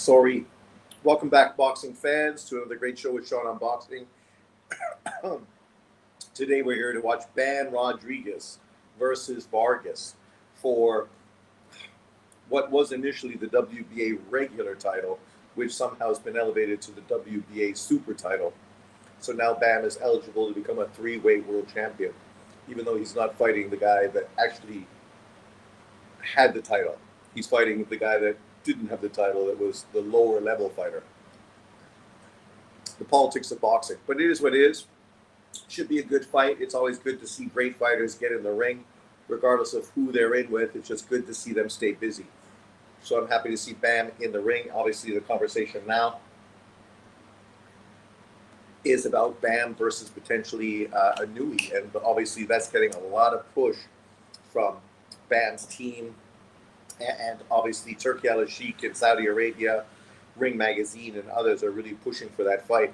Sorry. Welcome back, boxing fans, to another great show with Sean on Boxing. Today we're here to watch Ban Rodriguez versus Vargas for what was initially the WBA regular title, which somehow has been elevated to the WBA super title. So now Bam is eligible to become a three-weight world champion, even though he's not fighting the guy that actually had the title. He's fighting the guy that didn't have the title, that was the lower level fighter. The politics of boxing. But it is what it is. Should be a good fight. It's always good to see great fighters get in the ring, regardless of who they're in with. It's just good to see them stay busy. So I'm happy to see Bam in the ring. Obviously, the conversation now is about Bam versus potentially a Nui. And obviously, that's getting a lot of push from Bam's team. And obviously, Turkey Al-Sheikh in Saudi Arabia, Ring Magazine, and others are really pushing for that fight.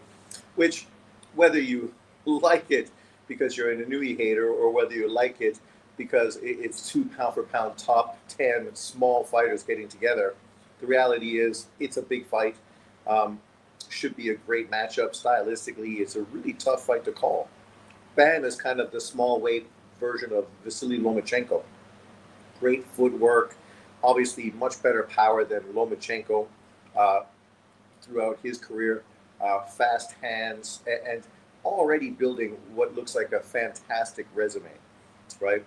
Which, whether you like it because you're an Inui hater, or whether you like it because it's two pound-for-pound top 10 small fighters getting together, the reality is it's a big fight. Should be a great matchup stylistically. It's a really tough fight to call. Bam is kind of the small weight version of Vasily Lomachenko. Great footwork. Obviously, much better power than Lomachenko throughout his career. Fast hands, and already building what looks like a fantastic resume, right?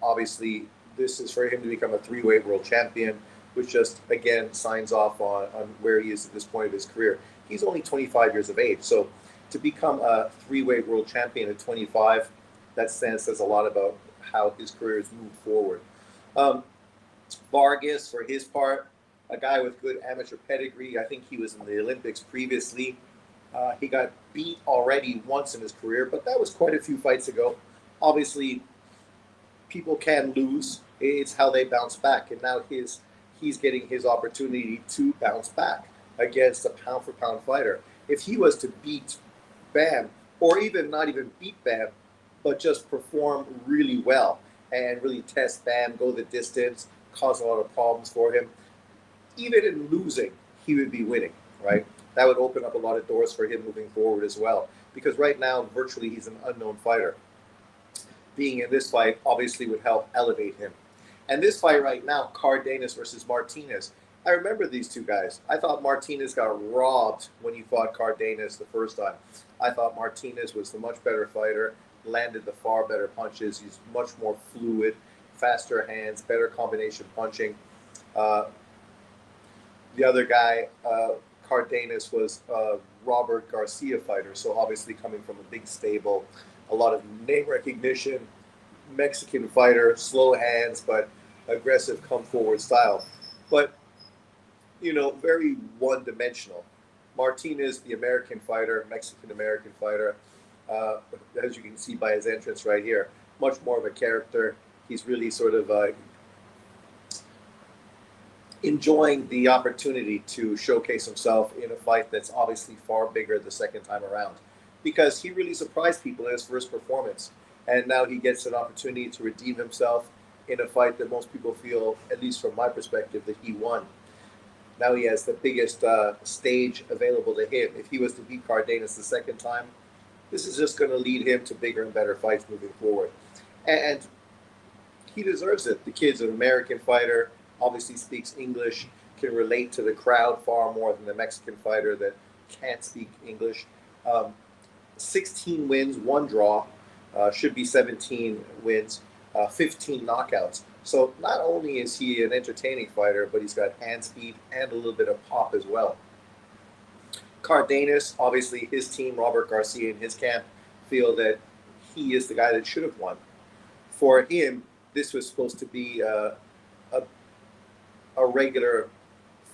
Obviously, this is for him to become a three-weight world champion, which just, again, signs off on where he is at this point of his career. He's only 25 years of age, so to become a three-weight world champion at 25, that says a lot about how his career has moved forward. Vargas, for his part, a guy with good amateur pedigree. I think he was in the Olympics previously. He got beat already once in his career, but that was quite a few fights ago. Obviously, people can lose. It's how they bounce back. And now he's getting his opportunity to bounce back against a pound-for-pound fighter. If he was to beat Bam, or even not even beat Bam, but just perform really well and really test Bam, go the distance, cause a lot of problems for him, even in losing, he would be winning, right? That would open up a lot of doors for him moving forward as well. Because right now, virtually, he's an unknown fighter. Being in this fight obviously would help elevate him. And this fight right now, Cardenas versus Martinez. I remember these two guys. I thought Martinez got robbed when he fought Cardenas the first time. I thought Martinez was the much better fighter, landed the far better punches. He's much more fluid, faster hands, better combination punching. The other guy, Cardenas, was a Robert Garcia fighter, so obviously coming from a big stable, a lot of name recognition, Mexican fighter, slow hands, but aggressive come-forward style. But, very one-dimensional. Martinez, the American fighter, Mexican-American fighter, as you can see by his entrance right here, much more of a character. He's really sort of enjoying the opportunity to showcase himself in a fight that's obviously far bigger the second time around, because he really surprised people in his first performance, and now he gets an opportunity to redeem himself in a fight that most people feel, at least from my perspective, that he won. Now he has the biggest stage available to him. If he was to beat Cardenas the second time, this is just going to lead him to bigger and better fights moving forward. And he deserves it. The kid's an American fighter, obviously speaks English, can relate to the crowd far more than the Mexican fighter that can't speak English. 16 wins, 1 draw, should be 17 wins, 15 knockouts. So not only is he an entertaining fighter, but he's got hand speed and a little bit of pop as well. Cardenas, obviously his team, Robert Garcia and his camp, feel that he is the guy that should have won. For him, this was supposed to be a regular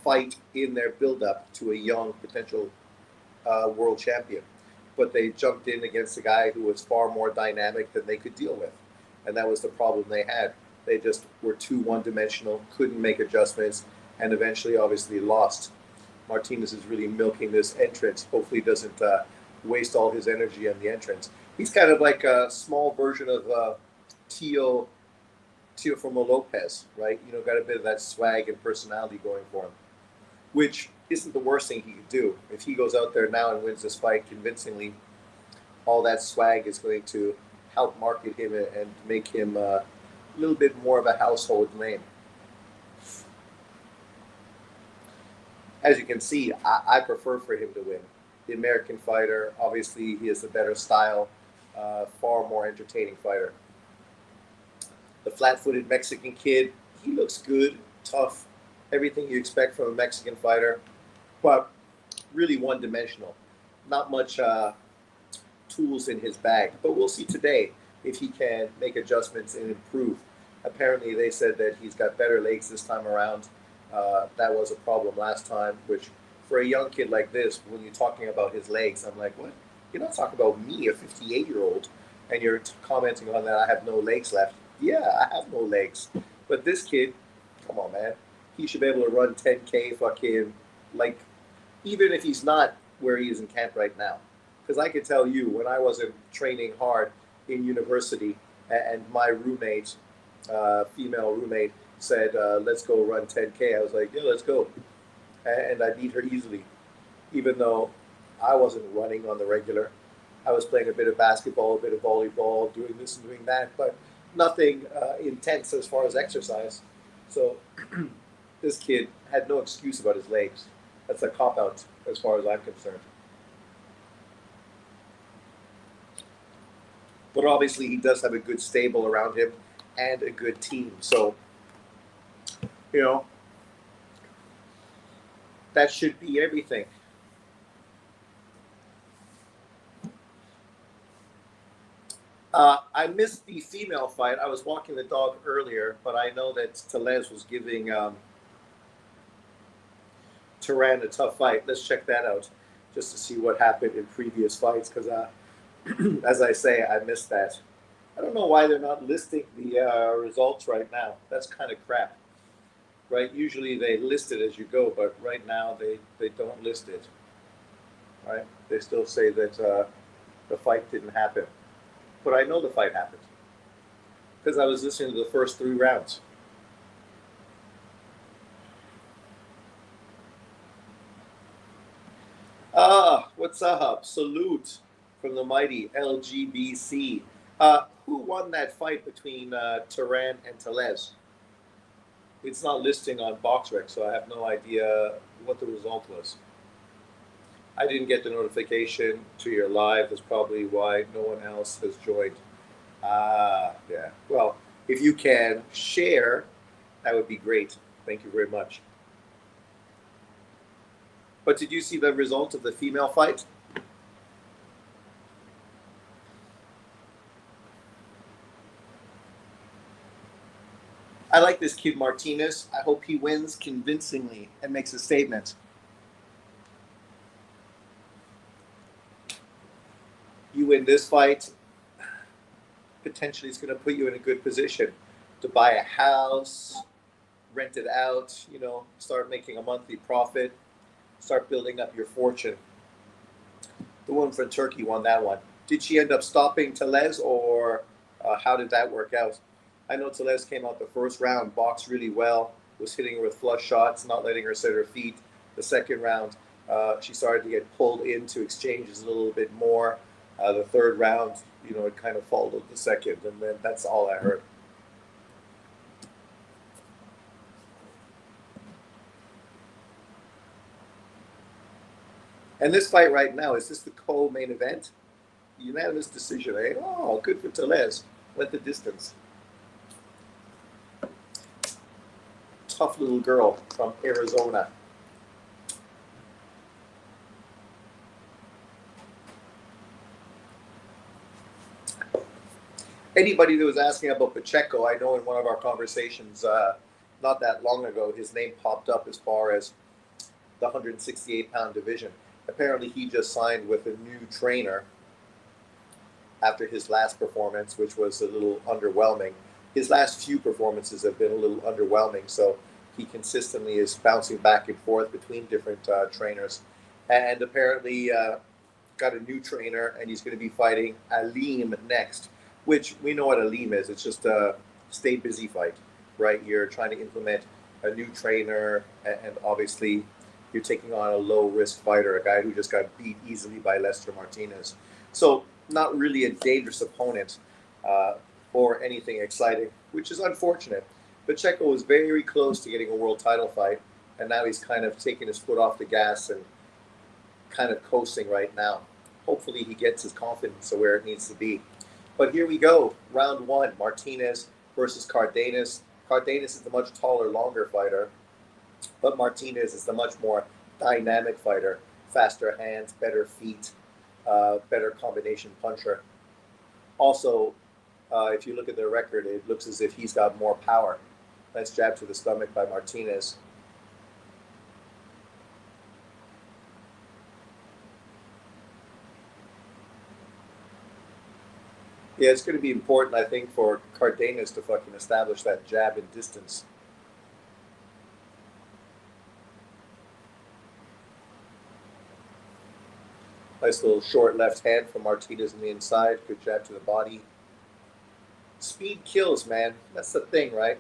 fight in their build-up to a young potential world champion. But they jumped in against a guy who was far more dynamic than they could deal with. And that was the problem they had. They just were too one-dimensional, couldn't make adjustments, and eventually obviously lost. Martinez is really milking this entrance. Hopefully doesn't waste all his energy on the entrance. He's kind of like a small version of Teofimo Lopez, right? Got a bit of that swag and personality going for him. which isn't the worst thing he could do. If he goes out there now and wins this fight convincingly, all that swag is going to help market him and make him a little bit more of a household name. As you can see, I prefer for him to win. The American fighter, obviously, he is a better style, far more entertaining fighter. The flat-footed Mexican kid, he looks good, tough, everything you expect from a Mexican fighter, but really one-dimensional. Not much tools in his bag. But we'll see today if he can make adjustments and improve. Apparently, they said that he's got better legs this time around. That was a problem last time, which for a young kid like this, when you're talking about his legs, I'm like, what? You're not talking about me, a 58-year-old, and you're commenting on that I have no legs left. Yeah, I have no legs. But this kid, come on, man. He should be able to run 10K fucking, like, even if he's not where he is in camp right now. Because I could tell you, when I wasn't training hard in university, and my roommate, female roommate, said, let's go run 10K, I was like, yeah, let's go. And I beat her easily, even though I wasn't running on the regular. I was playing a bit of basketball, a bit of volleyball, doing this and doing that, but nothing intense as far as exercise. So this kid had no excuse about his legs. That's a cop-out as far as I'm concerned. But obviously he does have a good stable around him and a good team. So, you know, that should be everything. I missed the female fight. I was walking the dog earlier, but I know that Tellez was giving Turan a tough fight. Let's check that out just to see what happened in previous fights because, as I say, I missed that. I don't know why they're not listing the results right now. That's kind of crap, right? Usually they list it as you go, but right now they don't list it, right? They still say that the fight didn't happen. But I know the fight happened because I was listening to the first 3 rounds. What's up? Salute from the mighty LGBC. Who won that fight between Turan and Tellez? It's not listing on BoxRec, so I have no idea what the result was. I didn't get the notification to your live. That's probably why no one else has joined. Yeah. Well, if you can share, that would be great. Thank you very much. But did you see the result of the female fight? I like this kid Martinez. I hope he wins convincingly and makes a statement. You win this fight, potentially it's going to put you in a good position to buy a house, rent it out, start making a monthly profit, start building up your fortune. The woman from Turkey won that one. Did she end up stopping Tellez, or how did that work out? I know Tellez came out the first round, boxed really well, was hitting her with flush shots, not letting her set her feet. The second round, she started to get pulled into exchanges a little bit more. The third round, it kind of followed the second, and then that's all I heard. And this fight right now, is this the co-main event? Unanimous decision, eh? Oh, good for Tellez. Went the distance. Tough little girl from Arizona. Anybody that was asking about Pacheco, I know in one of our conversations not that long ago, his name popped up as far as the 168-pound division. Apparently, he just signed with a new trainer after his last performance, which was a little underwhelming. His last few performances have been a little underwhelming, so he consistently is bouncing back and forth between different trainers. And apparently got a new trainer, and he's going to be fighting Aleem next, which we know what Aleem is. It's just a stay busy fight, right? You're trying to implement a new trainer and obviously You're taking on a low risk fighter, a guy who just got beat easily by Lester Martinez. So not really a dangerous opponent uh, or anything exciting, which is unfortunate. Pacheco was very close to getting a world title fight, and now he's kind of taking his foot off the gas and kind of coasting right now. Hopefully, he gets his confidence to where it needs to be. But here we go, round one: Martinez versus Cardenas. Cardenas is the much taller, longer fighter, but Martinez is the much more dynamic fighter, faster hands, better feet, better combination puncher. Also, if you look at their record, it looks as if he's got more power. Nice jab to the stomach by Martinez. Yeah, it's going to be important, I think, for Cardenas to fucking establish that jab and distance. Nice little short left hand from Martinez on the inside. Good jab to the body. Speed kills, man. That's the thing, right?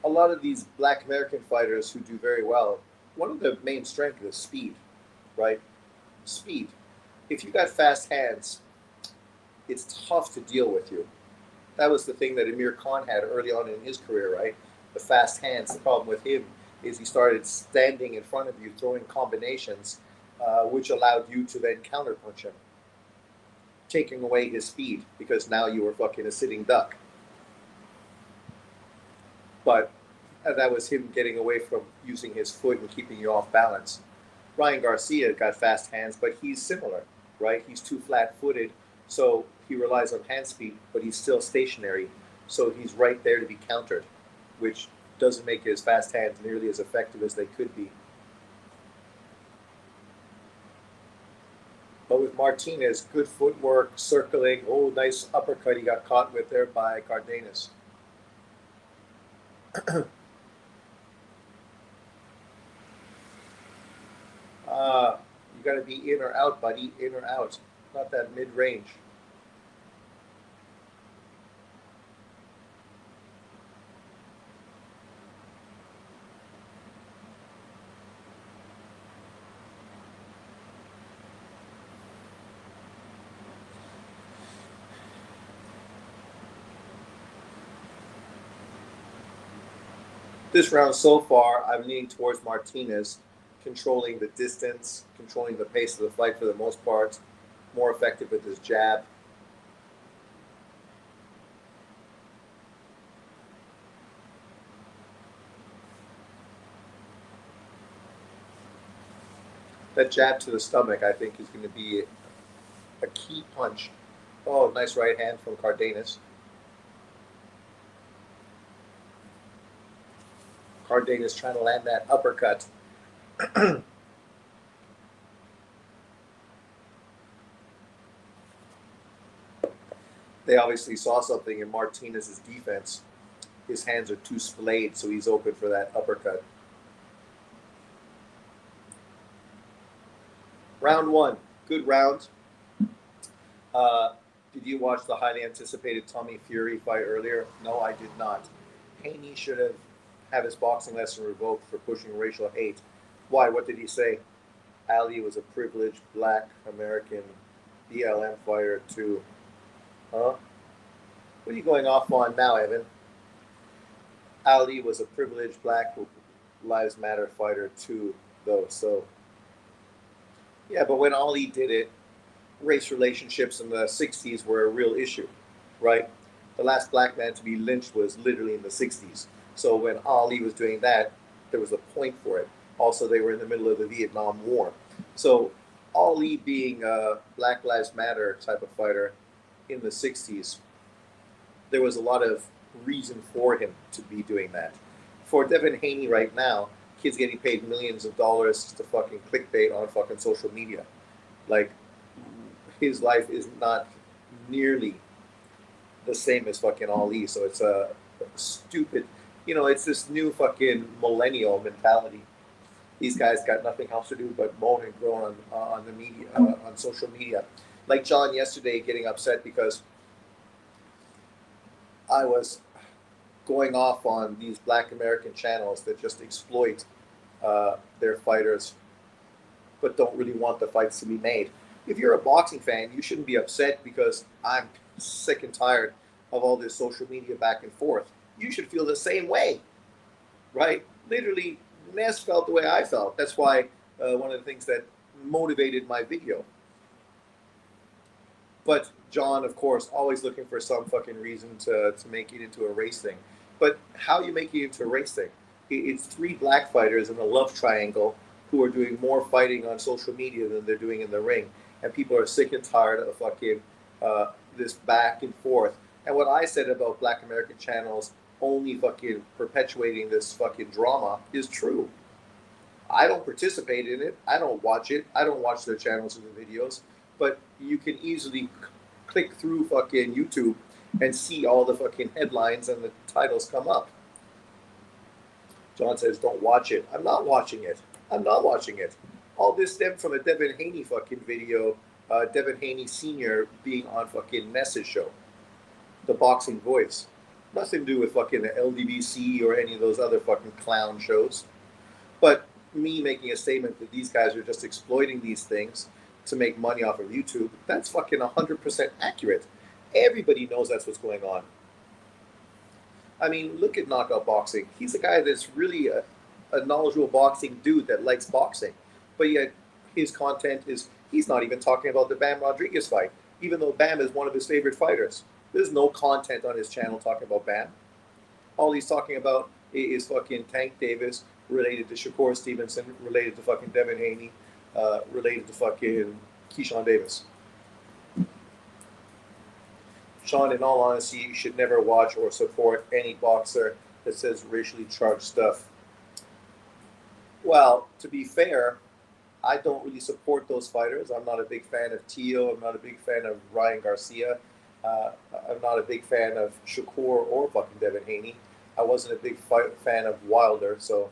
A lot of these black American fighters who do very well, one of the main strengths is speed, right? Speed. If you got fast hands, it's tough to deal with you. That was the thing that Amir Khan had early on in his career, right? The fast hands. The problem with him is he started standing in front of you, throwing combinations, which allowed you to then counterpunch him, taking away his speed because now you were fucking a sitting duck. But that was him getting away from using his foot and keeping you off balance. Ryan Garcia got fast hands, but he's similar, right? He's too flat-footed, so he relies on hand speed, but he's still stationary, so he's right there to be countered, which doesn't make his fast hands nearly as effective as they could be. But with Martinez, good footwork, circling. Oh, nice uppercut he got caught with there by Cardenas. You got to be in or out, buddy. In or out. Not that mid range. This round so far, I'm leaning towards Martinez, controlling the distance, controlling the pace of the fight for the most part, more effective with his jab. That jab to the stomach, I think, is going to be a key punch. Oh, nice right hand from Cardenas. Cardenas trying to land that uppercut. They obviously saw something in Martinez's defense. His hands are too splayed, so he's open for that uppercut. Round one, good round. Uh, did you watch the highly anticipated Tommy Fury fight earlier? No, I did not. Haney should have his boxing lesson revoked for pushing racial hate. Why? What did he say? Ali was a privileged black American BLM fighter too. Huh? What are you going off on now, Evan? Ali was a privileged Black Lives Matter fighter too, though. So, yeah, but when Ali did it, race relationships in the 60s were a real issue, right? The last black man to be lynched was literally in the 60s. So when Ali was doing that, there was a point for it. Also, they were in the middle of the Vietnam War. So Ali being a Black Lives Matter type of fighter in the 60s, there was a lot of reason for him to be doing that. For Devin Haney right now, kids getting paid millions of dollars to fucking clickbait on fucking social media. Like, his life is not nearly the same as fucking Ali. So it's a stupid, it's this new fucking millennial mentality. These guys got nothing else to do but moan and groan on the media, on social media. Like John yesterday getting upset because I was going off on these black American channels that just exploit their fighters, but don't really want the fights to be made. If you're a boxing fan, you shouldn't be upset because I'm sick and tired of all this social media back and forth. You should feel the same way, right? Literally, Ness felt the way I felt. That's why one of the things that motivated my video. But John, of course, always looking for some fucking reason to make it into a race thing. But how you make it into a race thing? It's three black fighters in a love triangle who are doing more fighting on social media than they're doing in the ring. And people are sick and tired of fucking this back and forth. And what I said about Black American channels only fucking perpetuating this fucking drama is true. I don't participate in it. I don't watch it. I don't watch their channels and the videos. But you can easily click through fucking YouTube and see all the fucking headlines and the titles come up. John says, don't watch it. I'm not watching it. I'm not watching it. All this stemmed from a Devin Haney fucking video, Devin Haney Sr. being on fucking Ness's show, The Boxing Voice. Nothing to do with fucking the LDBC or any of those other fucking clown shows. But me making a statement that these guys are just exploiting these things to make money off of YouTube, that's fucking 100% accurate. Everybody knows that's what's going on. I mean, look at Knockout Boxing. He's a guy that's really a knowledgeable boxing dude that likes boxing. But yet his content is, he's not even talking about the Bam Rodriguez fight, even though Bam is one of his favorite fighters. There's no content on his channel talking about Bam. All he's talking about is fucking Tank Davis, related to Shakur Stevenson, related to fucking Devin Haney, related to fucking Keyshawn Davis. Sean, in all honesty, you should never watch or support any boxer that says racially charged stuff. Well, to be fair, I don't really support those fighters. I'm not a big fan of Tio. I'm not a big fan of Ryan Garcia. I'm not a big fan of Shakur or fucking Devin Haney. I wasn't a big fan of Wilder, so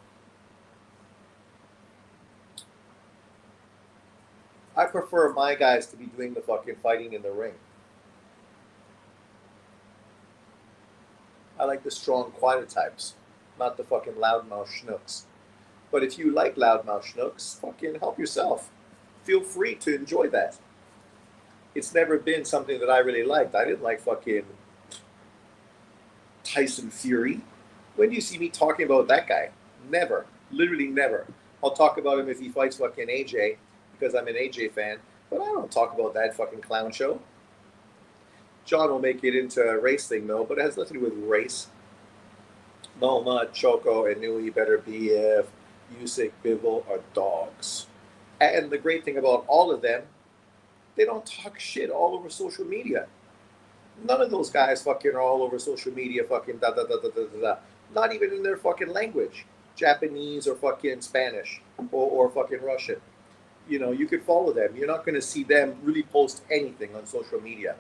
I prefer my guys to be doing the fucking fighting in the ring. I like the strong, quiet types, not the fucking loudmouth schnooks. But if you like loudmouth schnooks, fucking help yourself. Feel free to enjoy that. It's never been something that I really liked. I didn't like fucking Tyson Fury. When do you see me talking about that guy? Never. Literally never. I'll talk about him if he fights fucking AJ, because I'm an AJ fan, but I don't talk about that fucking clown show. John will make it into a race thing, though, but it has nothing to do with race. Noma, Choco, and Nui better be if Usyk, Bivol are dogs. And the great thing about all of them, they don't talk shit all over social media. None of those guys fucking are all over social media fucking da-da-da-da-da-da. Not even in their fucking language. Japanese or fucking Spanish or fucking Russian. You know, you could follow them. You're not going to see them really post anything on social media.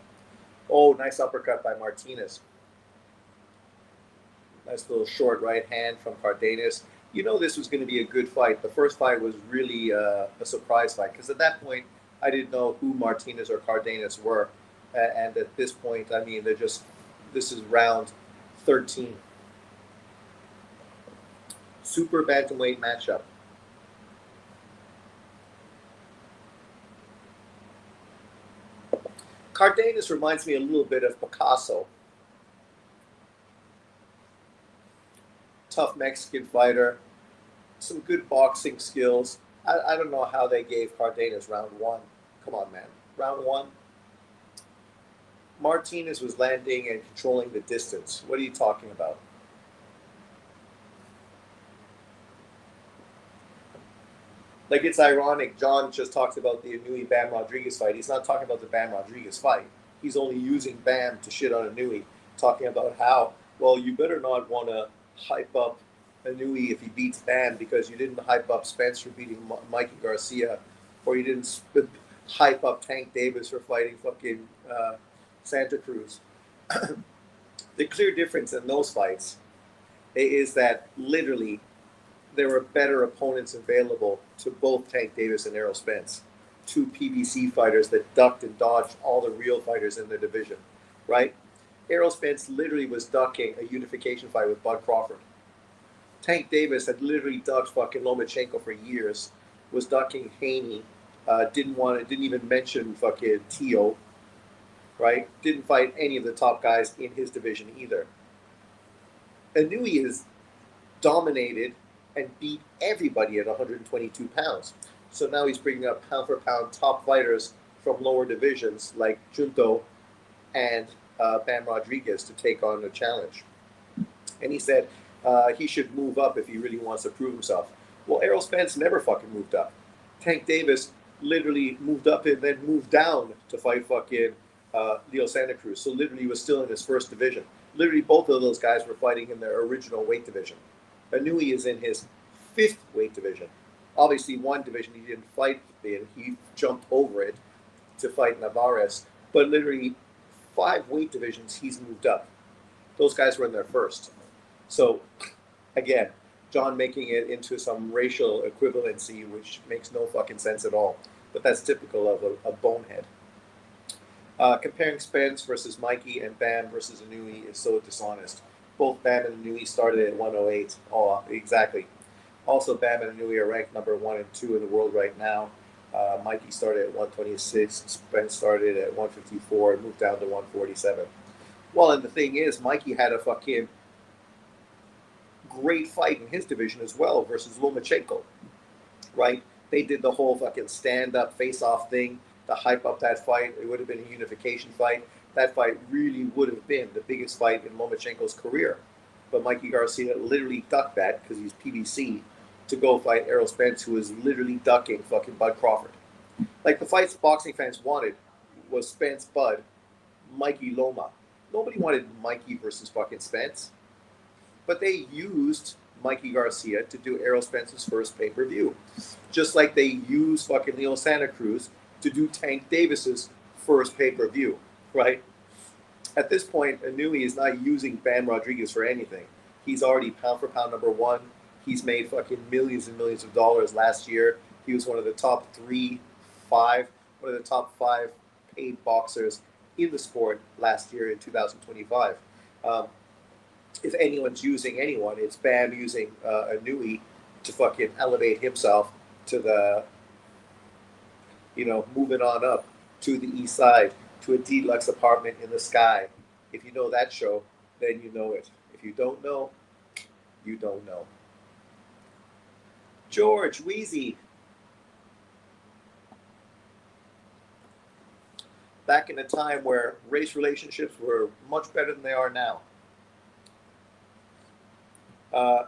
Oh, nice uppercut by Martinez. Nice little short right hand from Cardenas. You know this was going to be a good fight. The first fight was really a surprise fight because at that point, I didn't know who Martinez or Cardenas were. And at this point, I mean, this is round 13. Super bantamweight matchup. Cardenas reminds me a little bit of Picasso. Tough Mexican fighter. Some good boxing skills. I don't know how they gave Cardenas round one. Come on, man. Round one. Martinez was landing and controlling the distance. What are you talking about? Like, it's ironic. John just talks about the Inouye Bam Rodriguez fight. He's not talking about the Bam Rodriguez fight. He's only using Bam to shit on Inouye, talking about how, well, you better not want to hype up Inouye if he beats Bam because you didn't hype up Spencer beating Mikey Garcia, or you didn't hype up Tank Davis for fighting fucking Santa Cruz. The clear difference in those fights is that literally there were better opponents available to both Tank Davis and Errol Spence, two PBC fighters that ducked and dodged all the real fighters in the division, right? Errol Spence literally was ducking a unification fight with Bud Crawford. Tank Davis had literally ducked fucking Lomachenko for years, was ducking Haney, didn't even mention fucking Tio, right? Didn't fight any of the top guys in his division either. Inui is dominated and beat everybody at 122 pounds. So now he's bringing up pound for pound top fighters from lower divisions like Junto and Bam Rodriguez to take on the challenge. And he said he should move up if he really wants to prove himself. Well, Errol Spence never fucking moved up. Tank Davis literally moved up and then moved down to fight fucking Leo Santa Cruz. So literally he was still in his first division. Literally both of those guys were fighting in their original weight division. Inui is in his fifth weight division. Obviously, one division he didn't fight in. He jumped over it to fight Navarez. But literally 5 weight divisions he's moved up. Those guys were in their first. So, again, John making it into some racial equivalency, which makes no fucking sense at all. But that's typical of a bonehead. Comparing Spence versus Mikey and Bam versus Inui is so dishonest. Both Bam and Inui started at 108. Oh, exactly. Also, Bam and Inui are ranked number 1 and 2 in the world right now. Mikey started at 126. Spence started at 154 and moved down to 147. Well, and the thing is, Mikey had a fucking great fight in his division as well versus Lomachenko, right? They did the whole fucking stand-up face-off thing to hype up that fight. It would have been a unification fight. That fight really would have been the biggest fight in Lomachenko's career. But Mikey Garcia literally ducked that because he's PBC to go fight Errol Spence, who was literally ducking fucking Bud Crawford. Like the fights boxing fans wanted was Spence Bud, Mikey Loma. Nobody wanted Mikey versus fucking Spence. But they used Mikey Garcia to do Errol Spence's first pay-per-view. Just like they used fucking Leo Santa Cruz to do Tank Davis's first pay-per-view, right? At this point, Inui is not using Bam Rodriguez for anything. He's already pound for pound number 1. He's made fucking millions and millions of dollars last year. He was one of the top 5 paid boxers in the sport last year in 2025. If anyone's using anyone, it's Bam using Inui to fucking elevate himself to the, moving on up to the east side, to a deluxe apartment in the sky. If you know that show, then you know it. If you don't know, you don't know. George, Wheezy. Back in a time where race relationships were much better than they are now.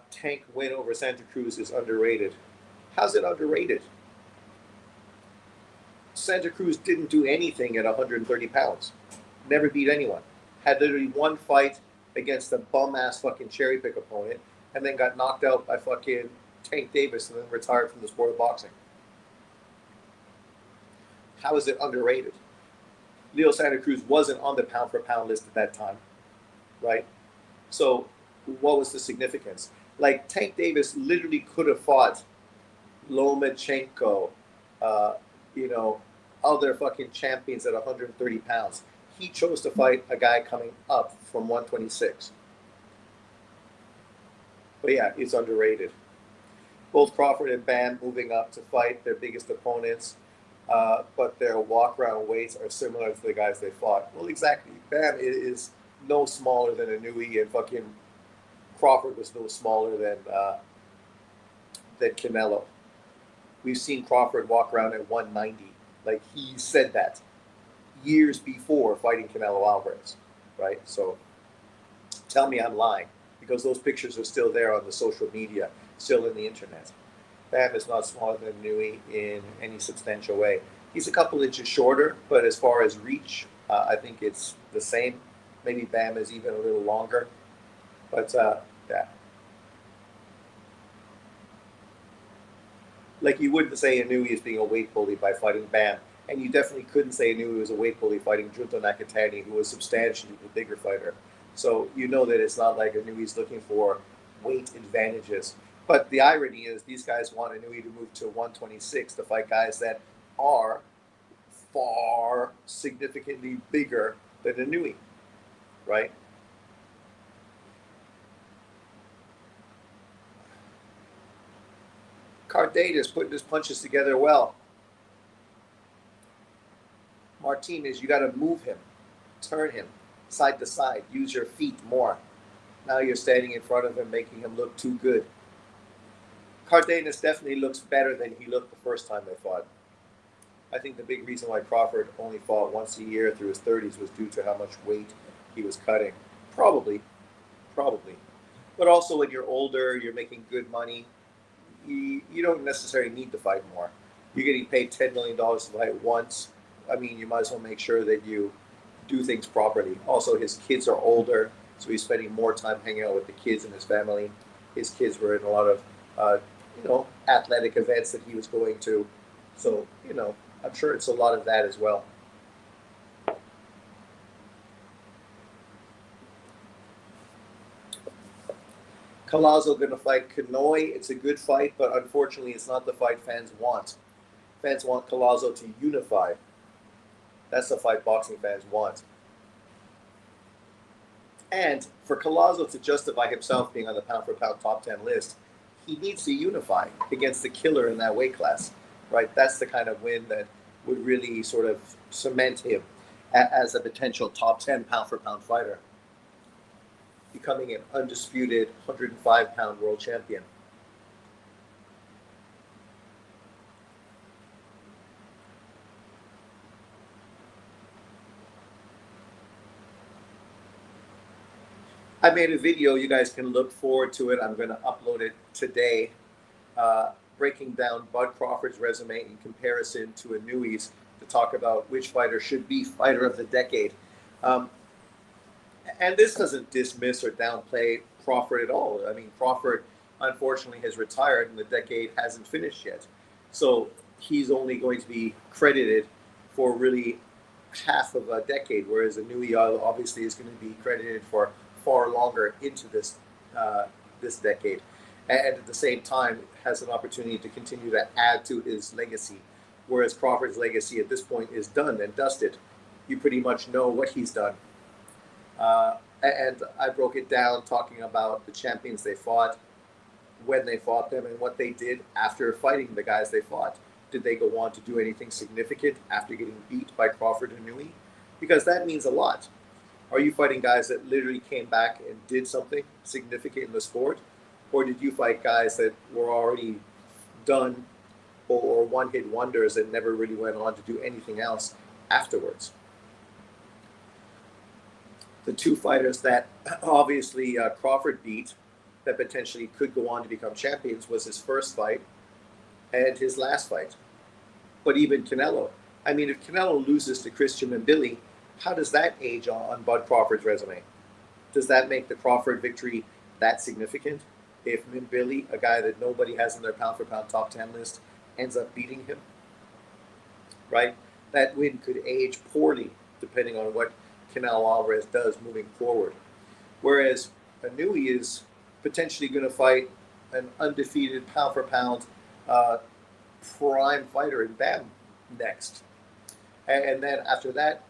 Tank win over Santa Cruz is underrated. How's it underrated? Santa Cruz didn't do anything at 130 pounds. Never beat anyone. Had literally one fight against a bum-ass fucking cherry-pick opponent and then got knocked out by fucking Tank Davis and then retired from the sport of boxing. How is it underrated? Leo Santa Cruz wasn't on the pound-for-pound list at that time, right? So what was the significance? Like, Tank Davis literally could have fought Lomachenko, other fucking champions at 130 pounds. He chose to fight a guy coming up from 126. But yeah, it's underrated. Both Crawford and Bam moving up to fight their biggest opponents, but their walk-around weights are similar to the guys they fought. Well, exactly. Bam is no smaller than Inui, and fucking Crawford was no smaller than Canelo. We've seen Crawford walk around at 190. Like, he said that years before fighting Canelo Alvarez, right? So tell me I'm lying, because those pictures are still there on the social media, still in the internet. Bam is not smaller than Nui in any substantial way. He's a couple inches shorter, but as far as reach, I think it's the same. Maybe Bam is even a little longer. But, yeah. Like, you wouldn't say Inui is being a weight bully by fighting Bam. And you definitely couldn't say Inui was a weight bully fighting Junto Nakatani, who was substantially the bigger fighter. So you know that it's not like Inui's looking for weight advantages. But the irony is these guys want Inui to move to 126 to fight guys that are far significantly bigger than Inui, right? Cardenas putting his punches together well. Martinez, you got to move him, turn him side to side, use your feet more. Now you're standing in front of him, making him look too good. Cardenas definitely looks better than he looked the first time they fought. I think the big reason why Crawford only fought once a year through his 30s was due to how much weight he was cutting. Probably. But also when you're older, you're making good money, you don't necessarily need to fight more. You're getting paid $10 million to fight once. I mean, you might as well make sure that you do things properly. Also, his kids are older, so he's spending more time hanging out with the kids and his family. His kids were in a lot of, athletic events that he was going to. So, I'm sure it's a lot of that as well. Collazo going to fight Kanoy. It's a good fight, but unfortunately, it's not the fight fans want. Fans want Collazo to unify. That's the fight boxing fans want. And for Collazo to justify himself being on the pound-for-pound top 10 list, he needs to unify against the killer in that weight class, right? That's the kind of win that would really sort of cement him as a potential top 10 pound-for-pound fighter, becoming an undisputed 105-pound world champion. I made a video. You guys can look forward to it. I'm going to upload it today, breaking down Bud Crawford's resume in comparison to Inouye's to talk about which fighter should be fighter of the decade. And this doesn't dismiss or downplay Crawford at all. I mean, Crawford, unfortunately, has retired and the decade hasn't finished yet. So he's only going to be credited for really half of a decade, whereas Inouye obviously is going to be credited for far longer into this decade, and at the same time has an opportunity to continue to add to his legacy, whereas Crawford's legacy at this point is done and dusted. You pretty much know what he's done, and I broke it down talking about the champions they fought, when they fought them, and what they did after fighting the guys they fought. Did they go on to do anything significant after getting beat by Crawford and Inouye? Because that means a lot. Are you fighting guys that literally came back and did something significant in the sport? Or did you fight guys that were already done or one-hit wonders and never really went on to do anything else afterwards? The two fighters that obviously Crawford beat that potentially could go on to become champions was his first fight and his last fight. But even Canelo. I mean, if Canelo loses to Christian and Billy, how does that age on Bud Crawford's resume? Does that make the Crawford victory that significant? If Billy, a guy that nobody has in their pound-for-pound top 10 list, ends up beating him, right? That win could age poorly depending on what Canelo Alvarez does moving forward. Whereas Inouye is potentially going to fight an undefeated pound-for-pound prime fighter in BAM next. And then after that,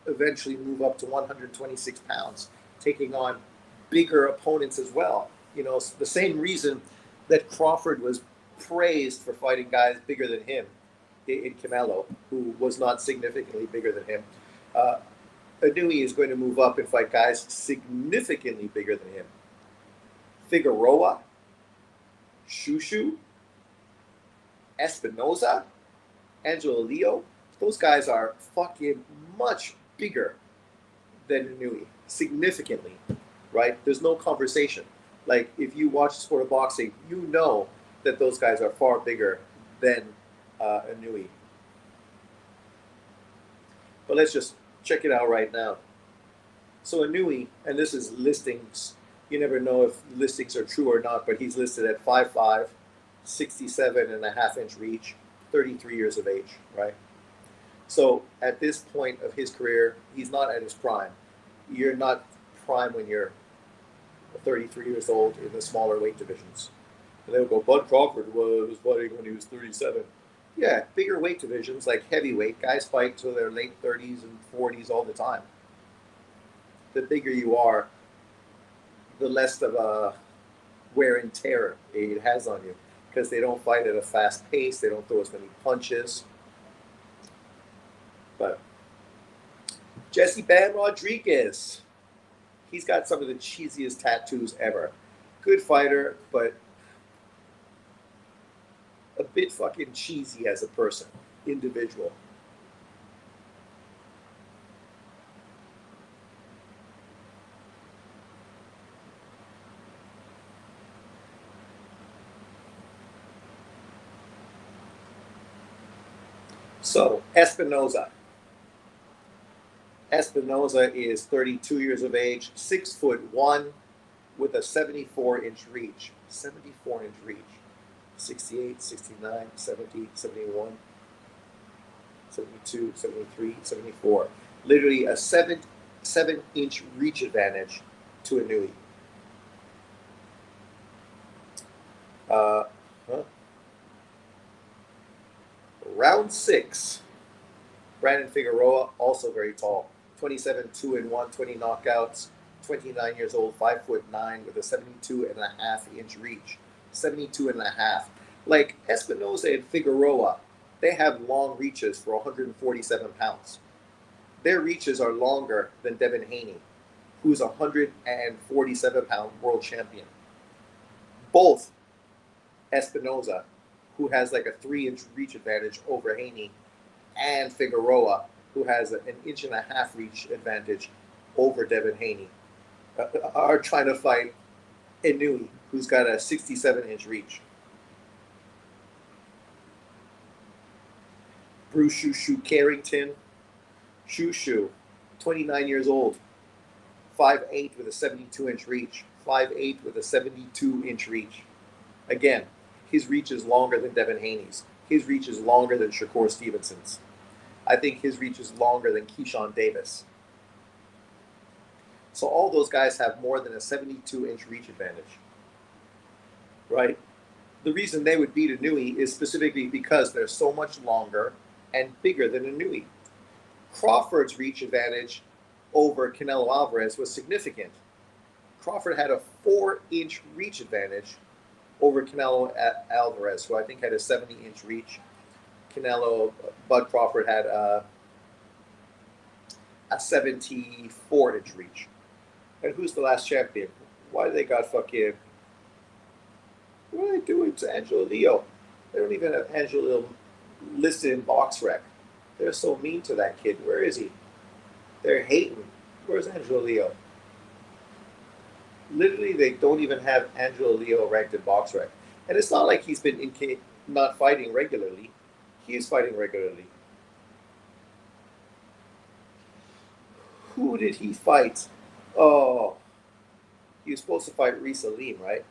eventually move up to 126 pounds, taking on bigger opponents as well. The same reason that Crawford was praised for fighting guys bigger than him in Canelo, who was not significantly bigger than him. Inouye is going to move up and fight guys significantly bigger than him. Figueroa, Shushu, Espinoza, Angelo Leo, those guys are fucking much bigger than Inouye, significantly, right? There's no conversation. Like, if you watch the sport of boxing, you know that those guys are far bigger than Inouye. But let's just check it out right now. So Inouye, and this is listings, you never know if listings are true or not, but he's listed at 5'5", 67.5-inch reach, 33 years of age, right? So at this point of his career, he's not at his prime. You're not prime when you're 33 years old in the smaller weight divisions. And they'll go, Bud Crawford was fighting when he was 37. Yeah, bigger weight divisions like heavyweight, guys fight till their late 30s and 40s all the time. The bigger you are, the less of a wear and tear it has on you. because they don't fight at a fast pace. They don't throw as many punches. But Jesse Bam Rodriguez, he's got some of the cheesiest tattoos ever. Good fighter, but a bit fucking cheesy as a person, individual. So, Espinoza. Espinoza is 32 years of age, 6'1", with a 74-inch reach. 74-inch reach. 68, 69, 70, 71, 72, 73, 74. Literally a 7-inch reach advantage to a Nui. Huh? Round 6. Brandon Figueroa, also very tall. 27, 2-1, 20 knockouts. 29 years old, 5'9", with a 72.5-inch reach. 72.5. Like Espinoza and Figueroa, they have long reaches for 147 pounds. Their reaches are longer than Devin Haney, who's a 147-pound world champion. Both Espinoza, who has like a 3-inch reach advantage over Haney, and Figueroa, who has an 1.5-inch reach advantage over Devin Haney, are trying to fight Inui, who's got a 67-inch reach. Bruce Shushu Carrington. Shushu, 29 years old, 5'8" with a 72-inch reach. 5'8" with a 72-inch reach. Again, his reach is longer than Devin Haney's. His reach is longer than Shakur Stevenson's. I think his reach is longer than Keyshawn Davis. So all those guys have more than a 72-inch reach advantage, right? The reason they would beat a Nui is specifically because they're so much longer and bigger than a Nui. Crawford's reach advantage over Canelo Alvarez was significant. Crawford had a 4-inch reach advantage over Canelo Alvarez, who I think had a 70-inch reach. Bud Crawford had a 74-inch reach. And who's the last champion? Why do they got fucking... What are they doing to Angelo Leo? They don't even have Angelo Leo listed in BoxRec. They're so mean to that kid. Where is he? They're hating. Where's Angelo Leo? Literally, they don't even have Angelo Leo ranked in BoxRec. And it's not like he's been not fighting regularly. He is fighting regularly. Who did he fight? Oh, he was supposed to fight Reese Aleem, right?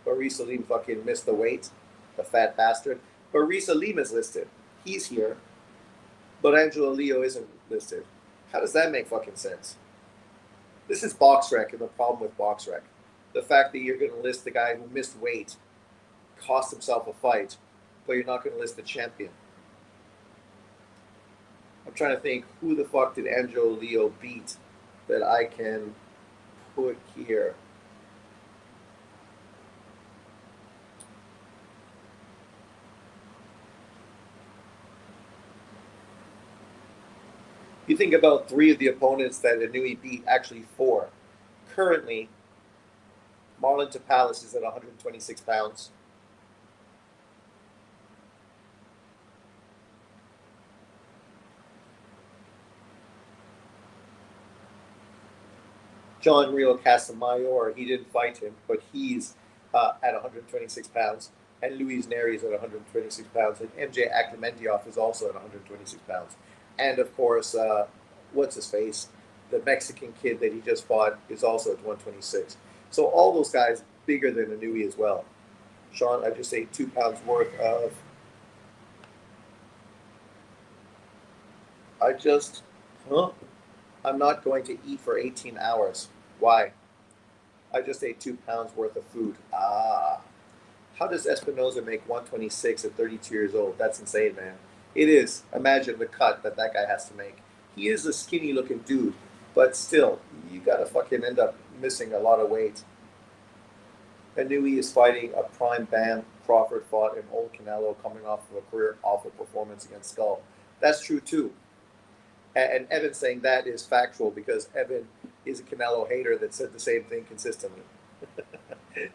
But Reese Aleem fucking missed the weight, the fat bastard. But Reese Aleem is listed. He's here. But Angelo Leo isn't listed. How does that make fucking sense? This is BoxRec and the problem with BoxRec. The fact that you're going to list the guy who missed weight, cost himself a fight, but you're not going to list the champion. I'm trying to think, who the fuck did Angelo Leo beat that I can put here? You think about 3 of the opponents that Inui beat, actually 4. Currently, Marlon Tapales is at 126 pounds. John Rio Casamayor, he didn't fight him, but he's at 126 pounds. And Luis Neri is at 126 pounds. And MJ Akhmedov is also at 126 pounds. And of course, what's his face? The Mexican kid that he just fought is also at 126. So all those guys bigger than Inui as well. Sean, I just ate 2 pounds worth of. I'm not going to eat for 18 hours. Why? I just ate 2 pounds worth of food. How does Espinoza make 126 at 32 years old? That's insane, man. It is. Imagine the cut that guy has to make. He is a skinny looking dude, but still, you gotta fucking end up missing a lot of weight. Inui is fighting a prime Bam. Crawford fought an old Canelo coming off of a career awful performance against Skull. That's true too. And Evan saying that is factual because Evan is a Canelo hater that said the same thing consistently.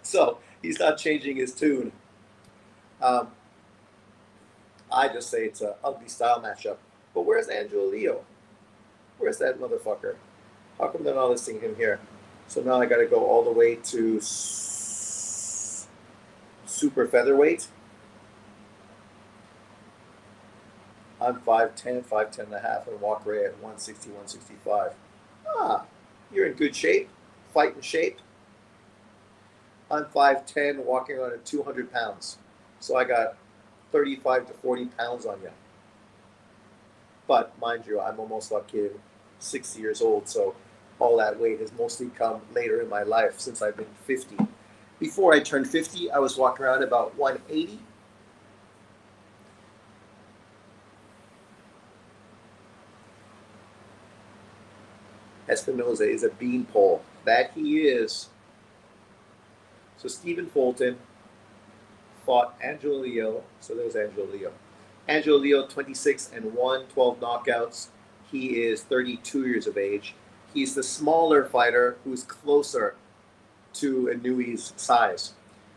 So he's not changing his tune. Um, I just say it's an ugly style matchup. But where's Angelo Leo? Where's that motherfucker? How come they're not listing him here? So now I got to go all the way to super featherweight. I'm 5'10", 5'10 and a half, and walk right at 160, 165. Ah, you're in good shape, fighting shape. I'm 5'10", walking on at 200 pounds. So I got 35 to 40 pounds on you. But mind you, I'm almost fucking 60 years old, so all that weight has mostly come later in my life since I've been 50. Before I turned 50, I was walking around about 180. Espinoza is a beanpole. That he is. So Stephen Fulton fought Angelo Leo. So there's Angelo Leo. Angelo Leo, 26-1, 12 knockouts. He is 32 years of age. He's the smaller fighter who's closer to Inui's size.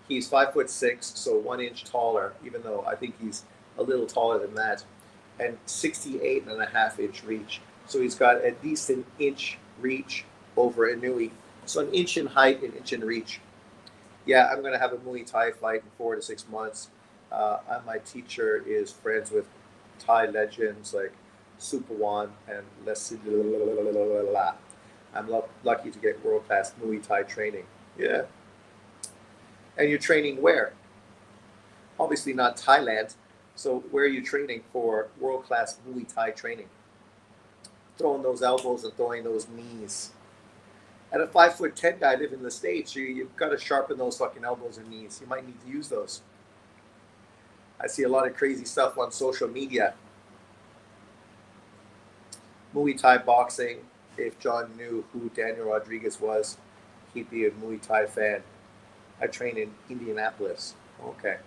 He's 5'6", so 1 inch taller, even though I think he's a little taller than that, and 68.5-inch reach. So he's got at least an inch reach over Inui. So an inch in height, an inch in reach. Yeah, I'm going to have a Muay Thai fight in 4 to 6 months. My teacher is friends with Thai legends like Supawan and Leslie. I'm lucky to get world-class Muay Thai training. Yeah. And you're training where? Obviously not Thailand. So where are you training for world-class Muay Thai training? Throwing those elbows and throwing those knees. And a 5'10" guy living in the States, you've got to sharpen those fucking elbows and knees. You might need to use those. I see a lot of crazy stuff on social media. Muay Thai boxing. If John knew who Daniel Rodriguez was, he'd be a Muay Thai fan. I train in Indianapolis. Okay.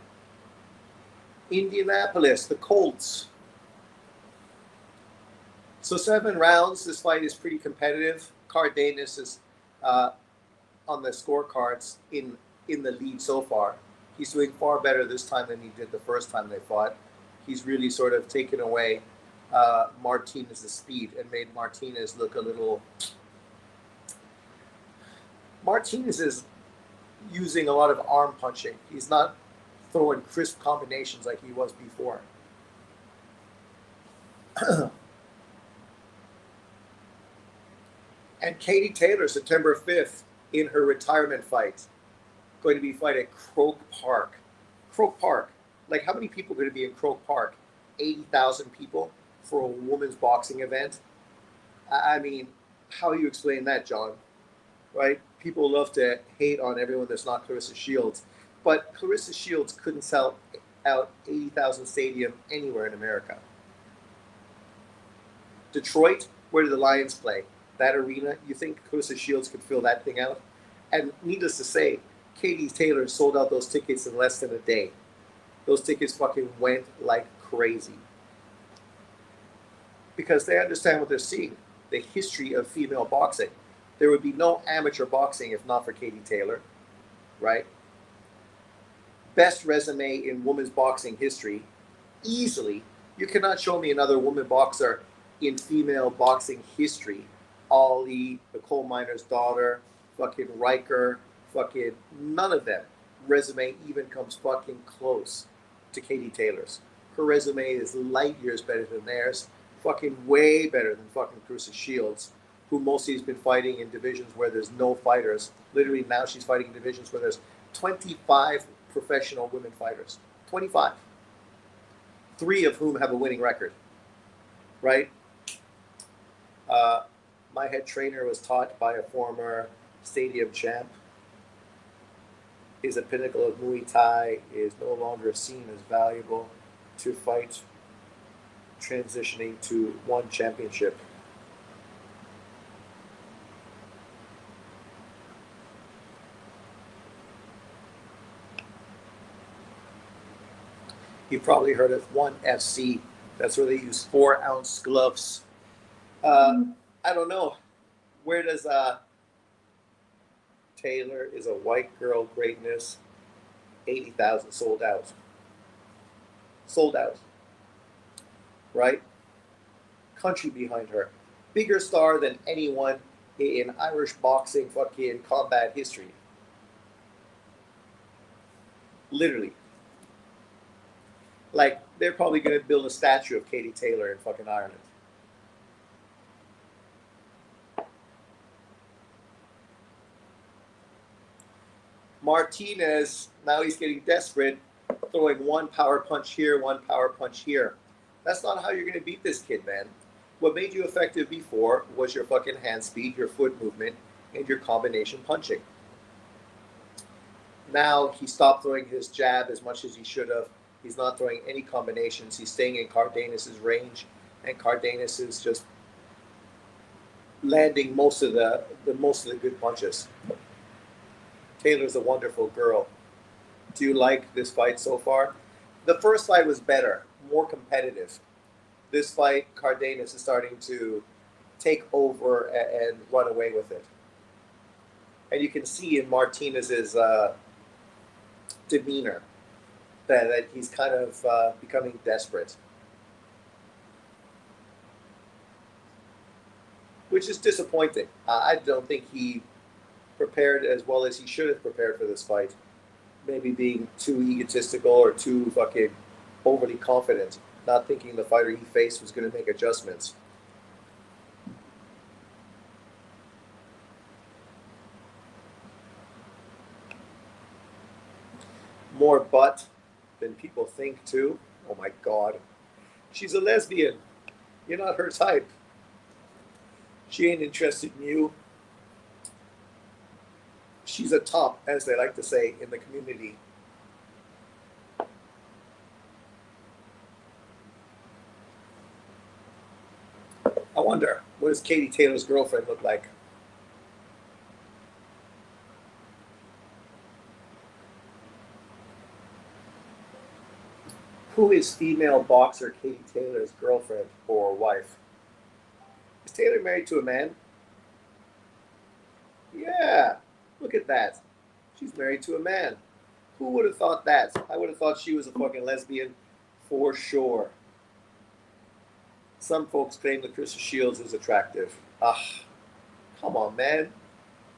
Indianapolis, the Colts. So 7 rounds. This fight is pretty competitive. Cardenas is on the scorecards in the lead so far. He's doing far better this time than he did the first time they fought. He's really sort of taken away Martinez's speed and made Martinez look a little... Martinez is using a lot of arm punching. He's not throwing crisp combinations like he was before. And Katie Taylor, September 5th, in her retirement fight, going to be fighting at Croke Park. Croke Park. Like, how many people are going to be in Croke Park? 80,000 people for a women's boxing event? I mean, how do you explain that, John? Right? People love to hate on everyone that's not Clarissa Shields. But Clarissa Shields couldn't sell out 80,000 stadium anywhere in America. Detroit, where do the Lions play? That arena, you think Clarissa Shields could fill that thing out? And needless to say, Katie Taylor sold out those tickets in less than a day. Those tickets fucking went like crazy. Because they understand what they're seeing. The history of female boxing. There would be no amateur boxing if not for Katie Taylor, right? Best resume in women's boxing history, easily. You cannot show me another woman boxer in female boxing history. Ali, the coal miner's daughter, fucking Riker, fucking none of them resume even comes fucking close to Katie Taylor's. Her resume is light years better than theirs, fucking way better than fucking Clarissa Shields, who mostly has been fighting in divisions where there's no fighters. Literally now she's fighting in divisions where there's 25 professional women fighters. 25. 3 of whom have a winning record, right? My head trainer was taught by a former stadium champ. Is a pinnacle of Muay Thai, is no longer seen as valuable to fight, transitioning to one championship. You probably heard of 1FC. That's where they use 4-ounce gloves. Uh, I don't know. Where does Taylor is a white girl greatness? 80,000 sold out. Sold out. Right? Country behind her. Bigger star than anyone in Irish boxing fucking combat history. Literally. Like, they're probably going to build a statue of Katie Taylor in fucking Ireland. Martinez, now he's getting desperate, throwing one power punch here, one power punch here. That's not how you're going to beat this kid, man. What made you effective before was your fucking hand speed, your foot movement, and your combination punching. Now he stopped throwing his jab as much as he should have. He's not throwing any combinations. He's staying in Cardenas' range, and Cardenas is just landing most of the good punches. Taylor's a wonderful girl. Do you like this fight so far? The first fight was better, more competitive. This fight, Cardenas is starting to take over and run away with it. And you can see in Martinez's demeanor that he's kind of becoming desperate. Which is disappointing. I don't think he prepared as well as he should have prepared for this fight. Maybe being too egotistical or too fucking overly confident, not thinking the fighter he faced was going to make adjustments. More butt than people think, too. Oh my God. She's a lesbian. You're not her type. She ain't interested in you. She's a top, as they like to say in the community. I wonder, what does Katie Taylor's girlfriend look like? Who is female boxer Katie Taylor's girlfriend or wife? Is Taylor married to a man? Yeah, look at that. She's married to a man. Who would have thought that? I would have thought she was a fucking lesbian for sure. Some folks claim that Krista Shields is attractive. Ah, come on, man.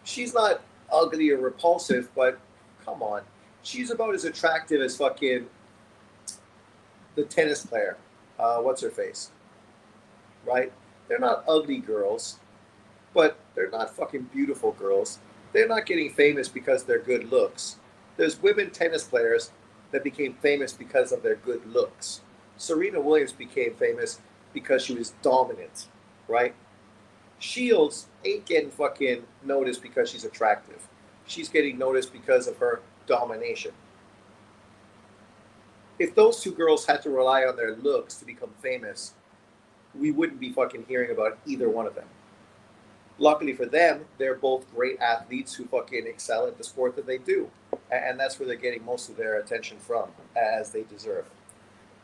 She's not ugly or repulsive, but come on. She's about as attractive as fucking the tennis player. What's her face? Right? They're not ugly girls, but they're not fucking beautiful girls. They're not getting famous because they're good looks. There's women tennis players that became famous because of their good looks. Serena Williams became famous because she was dominant, right? Shields ain't getting fucking noticed because she's attractive. She's getting noticed because of her domination. If those two girls had to rely on their looks to become famous, we wouldn't be fucking hearing about either one of them. Luckily for them, they're both great athletes who fucking excel at the sport that they do. And that's where they're getting most of their attention from, as they deserve.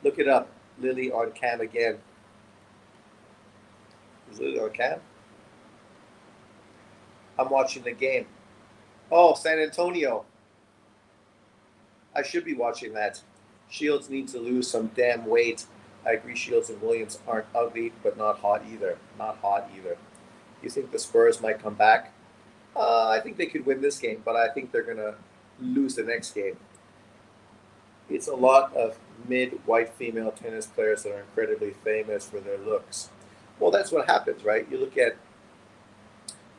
Look it up. Lily on cam again. Is Lily on cam? I'm watching the game. Oh, San Antonio. I should be watching that. Shields needs to lose some damn weight. I agree Shields and Williams aren't ugly, but not hot either. Not hot either. You think the Spurs might come back? I think they could win this game, but I think they're going to lose the next game. It's a lot of mid-white female tennis players that are incredibly famous for their looks. Well, that's what happens, right? You look at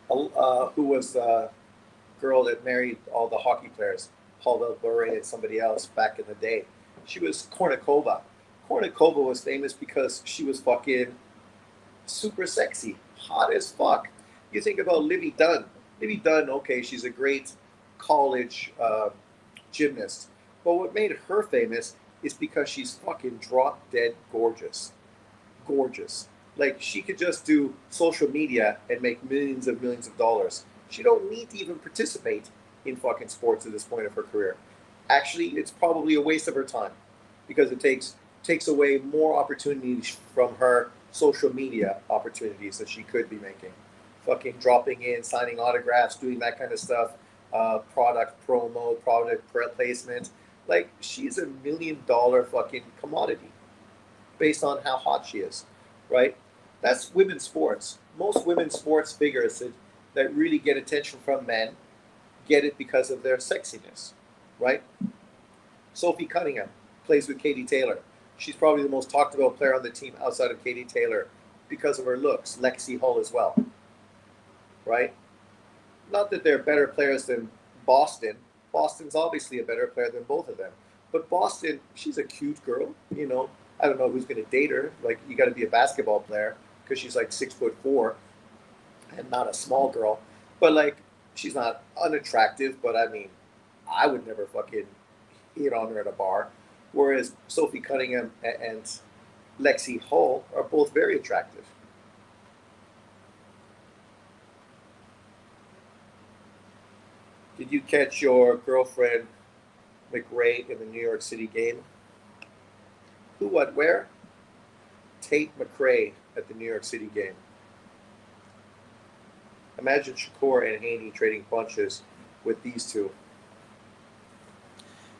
who was the girl that married all the hockey players, Paul Bure and somebody else back in the day. She was Kornikova. Kornikova was famous because she was fucking super sexy, hot as fuck. You think about Livy Dunn. Livy Dunn, okay, she's a great college gymnast. But what made her famous is because she's fucking drop dead gorgeous. Gorgeous. Like, she could just do social media and make millions of dollars. She don't need to even participate in fucking sports at this point of her career. Actually, it's probably a waste of her time. because it takes away more opportunities from her social media opportunities that she could be making. Fucking dropping in, signing autographs, doing that kind of stuff, product promo, placement. Like she's $1 million fucking commodity based on how hot she is, right? That's women's sports. Most women's sports figures that really get attention from men get it because of their sexiness, right? Sophie Cunningham plays with Katie Taylor. She's probably the most talked about player on the team outside of Katie Taylor because of her looks. Lexi Hull as well, right? Not that they're better players than Boston. Boston's obviously a better player than both of them. But Boston, she's a cute girl. I don't know who's going to date her. Like, you got to be a basketball player because she's like 6'4" and not a small girl. But like, she's not unattractive. But I mean, I would never fucking hit on her at a bar. Whereas Sophie Cunningham and Lexi Hull are both very attractive. Did you catch your girlfriend McRae in the New York City game? Who, what, where? Tate McRae at the New York City game. Imagine Shakur and Haney trading punches with these two.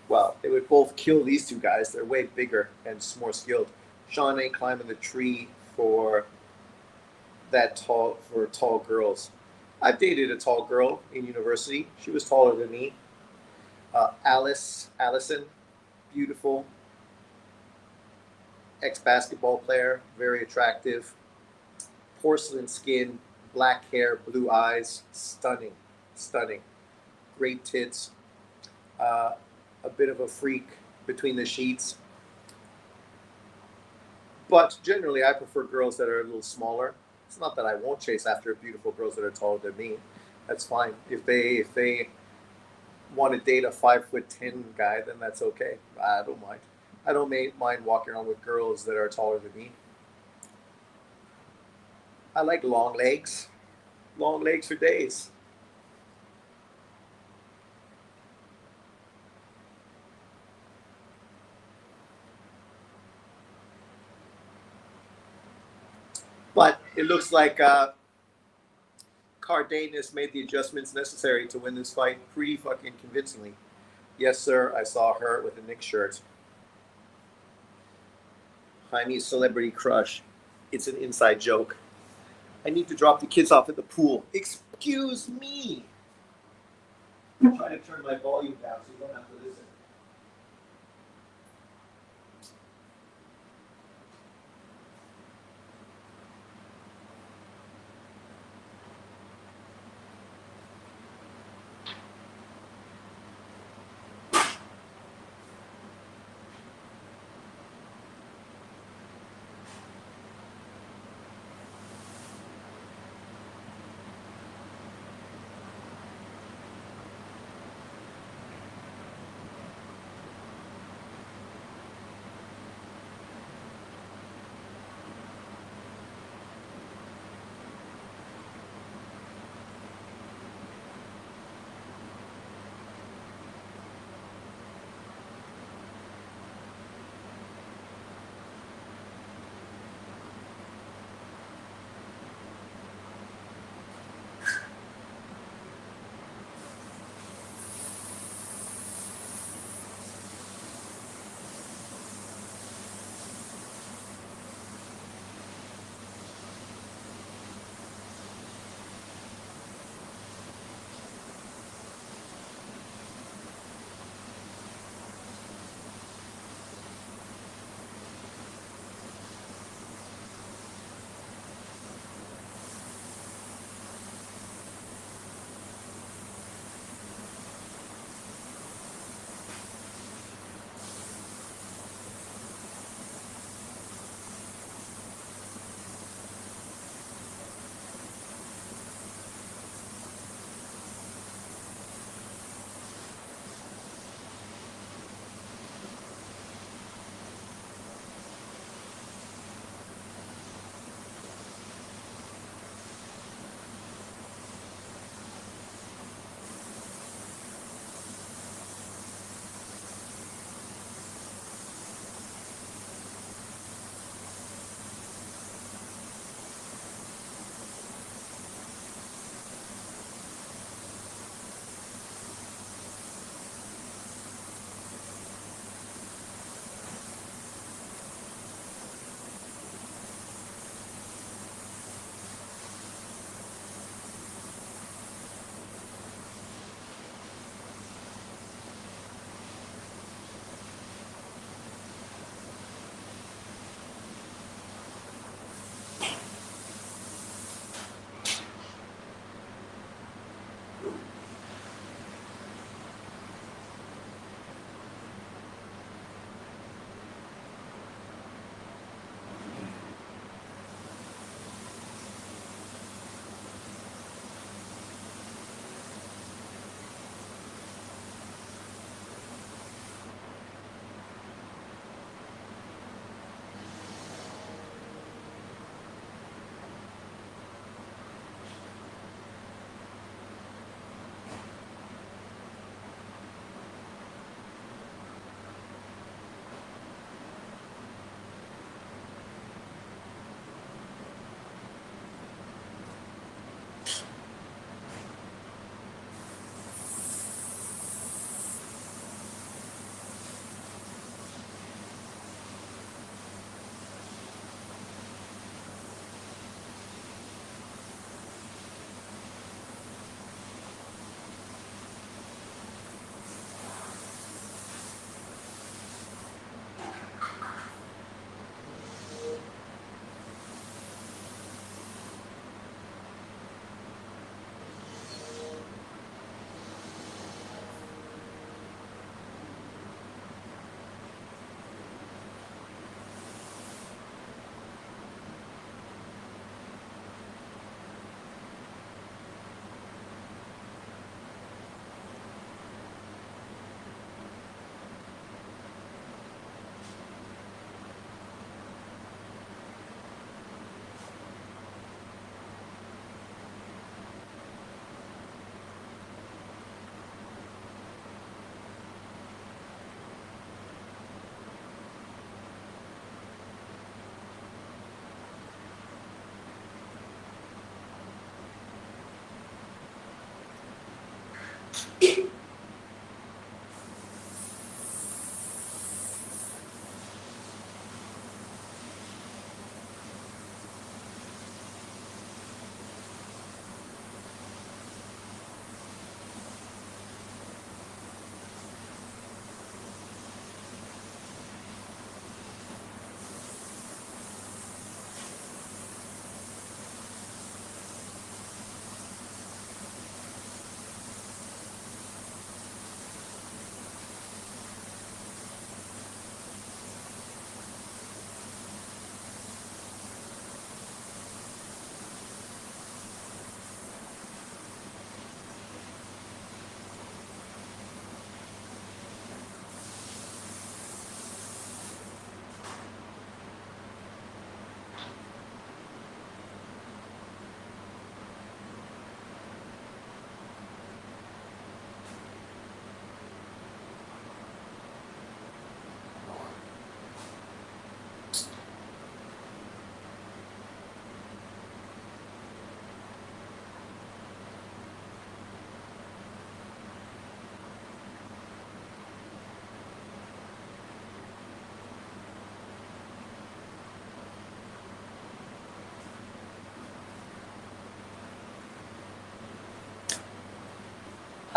Well, they would both kill these two guys. They're way bigger and more skilled. Sean ain't climbing the tree for tall girls. I've dated a tall girl in university. She was taller than me. Allison, beautiful, ex-basketball player, very attractive, porcelain skin, black hair, blue eyes, stunning, stunning, great tits, a bit of a freak between the sheets. But generally, I prefer girls that are a little smaller. It's not that I won't chase after beautiful girls that are taller than me. That's fine. If they want to date a 5'10" guy, then that's okay. I don't mind. I don't mind walking around with girls that are taller than me. I like long legs. Long legs for days. But it looks like Cardenas made the adjustments necessary to win this fight pretty fucking convincingly. Yes, sir, I saw her with a Knicks shirt. Jaime's celebrity crush. It's an inside joke. I need to drop the kids off at the pool. Excuse me. I'm trying to turn my volume down so you don't have to listen.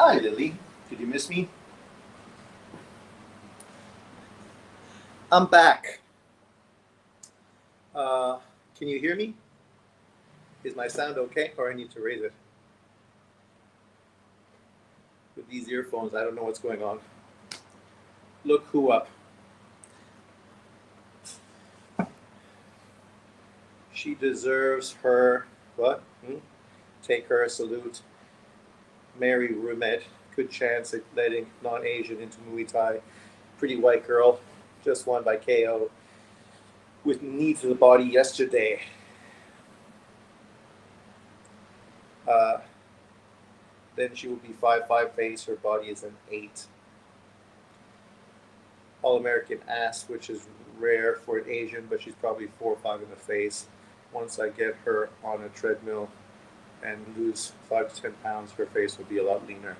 Hi, Lily. Did you miss me? I'm back. Uh, can you hear me? Is my sound okay, or I need to raise it? With these earphones, I don't know what's going on. Look who up. She deserves her, what? Take her a salute. Mary Rumet. Good chance at letting non-Asian into Muay Thai. Pretty white girl. Just won by KO. With knee to the body yesterday. Then she will be 5'5" face. Her body is an 8. All-American ass, which is rare for an Asian, but she's probably 4'5" in the face. Once I get her on a treadmill and lose 5 to 10 pounds, her face will be a lot leaner.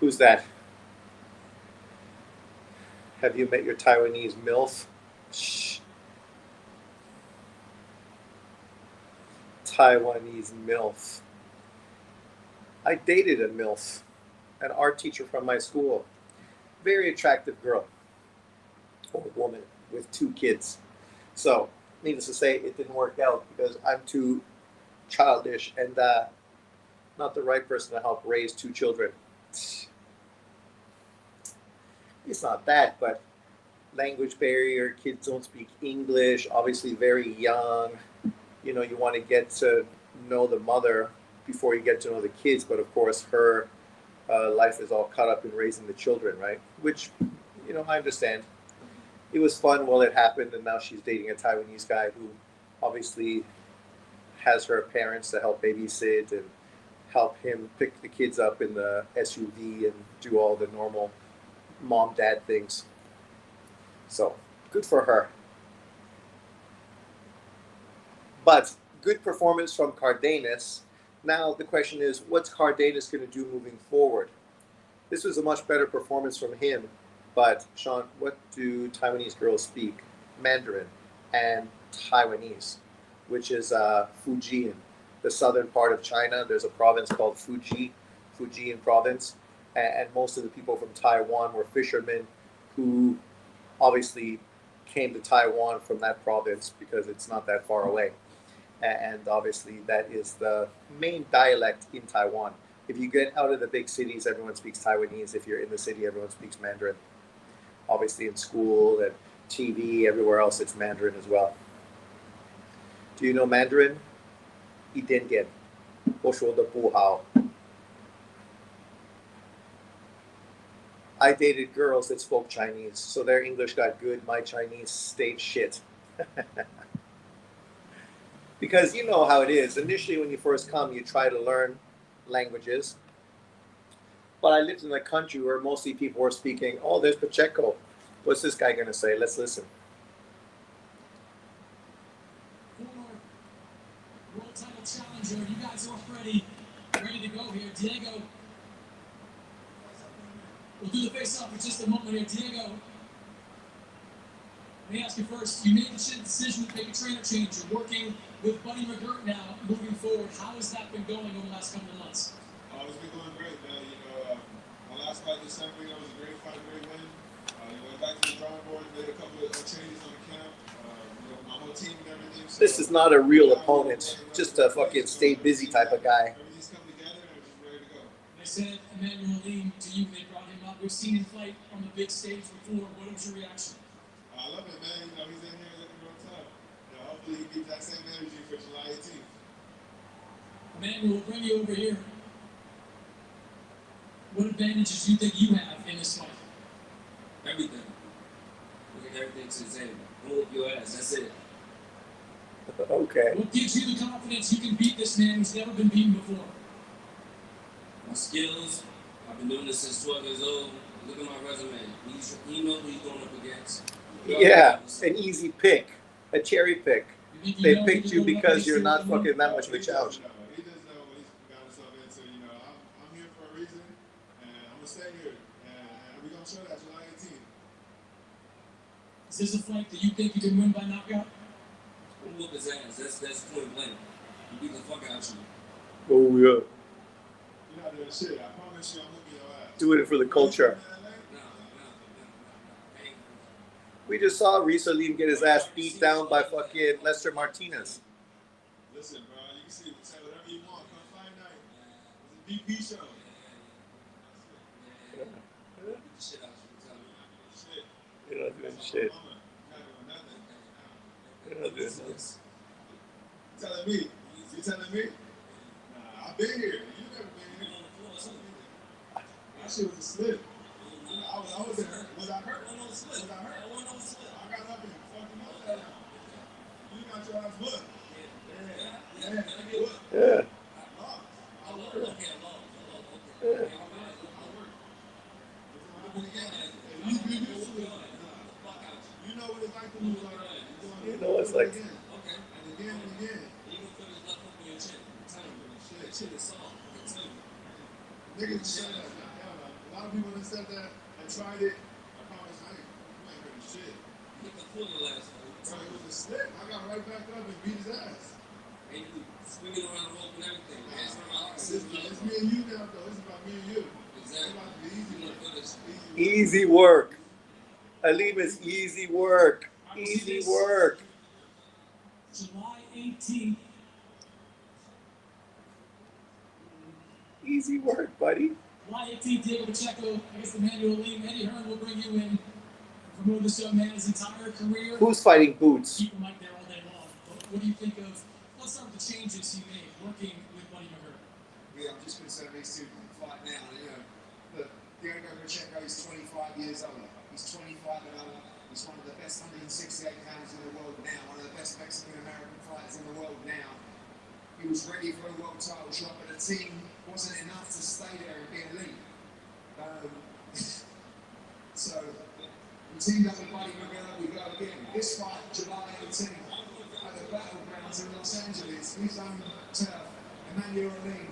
Who's that? Have you met your Taiwanese MILF? Shh. Taiwanese MILF. I dated a MILF, an art teacher from my school. Very attractive girl, or woman, with 2 kids. So, needless to say, it didn't work out because I'm too childish and not the right person to help raise 2 children. It's not that, but language barrier, kids don't speak English, obviously very young. You know, you want to get to know the mother before you get to know the kids, but of course her life is all caught up in raising the children, right? Which, you know, I understand. It was fun while it happened, and now she's dating a Taiwanese guy who obviously has her parents to help babysit and help him pick the kids up in the SUV and do all the normal mom-dad things. So, good for her. But good performance from Cardenas. Now the question is, what's Cardenas going to do moving forward? This was a much better performance from him. But Sean, what do Taiwanese girls speak? Mandarin and Taiwanese, which is Fujian, the southern part of China. There's a province called Fujian province, and most of the people from Taiwan were fishermen who obviously came to Taiwan from that province because it's not that far away. And obviously that is the main dialect in Taiwan. If you get out of the big cities, everyone speaks Taiwanese. If you're in the city, everyone speaks Mandarin. Obviously in school and TV, everywhere else, it's Mandarin as well. Do you know Mandarin? 一点点，我说的不好。I dated girls that spoke Chinese, so their English got good, my Chinese stayed shit. Because you know how it is. Initially, when you first come, you try to learn languages. But I lived in a country where mostly people were speaking, oh, there's Pacheco. What's this guy going to say? Let's listen. World title challenger, you guys are ready to go here. Diego, we'll do the face-off for just a moment here. Diego, let me ask you first, you made the decision to make a trainer change. You're working with Buddy McGirt now, moving forward. How has that been going over the last couple of months? It's been going great, man. You know, my last fight this December, was a great fight, great win. Went back to the drawing board, made a couple of changes on the camp. My whole team and everything. So, this is not a real opponent, just a fucking stay busy type of guy. Everything's come together and we're just ready to go. They said Emmanuel Lean to you, they brought him up. We've seen him fight on the big stage before. What was your reaction? I love it, man. You know, he's in here looking real tough. Hopefully he keeps that same energy for July 18th. Emmanuel, we'll bring you over here. What advantages do you think you have in this fight? Everything. Bring everything to the table. Whoop your ass. That's it. Okay. What gives you the confidence you can beat this man who's never been beaten before? My skills. I've been doing this since 12 years old. Look at my resume. You know who he's going up against. Yeah, an easy pick, a cherry pick. They picked you because you're not fucking that much of a challenge. He doesn't know what he's got himself into. You know, I'm here for a reason, and I'm gonna stay here, and we're gonna show that July 18th. Is this a fight that you think you can win by knockout? I'm whoop his ass. That's point blank. He beat the fuck out you. Oh yeah. You're not doing shit. I promise promise you, I'm whooping your ass. Doing it for the culture. No. Ain't- We just saw Reese Salim get his ass beat down by fucking Lester Martinez. Listen, bro, you can say whatever you want. Come fight night. It's a DP show. Get the shit out you, tell me. Shit. You're not doing shit. Mama, not doing nothing. You're not doing nothing. You telling me? You telling me? Nah, I've been here. You never been here. That shit was a slip. I wasn't hurt. Was I hurt? Was I hurt? I got up and fucking up that time. You got your ass whooped. Yeah. Yeah. I worked. Yeah. You know what it's like to lose like that. You know what it's like. And again and again. Niggas said that. A lot of people that said that and tried it. I promise I ain't hurt shit. So it was a slip. I got right back up and beat his ass. Swinging around the rope and everything. It's me and you now, though. It's about me and you. It's Exactly. about the easy work. Easy work. Alim is easy work. Easy work. July 18th. Easy work, buddy. July 18th, Diego Pacheco against Emmanuel Lee. Eddie Hearn will bring you in. Promote this young man his entire career. Who's fighting Boots? Keep him right there all day long. What do you think of? Let's start with the changes he made working with Buddy McGirt. Yeah, I'm just concerned these two can fight now. You know, look, Diego Pacheco is 25 years old. He's 25 and older. He's one of the best 168 pounds in the world now. One of the best Mexican-American fighters in the world now. He was ready for a world title shot, but the team wasn't enough to stay there and be elite. So, we teamed up with Buddy McGirt. We go again. This fight, July 18th, at the Battlegrounds in Los Angeles. His own turf. Emmanuel Lee.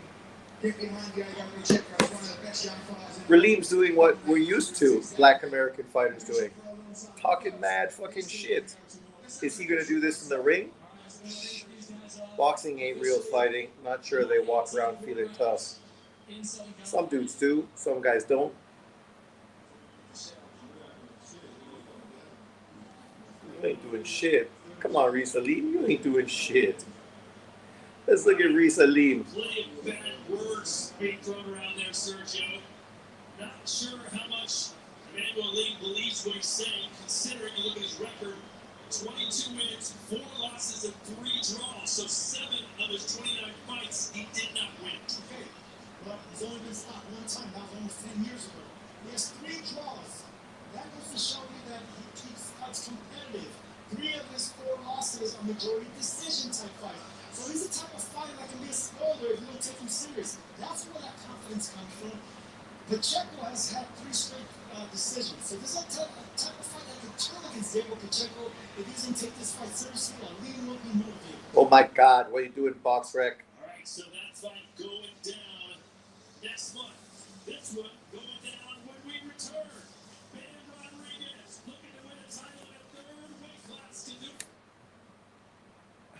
Get behind Diego Pacheco, one of the best young fighters. Ralim's doing what we're used to Black American fighters doing. Talking mad fucking shit. Is he gonna do this in the ring? Boxing ain't real fighting. Not sure they walk around feeling tough. Some dudes do, some guys don't. You ain't doing shit. Come on, Reese Salim, you ain't doing shit. Let's look at Reese Salim. Plenty of bad words being thrown around there, Sergio. Not sure how much Emmanuel Lee believes what he's saying, considering you look at his record. 22 wins, 4 losses, and 3 draws. So 7 of his 29 fights, he did not win. Okay, but he's only been stopped one time. That was almost 10 years ago. He has 3 draws. That goes to show you that he keeps fights competitive. 3 of his 4 losses are majority decision type fights. So he's the type of fighter that can be a spoiler if you don't take him serious. That's where that confidence comes from. Pacheco has had 3 straight decisions. So this is a type of fight that can turn against Diego Pacheco if he doesn't take this fight seriously or leave him will be motivated. Oh my God, what are you doing, Box Rec? All right, so that fight going down next month. This one going down when we return. Ben Rodriguez looking to win a title at 3rd weight class to do.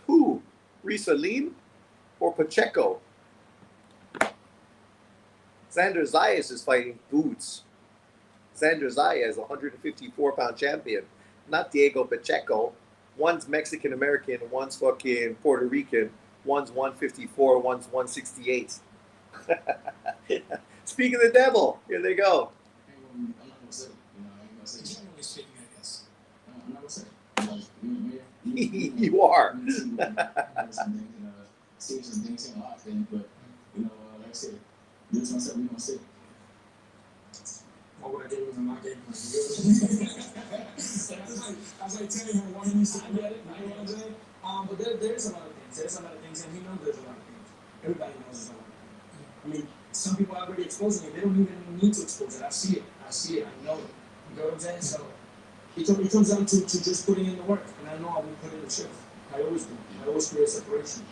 Who? Reese Salim or Pacheco? Xander Zayas is fighting Boots. Xander Zayas is a 154-pound champion, not Diego Pacheco. One's Mexican American, one's fucking Puerto Rican, one's 154, one's 168. Speak of the devil, here they go. I'm not gonna say, I ain't gonna say. Generally speaking, I guess. I'm not gonna say. You are. Some things, see some things in a lot of things, but like I said, this myself, we gonna see. What would I do with my game plan? I was like telling him why he needs to look at it, you know what I'm saying? But there's a lot of things. There's a lot of things, and he knows there's a lot of things. Everybody knows there's a lot of things. I mean, some people are already exposing it. They don't even need to expose it. I see it. I know it. You know what I'm saying? So it comes down to just putting in the work. And I know I will put in the shift. I always do. I always create separation.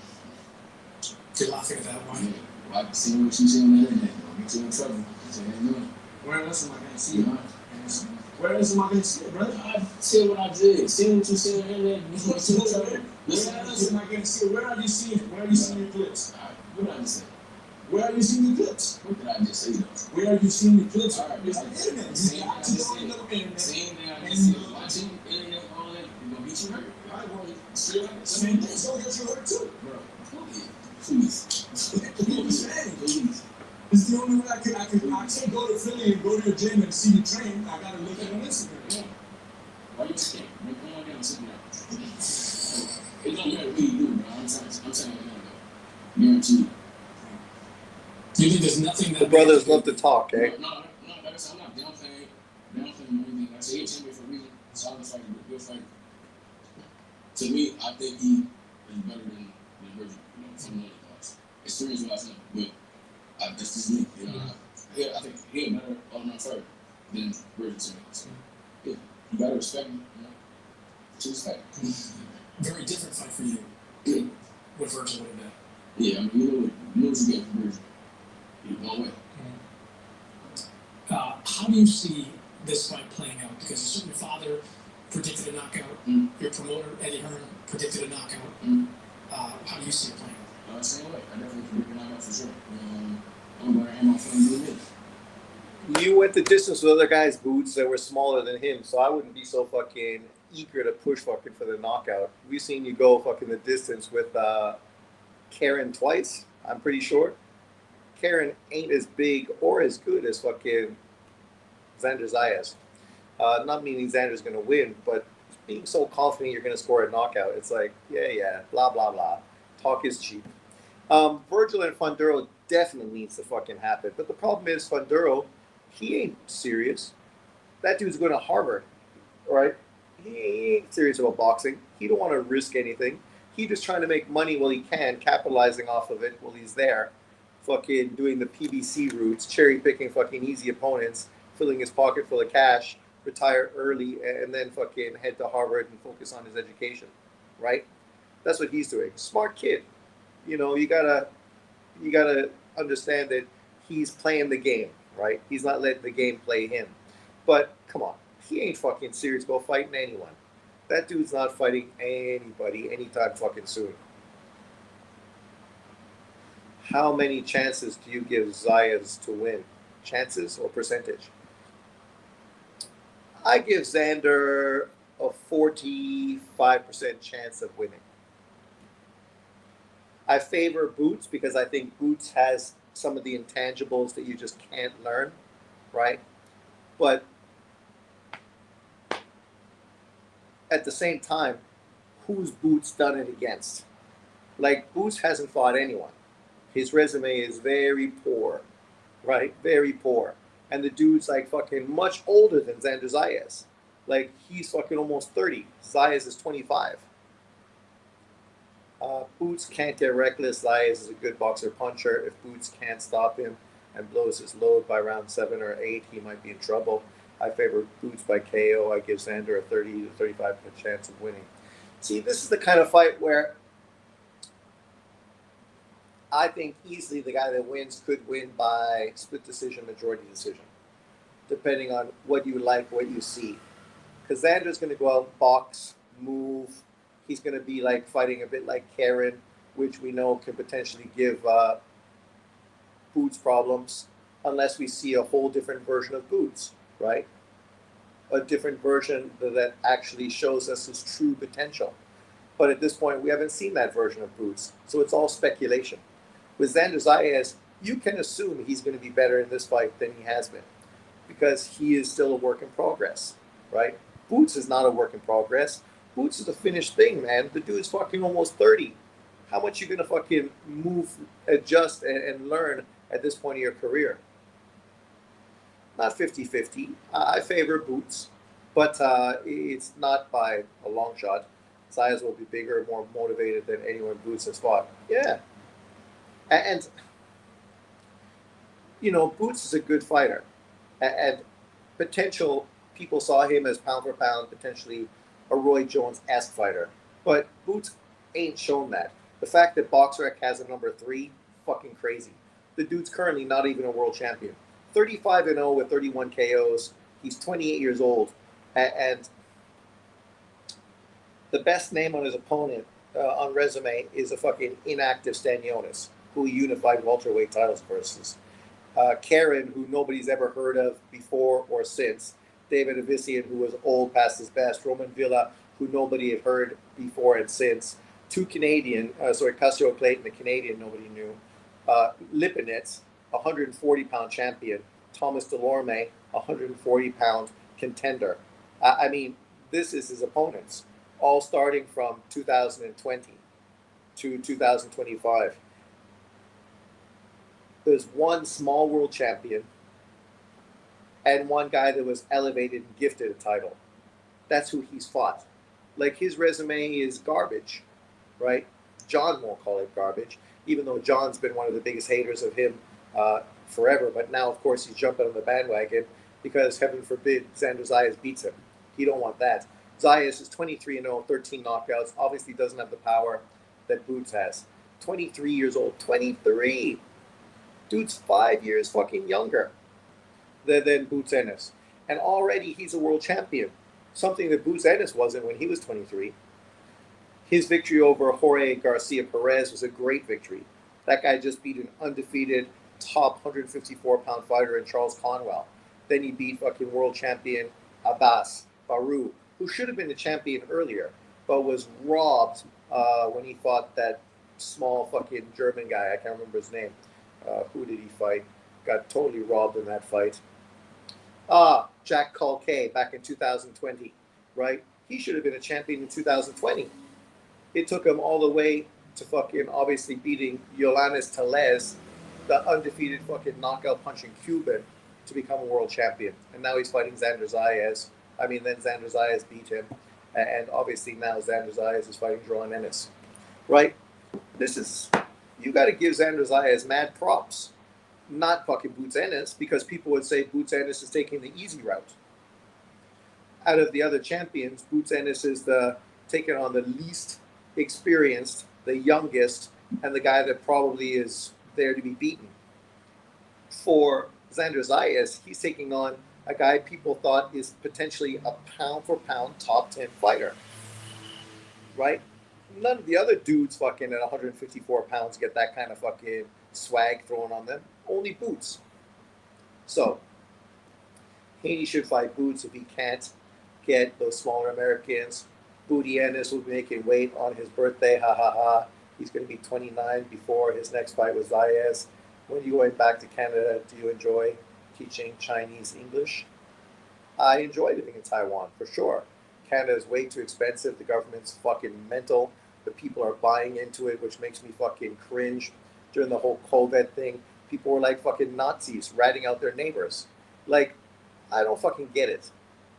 You're laughing at that one. Well, I can see what you see on the internet. Don't get you in trouble. So they know it. Where else am I going to see it? Where else am I going to see it, brother? I see what I did. See what you see on the internet. You want to tell me. Where else am I going to see it? Where are you seeing it? Where are you seeing your clips? What did I just say? Where are you seeing the clips? What did I just say though? Where are you seeing the clips? All right, It's on the internet. You same got thing I to just go on said. the internet. Same thing I And just said. Watching internet, all that, you gonna get you hurt. All right, well, Straight up. same thing. So get you hurt too. Bro, please. Please. It's the only way I can't go to Philly and go to your gym and see you train. I gotta look at it on Instagram. Yeah. Why you scared? Man, come on down and sit down. It don't matter what you do, bro. I'm telling you now, though. Guaranteed. Do you think there's nothing that The brothers love to talk, eh? No, like I said, I'm not downplaying anything. Like I said, he champion for a reason. So I'm just like, good fight. To me, I think he is better than Virgil, you know, from the other parts. Experience-wise, but that's just me, you know. I think he's better all-around fighter than Virgil to me. So, yeah, you gotta respect him, you know. To respect. very different fight for you? Yeah. What Virgil would have been? Yeah, I mean, you know what you get from Virgil. You're one way. How do you see this fight playing out? Because you said your father predicted a knockout. Your promoter, Eddie Hearn, predicted a knockout. How do you see it playing out? Same way. I definitely predict a knockout for sure. I'm going to have my fun doing it. You went the distance with other guys' boots that were smaller than him, so I wouldn't be so fucking eager to push fucking for the knockout. We've seen you go fucking the distance with Karen twice, I'm pretty sure. Karen ain't as big or as good as fucking Xander Zayas. Not meaning Xander's going to win, but being so confident you're going to score a knockout, it's like, yeah, blah, blah, blah. Talk is cheap. Virgil and Funduro definitely needs to fucking happen. But the problem is Funduro, he ain't serious. That dude's going to Harvard, right? He ain't serious about boxing. He don't want to risk anything. He just trying to make money while he can, capitalizing off of it while he's there. Fucking doing the PBC routes, cherry picking fucking easy opponents, filling his pocket full of cash, retire early, and then fucking head to Harvard and focus on his education, right? That's what he's doing. Smart kid. You know, you gotta understand that he's playing the game, right? He's not letting the game play him. But come on, he ain't fucking serious about fighting anyone. That dude's not fighting anybody anytime fucking soon. How many chances do you give Zayas to win? Chances or percentage? I give Xander a 45% chance of winning. I favor Boots because I think Boots has some of the intangibles that you just can't learn, right? But at the same time, who's Boots done it against? Like, Boots hasn't fought anyone. His resume is very poor, right? Very poor. And the dude's like fucking much older than Xander Zayas. Like, he's fucking almost 30. Zayas is 25. Boots can't get reckless. Zayas is a good boxer puncher. If Boots can't stop him and blows his load by round 7 or 8, he might be in trouble. I favor Boots by KO. I give Xander a 30 to 35% chance of winning. See, this is the kind of fight where I think easily the guy that wins could win by split decision, majority decision, depending on what you like, what you see. Because Xander's going to go out, box, move. He's going to be like fighting a bit like Karen, which we know can potentially give Boots problems, unless we see a whole different version of Boots, right? A different version that actually shows us his true potential. But at this point, we haven't seen that version of Boots, so it's all speculation. With Xander Zayas, you can assume he's going to be better in this fight than he has been because he is still a work in progress, right? Boots is not a work in progress. Boots is a finished thing, man. The dude's fucking almost 30. How much you going to fucking move, adjust, and learn at this point of your career? Not 50-50. I favor Boots, but it's not by a long shot. Zayas will be bigger and more motivated than anyone Boots has fought. Yeah. And, you know, Boots is a good fighter. And potential, people saw him as pound for pound, potentially a Roy Jones-esque fighter. But Boots ain't shown that. The fact that BoxRec has a number 3, fucking crazy. The dude's currently not even a world champion. 35-0 with 31 KOs. He's 28 years old. And the best name on his opponent on resume is a fucking inactive Stanionis, who he unified welterweight titles versus. Karen, who nobody's ever heard of before or since. David Avician, who was old past his best. Roman Villa, who nobody had heard before and since. Two Canadian, Cassio Clayton, the Canadian nobody knew. Lipinets, 140-pound champion. Thomas Delorme, 140-pound contender. I mean, this is his opponents, all starting from 2020 to 2025. There's one small world champion and one guy that was elevated and gifted a title. That's who he's fought. Like, his resume is garbage, right? John won't call it garbage, even though John's been one of the biggest haters of him forever. But now, of course, he's jumping on the bandwagon because, heaven forbid, Xander Zayas beats him. He don't want that. Zayas is 23-0, 13 knockouts. Obviously doesn't have the power that Boots has. 23 years old. 23! Dude's 5 years fucking younger than Boots Ennis. And already he's a world champion. Something that Boots Ennis wasn't when he was 23. His victory over Jorge Garcia Perez was a great victory. That guy just beat an undefeated top 154-pound fighter in Charles Conwell. Then he beat fucking world champion Abbas Baru, who should have been the champion earlier, but was robbed when he fought that small fucking German guy. I can't remember his name. Who did he fight? Got totally robbed in that fight. Jack Culkay back in 2020, right? He should have been a champion in 2020. It took him all the way to fucking obviously beating Yolannis Telez, the undefeated fucking knockout punching Cuban, to become a world champion. And now he's fighting Xander Zayas. Then Xander Zayas beat him. And obviously now Xander Zayas is fighting Joan Ennis, right? You got to give Xander Zayas mad props. Not fucking Boots Ennis, because people would say Boots Ennis is taking the easy route. Out of the other champions, Boots Ennis is taking on the least experienced, the youngest, and the guy that probably is there to be beaten. For Xander Zayas, he's taking on a guy people thought is potentially a pound-for-pound top 10 fighter, right? None of the other dudes fucking at 154 pounds get that kind of fucking swag thrown on them. Only Boots. So, Haney should fight Boots if he can't get those smaller Americans. Booty Ennis will be making weight on his birthday. Ha ha ha. He's going to be 29 before his next fight with Zayas. When you going back to Canada, do you enjoy teaching Chinese English? I enjoy living in Taiwan, for sure. Canada is way too expensive. The government's fucking mental. The people are buying into it, which makes me fucking cringe. During the whole COVID thing, people were like fucking Nazis ratting out their neighbors. Like, I don't fucking get it.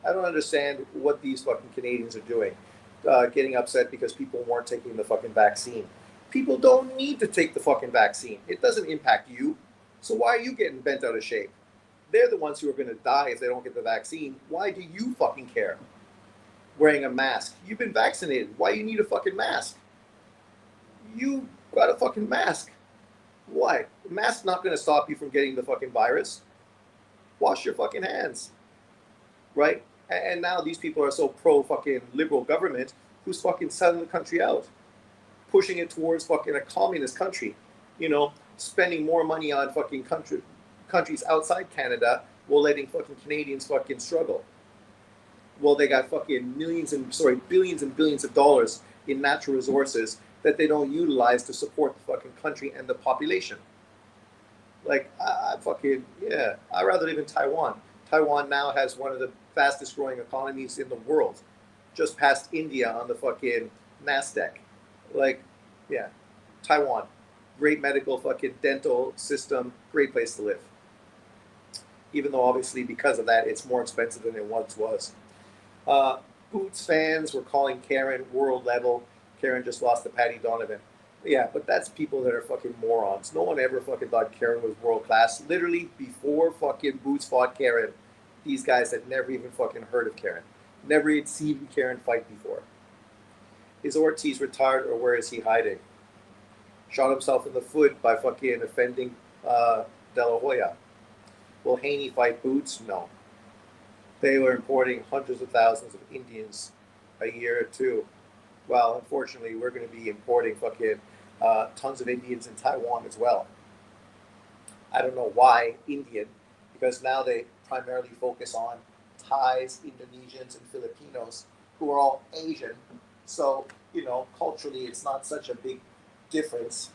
I don't understand what these fucking Canadians are doing. Getting upset because people weren't taking the fucking vaccine. People don't need to take the fucking vaccine. It doesn't impact you. So why are you getting bent out of shape? They're the ones who are going to die if they don't get the vaccine. Why do you fucking care? Wearing a mask. You've been vaccinated. Why you need a fucking mask? You got a fucking mask. Why? The mask's not going to stop you from getting the fucking virus. Wash your fucking hands. Right? And now these people are so pro-fucking liberal government who's fucking selling the country out. Pushing it towards fucking a communist country. You know, spending more money on fucking countries outside Canada while letting fucking Canadians fucking struggle. Well, they got fucking billions and billions of dollars in natural resources that they don't utilize to support the fucking country and the population. Like, I'd rather live in Taiwan. Taiwan now has one of the fastest growing economies in the world, just past India on the fucking NASDAQ. Like, yeah, Taiwan, great medical fucking dental system, great place to live. Even though obviously because of that, it's more expensive than it once was. Boots fans were calling Karen world level. Karen just lost to Patty Donovan. Yeah, but that's people that are fucking morons. No one ever fucking thought Karen was world class. Literally, before fucking Boots fought Karen, these guys had never even fucking heard of Karen. Never had seen Karen fight before. Is Ortiz retired or where is he hiding? Shot himself in the foot by fucking offending De La Hoya. Will Haney fight Boots? No. They were importing hundreds of thousands of Indians a year or two. Well, unfortunately, we're going to be importing fucking tons of Indians in Taiwan as well. I don't know why Indian, because now they primarily focus on Thais, Indonesians, and Filipinos, who are all Asian. So, culturally, it's not such a big difference,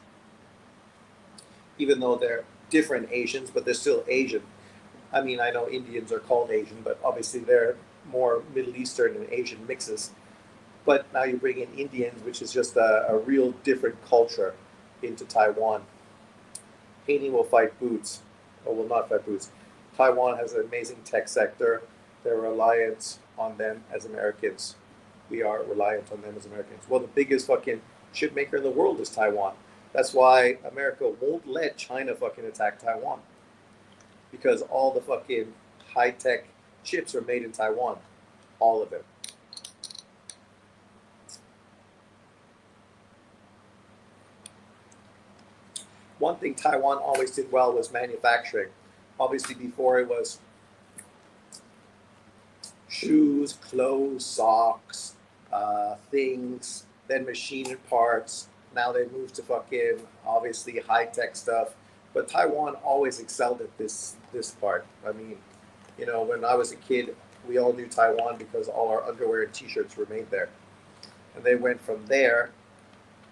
even though they're different Asians, but they're still Asian. I mean, I know Indians are called Asian, but obviously they're more Middle Eastern and Asian mixes. But now you bring in Indians, which is just a real different culture into Taiwan. Haiti will fight Boots, or will not fight Boots. Taiwan has an amazing tech sector. They're reliant on them as Americans. We are reliant on them as Americans. Well, the biggest fucking chip maker in the world is Taiwan. That's why America won't let China fucking attack Taiwan. Because all the fucking high-tech chips are made in Taiwan. All of them. One thing Taiwan always did well was manufacturing. Obviously, before it was shoes, clothes, socks, things, then machined parts. Now they moved to fucking, obviously, high-tech stuff. But Taiwan always excelled at this part. I mean, when I was a kid, we all knew Taiwan because all our underwear and T-shirts were made there. And they went from there,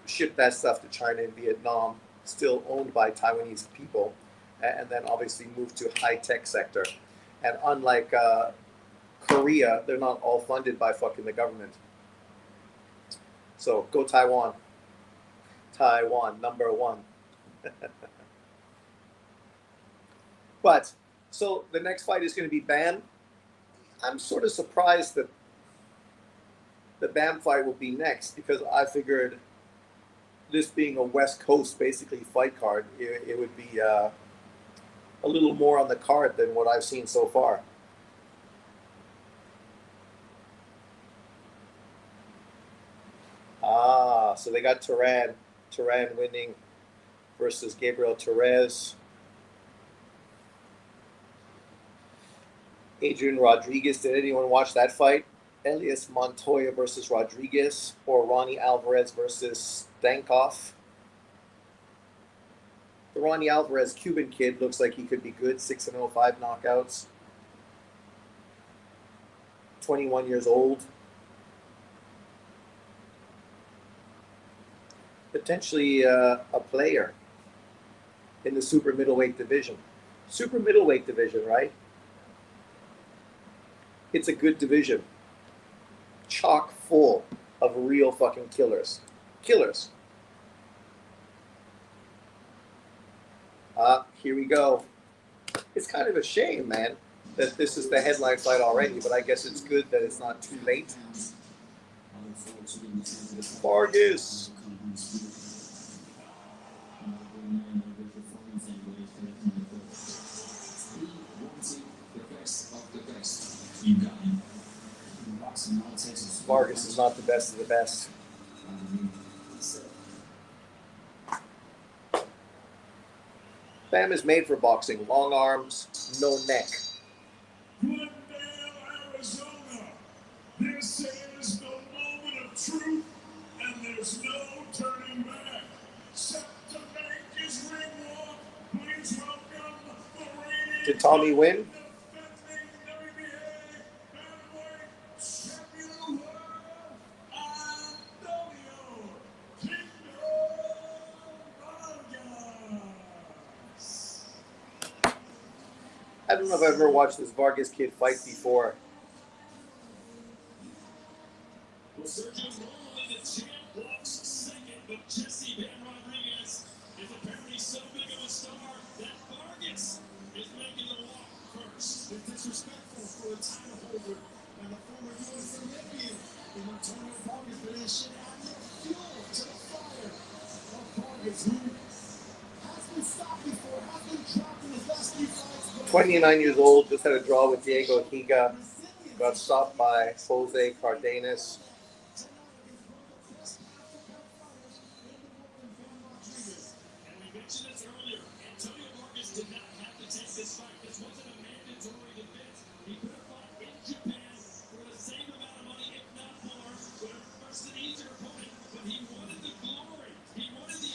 shipped that stuff to China and Vietnam, still owned by Taiwanese people, and then obviously moved to high-tech sector. And unlike Korea, they're not all funded by fucking the government. So go Taiwan. Taiwan, number one. But, so the next fight is going to be Bam. I'm sort of surprised that the Bam fight will be next, because I figured this being a West Coast basically fight card, it would be a little more on the card than what I've seen so far. So they got Turan winning versus Gabriel Torres. Adrian Rodriguez, did anyone watch that fight? Elias Montoya versus Rodriguez, or Ronnie Alvarez versus Stankoff. The Ronnie Alvarez Cuban kid looks like he could be good. 6-0, 5 knockouts. 21 years old. Potentially a player in the super middleweight division. Super middleweight division, right? It's a good division. Chock full of real fucking killers. Killers. Here we go. It's kind of a shame, man, that this is the headline fight already, but I guess it's good that it's not too late. Vargas. Vargas is not the best of the best. Bam is made for boxing. Long arms, no neck. Glendale, Arizona. They're saying there's no moment of truth and there's no turning back. Set to make his ring walk. Please welcome the reigning Did Tommy win? defending WBA heavyweight champion of the world, Antonio Kingdom Vargas. I don't know if I've ever watched this Vargas kid fight before. Well, Sergio, normally the champ walks second, but Jesse Van Rodriguez is apparently so big of a star that Vargas is making the walk first. It's disrespectful for a title holder and a former US Olympian in Antonio Vargas, but it should add more fuel to the fire of Vargas, who has been stopped before, has been dropped in his last 3 fights. 29 years old, just had a draw with Diego Higa. Got stopped by Jose Cardenas. And we mentioned this earlier. Antonio Vargas did not have to take this fight. This wasn't a mandatory defense. He could have fought in Japan for the same amount of money, if not more, versus an easier opponent. But he wanted the glory. He wanted the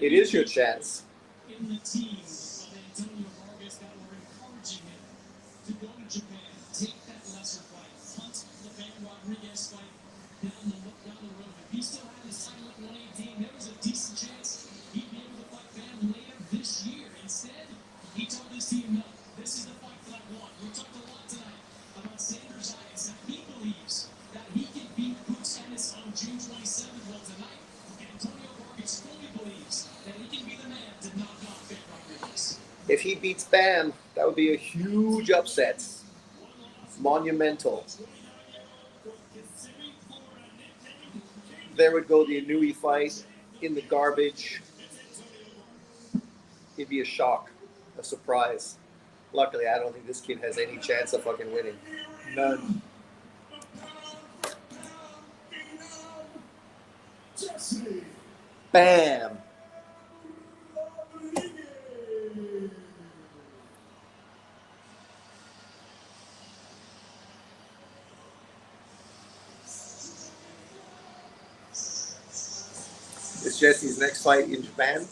It is your chance. In the team of Antonio Vargas that were encouraging him to go to Japan, take that lesser fight, punt the Ben Rodriguez fight down the road. If he still had his title at 118, there was a decent chance he'd be able to fight Ben later this year. Instead, he told his team, no, this is the fight that I want. We talked a lot tonight about Sanders' eyes, that he believes that he can beat Boots Ennis on June 27th. Well, tonight, Antonio Vargas fully believes that he can be the man to knock off Ben Rodriguez. If he beats Bam, that would be a huge upset. Monumental. There would go the Inui fight in the garbage. It'd be a shock, a surprise. Luckily, I don't think this kid has any chance of fucking winning. None. Bam! Is Jesse's next fight in Japan?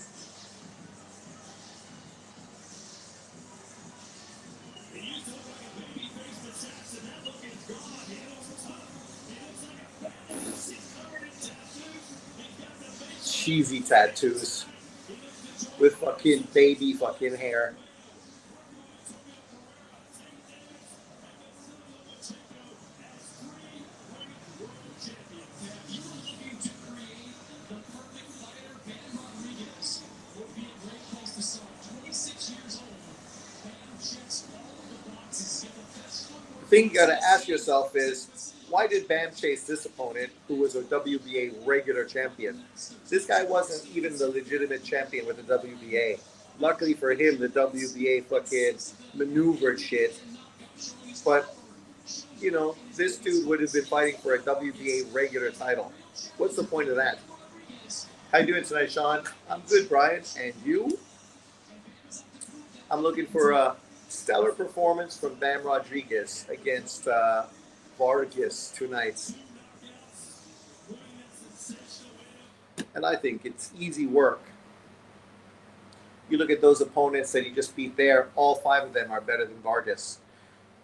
Cheesy tattoos with fucking baby fucking hair. The thing you gotta ask yourself is, why did Bam chase this opponent who was a WBA regular champion? This guy wasn't even the legitimate champion with the WBA. Luckily for him, the WBA fucking maneuvered shit. But, you know, this dude would have been fighting for a WBA regular title. What's the point of that? How you doing tonight, Sean? I'm good, Brian. And you? I'm looking for a stellar performance from Bam Rodriguez against Vargas tonight. And I think it's easy work. You look at those opponents that he just beat there, all five of them are better than Vargas.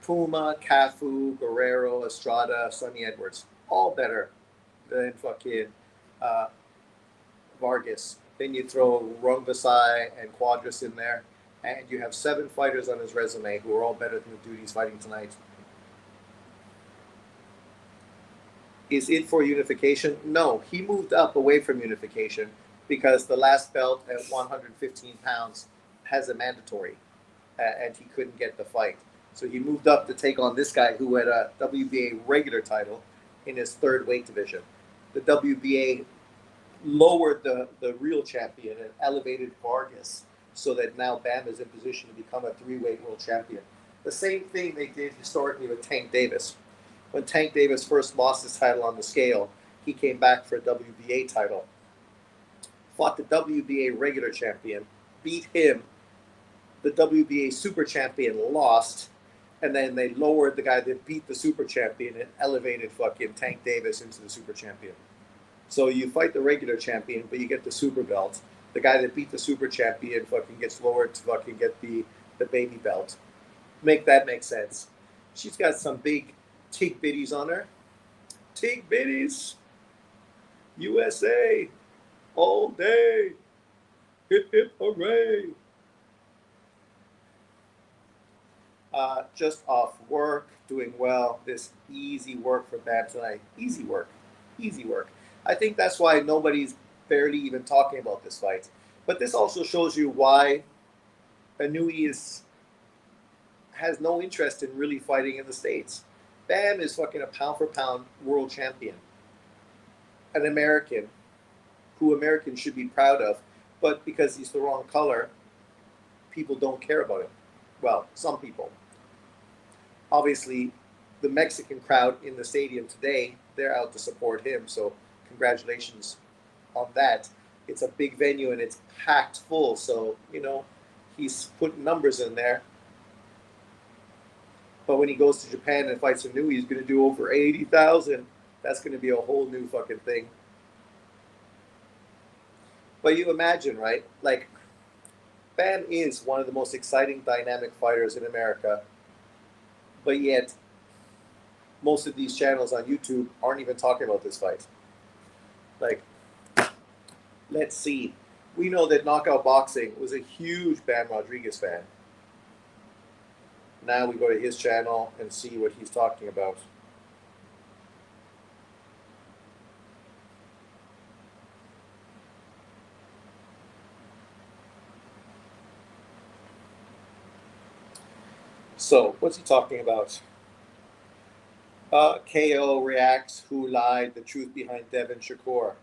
Puma, Cafu, Guerrero, Estrada, Sonny Edwards, all better than fucking Vargas. Then you throw Rungvisai and Quadras in there, and you have 7 fighters on his resume who are all better than the dude he's fighting tonight. Is it for unification? No, he moved up away from unification because the last belt at 115 pounds has a mandatory, and he couldn't get the fight. So he moved up to take on this guy who had a WBA regular title in his 3rd weight division. The WBA lowered the real champion and elevated Vargas so that now Bam is in position to become a 3-weight world champion. The same thing they did historically with Tank Davis. When Tank Davis first lost his title on the scale, he came back for a WBA title, fought the WBA regular champion, beat him, the WBA super champion lost, and then they lowered the guy that beat the super champion and elevated fucking Tank Davis into the super champion. So you fight the regular champion, but you get the super belt. The guy that beat the super champion fucking gets lowered to fucking get the baby belt. Make that make sense. She's got some big Tig Bitties on her. Tig Bitties. USA. All day. Hip hip hooray. Just off work, doing well. This easy work for Bam tonight. Easy work. Easy work. I think that's why nobody's barely even talking about this fight. But this also shows you why Inui has no interest in really fighting in the States. Bam is fucking a pound-for-pound world champion. An American, who Americans should be proud of, but because he's the wrong color, people don't care about him. Well, some people. Obviously, the Mexican crowd in the stadium today, they're out to support him, so congratulations on that. It's a big venue and it's packed full, so, you know, he's putting numbers in there. But when he goes to Japan and fights Inui, he's going to do over 80,000. That's going to be a whole new fucking thing. But you imagine, right? Like, Bam is one of the most exciting, dynamic fighters in America, but yet most of these channels on YouTube aren't even talking about this fight. Like, let's see. We know that Knockout Boxing was a huge Bam Rodriguez fan. Now we go to his channel and see what he's talking about. So, what's he talking about? KO reacts, who lied, the truth behind Devin Shakur.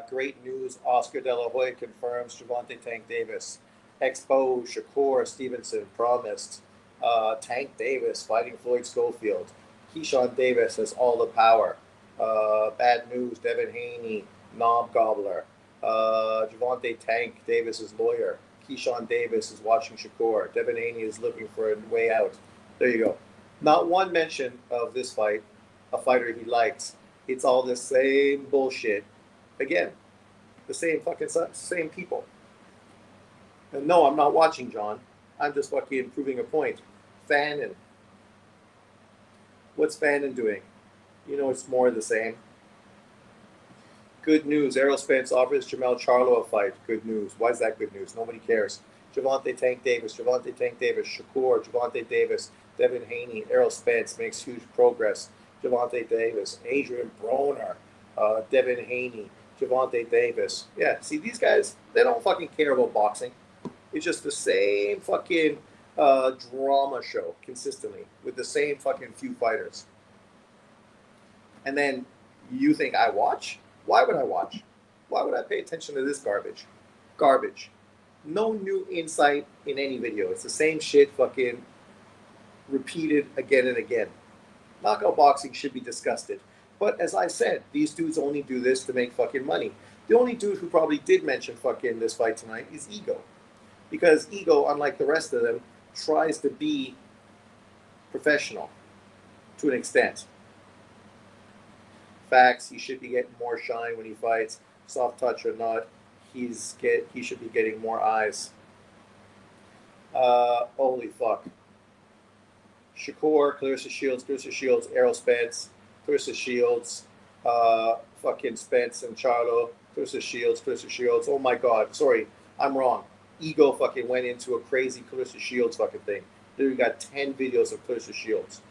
Great news, Oscar De La Hoya confirms Gervonta Tank Davis. Expo, Shakur Stevenson promised. Tank Davis fighting Floyd Schofield. Keyshawn Davis has all the power. Bad news, Devin Haney, knob gobbler. Gervonta Tank Davis's lawyer. Keyshawn Davis is watching Shakur. Devin Haney is looking for a way out. There you go. Not one mention of this fight, a fighter he likes. It's all the same bullshit. Again, the same fucking same people. And no, I'm not watching, John. I'm just fucking proving a point. Fannin. What's Fannin doing? You know, it's more of the same. Good news. Errol Spence offers Jamel Charlo a fight. Good news. Why is that good news? Nobody cares. Gervonta Tank Davis, Shakur, Gervonta Davis, Devin Haney, Errol Spence makes huge progress. Gervonta Davis, Adrian Broner, Devin Haney, Gervonta Davis. Yeah, see, these guys, they don't fucking care about boxing. It's just the same fucking drama show consistently with the same fucking few fighters. And then you think I watch? Why would I watch? Why would I pay attention to this garbage? Garbage. No new insight in any video. It's the same shit fucking repeated again and again. Knockout boxing should be disgusted. But as I said, these dudes only do this to make fucking money. The only dude who probably did mention fucking this fight tonight is Ego. Because Ego, unlike the rest of them, tries to be professional to an extent. Facts, he should be getting more shine when he fights. Soft touch or not, he should be getting more eyes. Holy fuck. Shakur, Clarissa Shields, Errol Spence, Clarissa Shields, fucking Spence and Charlo, Clarissa Shields. Oh my god, sorry, I'm wrong. Ego fucking went into a crazy Clarissa Shields fucking thing. Literally got 10 videos of Clarissa Shields.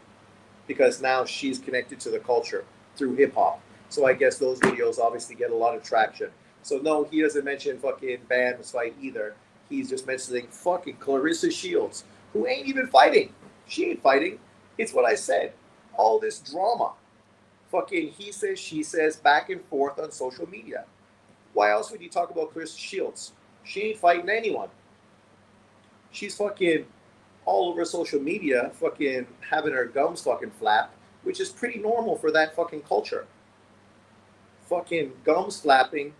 Because now she's connected to the culture through hip hop. So I guess those videos obviously get a lot of traction. So no, he doesn't mention fucking Bam's fight either. He's just mentioning fucking Clarissa Shields, who ain't even fighting. She ain't fighting. It's what I said. All this drama. Fucking he says, she says, back and forth on social media. Why else would you talk about Clarissa Shields? She ain't fighting anyone. She's fucking all over social media, fucking having her gums fucking flap, which is pretty normal for that fucking culture. Fucking gums flapping,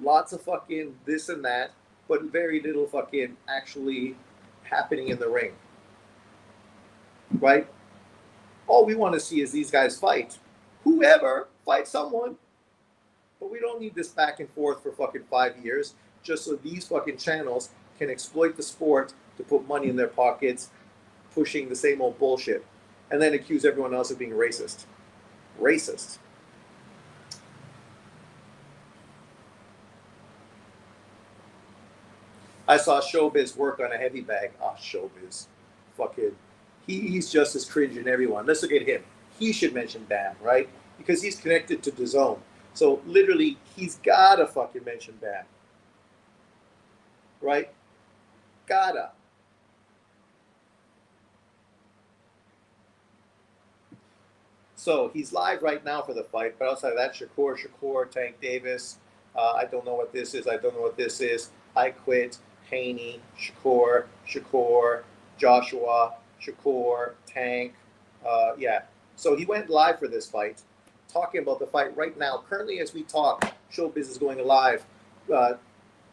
lots of fucking this and that, but very little fucking actually happening in the ring. Right? All we want to see is these guys fight. Whoever, fight someone. But we don't need this back and forth for fucking 5 years just so these fucking channels can exploit the sport to put money in their pockets, pushing the same old bullshit, and then accuse everyone else of being racist. Racist. I saw Showbiz work on a heavy bag. Showbiz. Fucking. He's just as cringe in everyone. Let's look at him. He should mention Bam, right? Because he's connected to DAZN. So literally, he's gotta fucking mention Bam. Right? Gotta. So he's live right now for the fight, but outside of that, Shakur, Tank Davis. I don't know what this is. I quit. Haney, Shakur, Joshua, Shakur, Tank. Yeah. So he went live for this fight, talking about the fight right now. Currently, as we talk, Showbiz is going live,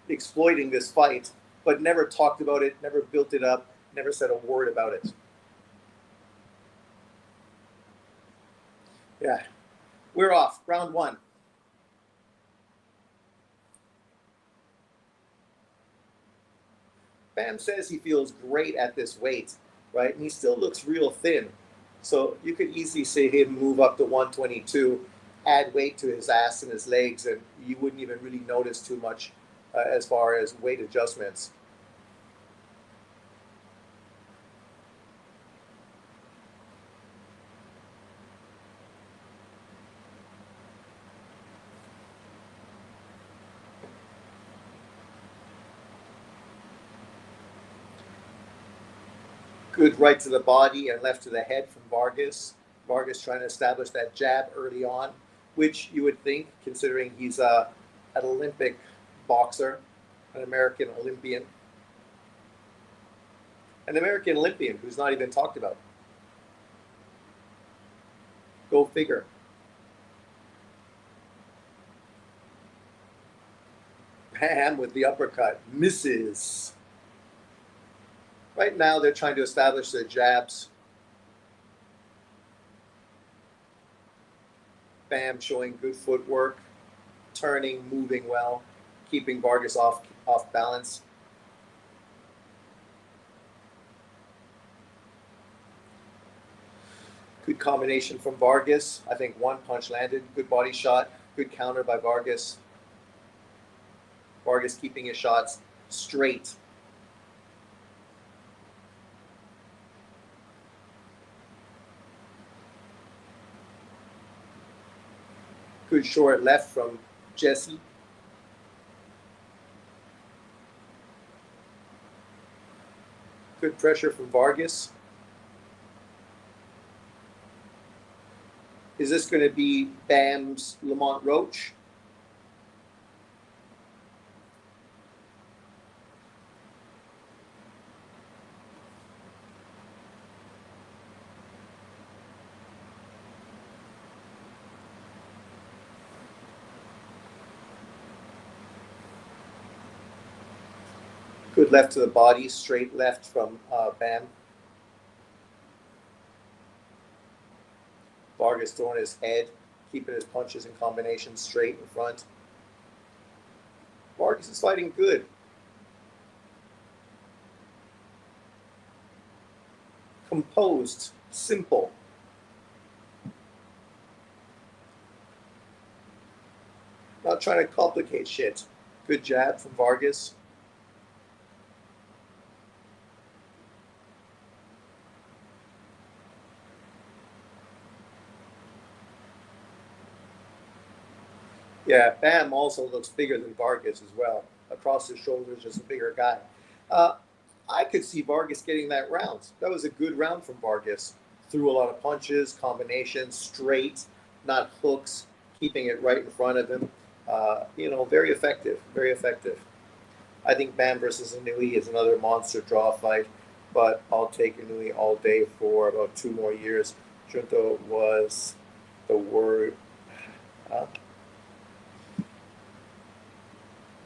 exploiting this fight, but never talked about it, never built it up, never said a word about it. Yeah. We're off. Round one. Bam says he feels great at this weight, right? And he still looks real thin. So you could easily see him move up to 122, add weight to his ass and his legs, and you wouldn't even really notice too much as far as weight adjustments. Good right to the body and left to the head from Vargas. Vargas trying to establish that jab early on, which you would think, considering he's an Olympic boxer, an American Olympian. An American Olympian who's not even talked about. Go figure. Bam with the uppercut. Misses. Right now, they're trying to establish their jabs. Bam showing good footwork, turning, moving well, keeping Vargas off balance. Good combination from Vargas. I think one punch landed. Good body shot. Good counter by Vargas. Vargas keeping his shots straight. Good short left from Jesse. Good pressure from Vargas. Is this going to be Bam's Lamont Roach? Good left to the body, straight left from Bam. Vargas throwing his head, keeping his punches and combinations straight in front. Vargas is fighting good. Composed, simple. Not trying to complicate shit. Good jab from Vargas. Yeah, Bam also looks bigger than Vargas as well. Across his shoulders, just a bigger guy. I could see Vargas getting that round. That was a good round from Vargas. Threw a lot of punches, combinations, straight, not hooks, keeping it right in front of him. Very effective, very effective. I think Bam versus Inui is another monster draw fight, but I'll take Inui all day for about 2 more years. Junto was the word.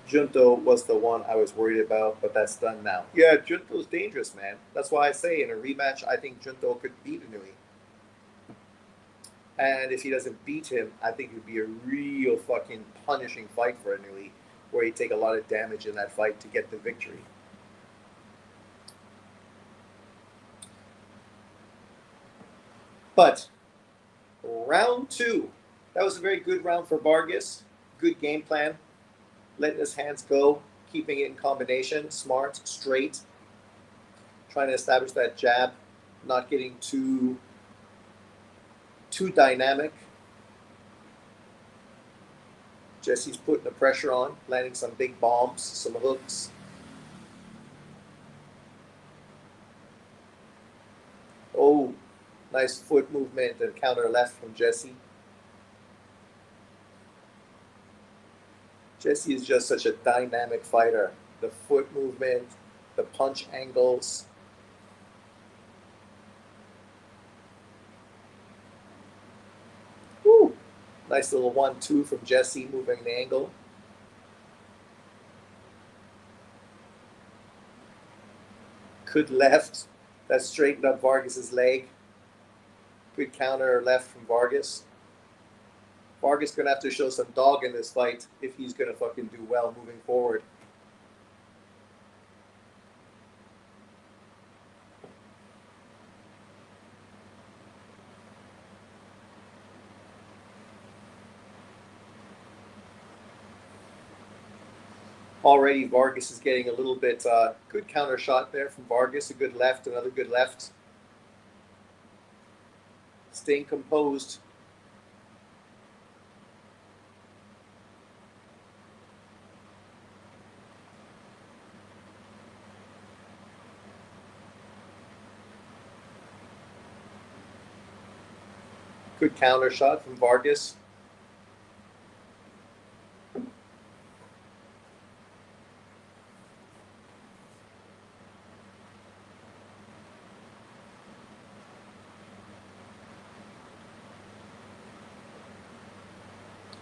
Junto was the one I was worried about, but that's done now. Yeah, Junto's dangerous, man. That's why I say in a rematch, I think Junto could beat Inui. And if he doesn't beat him, I think it would be a real fucking punishing fight for Inui, where he'd take a lot of damage in that fight to get the victory. But round 2, that was a very good round for Vargas. Good game plan. Letting his hands go, keeping it in combination, smart, straight. Trying to establish that jab, not getting too dynamic. Jesse's putting the pressure on, landing some big bombs, some hooks. Oh, nice foot movement and counter left from Jesse. Jesse is just such a dynamic fighter. The foot movement, the punch angles. Woo! Nice little 1-2 from Jesse, moving the angle. Good left. That straightened up Vargas's leg. Good counter left from Vargas. Vargas going to have to show some dog in this fight if he's going to fucking do well moving forward. Already Vargas is getting a little bit good counter shot there from Vargas. A good left, another good left. Staying composed. Good counter shot from Vargas.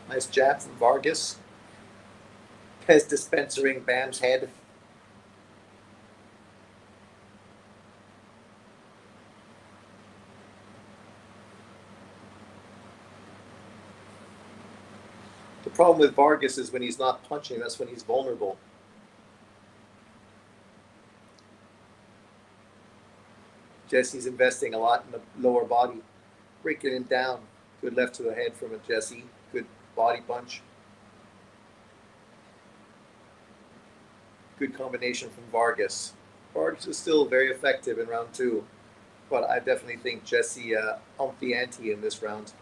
Nice jab from Vargas. Pez dispensering Bam's head. The problem with Vargas is when he's not punching, that's when he's vulnerable. Jesse's investing a lot in the lower body, breaking him down. Good left to the head from a Jesse. Good body punch. Good combination from Vargas. Vargas is still very effective in round 2, but I definitely think Jesse upped the ante in this round.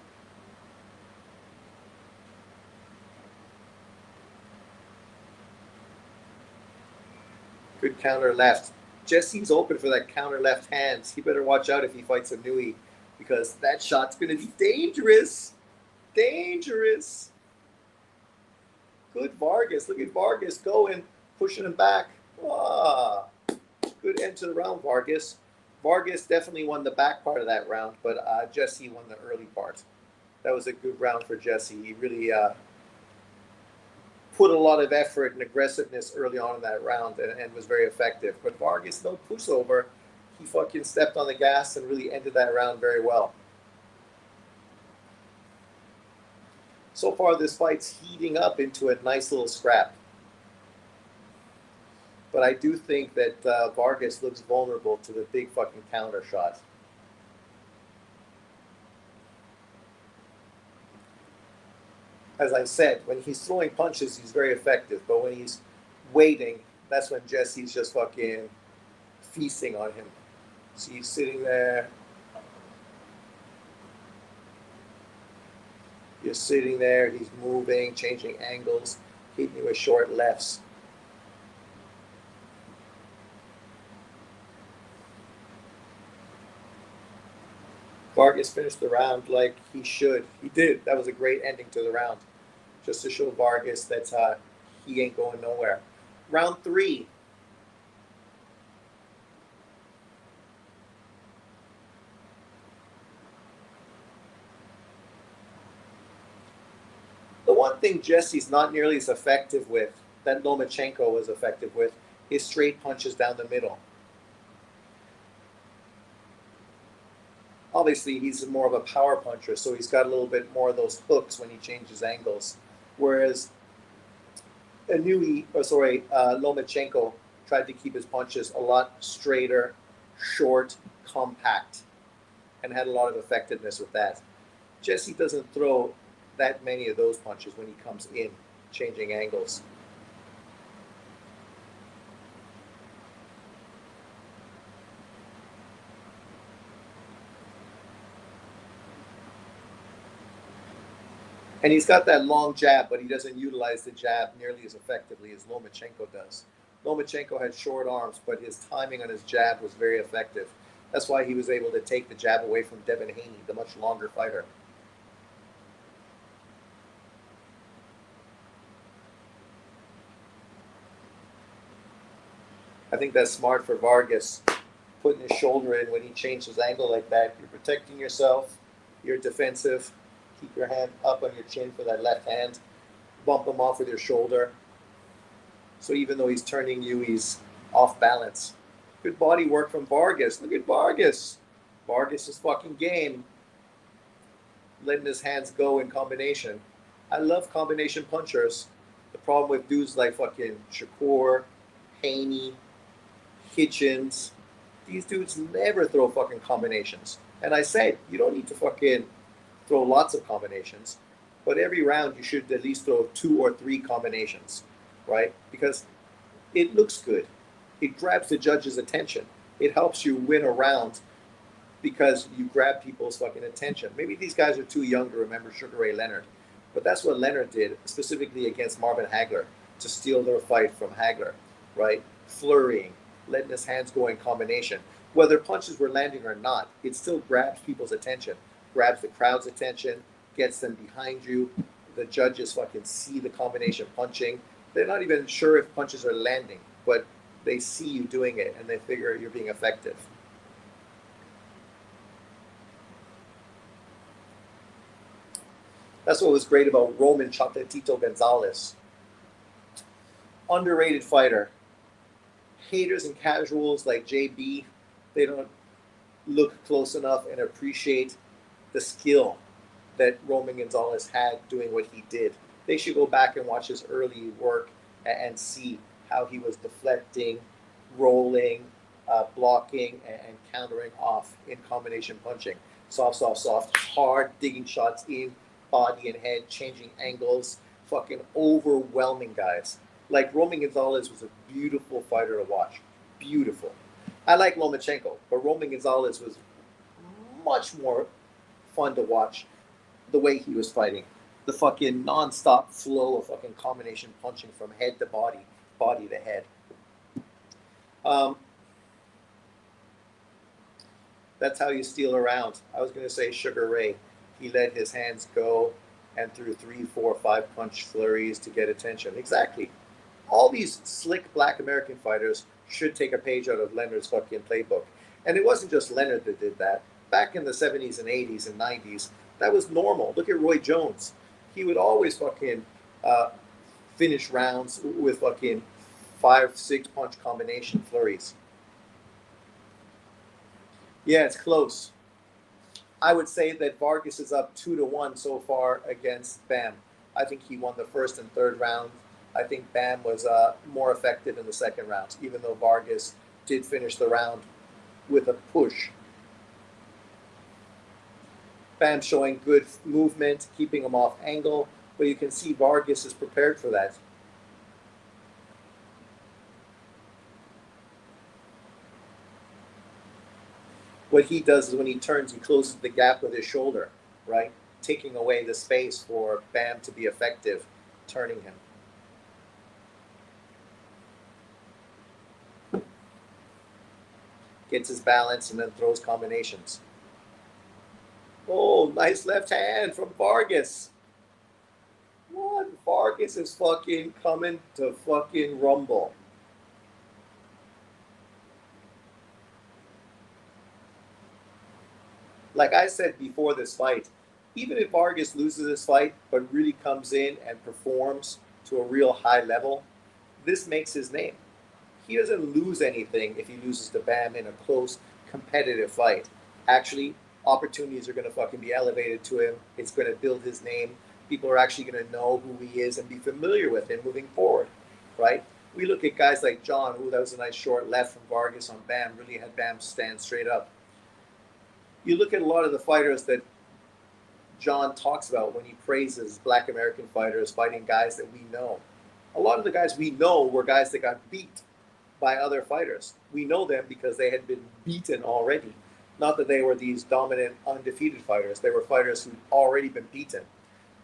Good counter left. Jesse's open for that counter left hand. He better watch out if he fights a Nui, because that shot's going to be dangerous. Dangerous. Good Vargas. Look at Vargas going, pushing him back. Ah, good end to the round, Vargas. Vargas definitely won the back part of that round, but Jesse won the early part. That was a good round for Jesse. He really put a lot of effort and aggressiveness early on in that round and was very effective. But Vargas, no pushover. He fucking stepped on the gas and really ended that round very well. So far, this fight's heating up into a nice little scrap. But I do think that Vargas looks vulnerable to the big fucking counter shot. As I said, when he's throwing punches, he's very effective. But when he's waiting, that's when Jesse's just fucking feasting on him. So he's sitting there. You're sitting there, he's moving, changing angles, hitting you with short lefts. Vargas finished the round like he should. He did. That was a great ending to the round. Just to show Vargas that he ain't going nowhere. Round 3. The one thing Jesse's not nearly as effective with, that Lomachenko was effective with, is straight punches down the middle. Obviously, he's more of a power puncher, so he's got a little bit more of those hooks when he changes angles. Whereas Lomachenko tried to keep his punches a lot straighter, short, compact, and had a lot of effectiveness with that. Jesse doesn't throw that many of those punches when he comes in, changing angles. And he's got that long jab, but he doesn't utilize the jab nearly as effectively as Lomachenko does. Lomachenko had short arms, but his timing on his jab was very effective. That's why he was able to take the jab away from Devin Haney, the much longer fighter. I think that's smart for Vargas, putting his shoulder in when he changed his angle like that. You're protecting yourself. You're defensive. Keep your hand up on your chin for that left hand. Bump him off with your shoulder. So even though he's turning you, he's off balance. Good body work from Vargas. Look at Vargas. Vargas is fucking game. Letting his hands go in combination. I love combination punchers. The problem with dudes like fucking Shakur, Haney, Hitchens, these dudes never throw fucking combinations. And I said, you don't need to fucking throw lots of combinations, but every round you should at least throw 2 or 3 combinations. right? Because it looks good. It grabs the judge's attention. It helps you win a round because you grab people's fucking attention. Maybe these guys are too young to remember Sugar Ray Leonard, but that's what Leonard did specifically against Marvin Hagler to steal their fight from Hagler, right? Flurrying, letting his hands go in combination. Whether punches were landing or not, it still grabs people's attention, grabs the crowd's attention, gets them behind you. The judges fucking see the combination punching. They're not even sure if punches are landing, but they see you doing it and they figure you're being effective. That's what was great about Roman Chocolatito Gonzalez. Underrated fighter. Haters and casuals like JB, they don't look close enough and appreciate the skill that Roman Gonzalez had doing what he did. They should go back and watch his early work and see how he was deflecting, rolling, blocking, and countering off in combination punching. Soft, soft, soft, hard, digging shots in, body and head, changing angles, fucking overwhelming guys. Like Roman Gonzalez was a beautiful fighter to watch. Beautiful. I like Lomachenko, but Roman Gonzalez was much more fun to watch the way he was fighting. The fucking non-stop flow of fucking combination punching from head to body, body to head. That's how you steal a round. I was going to say Sugar Ray. He let his hands go and threw 3, 4, 5 punch flurries to get attention. Exactly. All these slick black American fighters should take a page out of Leonard's fucking playbook. And it wasn't just Leonard that did that. Back in the 70s and 80s and 90s, that was normal. Look at Roy Jones. He would always fucking finish rounds with fucking 5, 6 punch combination flurries. Yeah, it's close. I would say that Vargas is up 2-1 so far against Bam. I think he won the first and third round. I think Bam was more effective in the second round, even though Vargas did finish the round with a push. Bam showing good movement, keeping him off angle, but you can see Vargas is prepared for that. What he does is when he turns, he closes the gap with his shoulder, right? Taking away the space for Bam to be effective, turning him. Gets his balance and then throws combinations. Oh, nice left hand from Vargas. What? Vargas is fucking coming to fucking rumble. Like I said before this fight, even if Vargas loses this fight, but really comes in and performs to a real high level, this makes his name. He doesn't lose anything if he loses to Bam in a close, competitive fight. Actually, opportunities are going to fucking be elevated to him. It's going to build his name. People are actually going to know who he is and be familiar with him moving forward, right? We look at guys like John, that was a nice short left from Vargas on Bam, really had Bam stand straight up. You look at a lot of the fighters that John talks about when he praises black American fighters fighting guys that we know. A lot of the guys we know were guys that got beat by other fighters. We know them because they had been beaten already. Not that they were these dominant, undefeated fighters. They were fighters who'd already been beaten.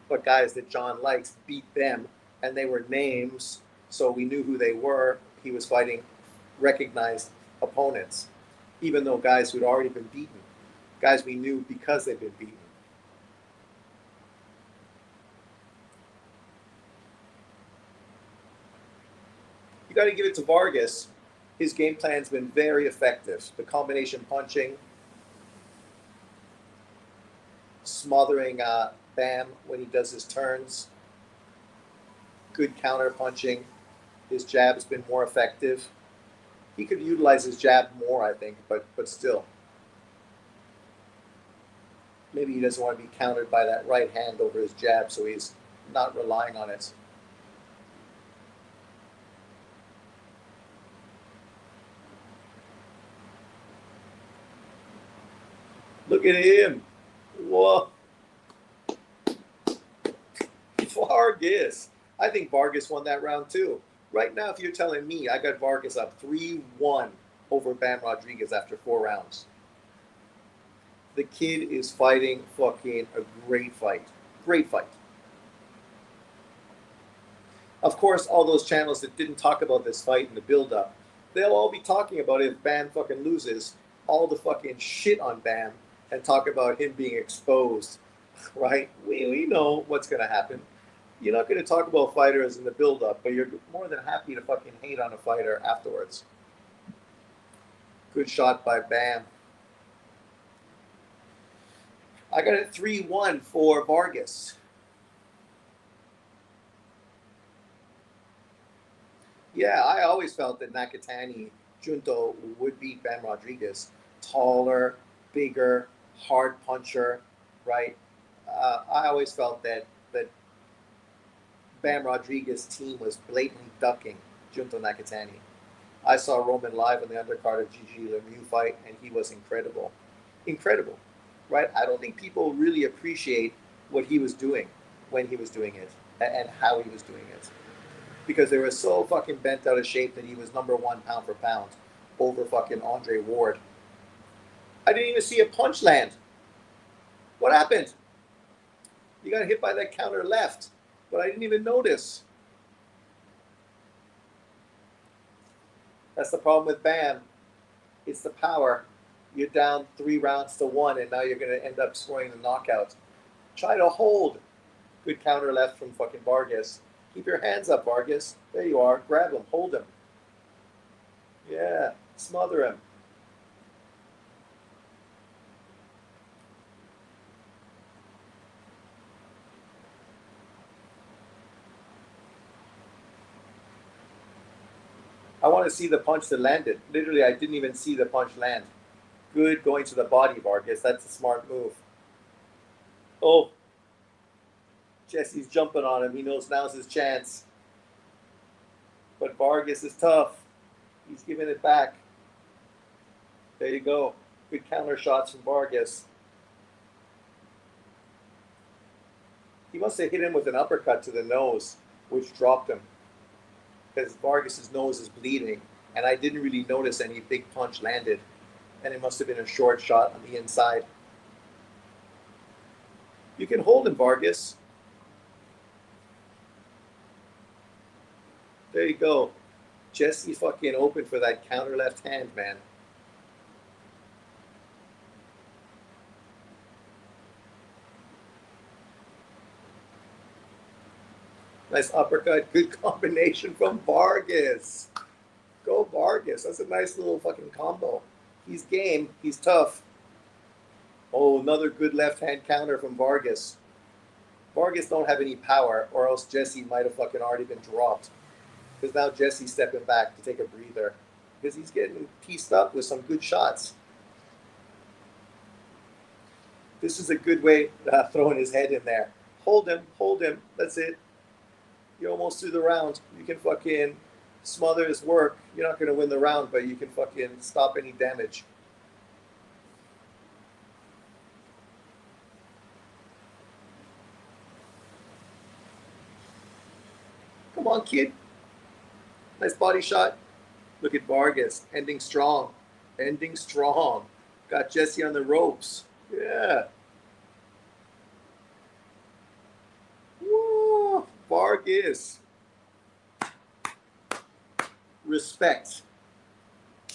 But guys that John likes beat them, and they were names, so we knew who they were. He was fighting recognized opponents, even though guys who'd already been beaten. Guys we knew because they'd been beaten. You got to give it to Vargas. His game plan's been very effective. The combination punching, smothering Bam when he does his turns, good counter punching. His jab has been more effective. He could utilize his jab more, I think, but still. Maybe he doesn't want to be countered by that right hand over his jab, so he's not relying on it. Look at him. Whoa. Vargas. I think Vargas won that round too. Right now, if you're telling me I got Vargas up 3-1 over Bam Rodriguez after 4 rounds, the kid is fighting fucking a great fight. Great fight. Of course, all those channels that didn't talk about this fight in the build-up, they'll all be talking about it if Bam fucking loses, all the fucking shit on Bam and talk about him being exposed, right? We know what's going to happen. You're not going to talk about fighters in the build-up, but you're more than happy to fucking hate on a fighter afterwards. Good shot by Bam. I got it 3-1 for Vargas. Yeah, I always felt that Nakatani Junto would beat Bam Rodriguez. Taller, bigger, hard puncher, right? I always felt that Bam Rodriguez team was blatantly ducking Junto Nakatani. I saw Roman live on the undercard of Gigi Lemieux fight, and he was incredible. Incredible, right? I don't think people really appreciate what he was doing when he was doing it and how he was doing it. Because they were so fucking bent out of shape that he was number 1 pound for pound over fucking Andre Ward. I didn't even see a punch land. What happened? You got hit by that counter left, but I didn't even notice. That's the problem with Bam. It's the power. You're down 3 rounds to 1, and now you're going to end up scoring the knockout. Try to hold. Good counter left from fucking Vargas. Keep your hands up, Vargas. There you are. Grab him. Hold him. Yeah. Smother him. I want to see the punch that landed. Literally, I didn't even see the punch land. Good going to the body, Vargas. That's a smart move. Oh. Jesse's jumping on him. He knows now's his chance. But Vargas is tough. He's giving it back. There you go. Good counter shots from Vargas. He must have hit him with an uppercut to the nose, which dropped him. Because Vargas's nose is bleeding, and I didn't really notice any big punch landed. And it must have been a short shot on the inside. You can hold him, Vargas. There you go. Jesse fucking open for that counter left hand, man. Nice uppercut. Good combination from Vargas. Go Vargas. That's a nice little fucking combo. He's game. He's tough. Oh, another good left hand counter from Vargas. Vargas don't have any power, or else Jesse might have fucking already been dropped. Because now Jesse's stepping back to take a breather. Because he's getting pieced up with some good shots. This is a good way throwing his head in there. Hold him, hold him. That's it. You're almost through the round. You can fucking smother his work. You're not going to win the round, but you can fucking stop any damage. Come on, kid. Nice body shot. Look at Vargas. Ending strong. Ending strong. Got Jesse on the ropes. Yeah. Whoa. Vargas. Respect.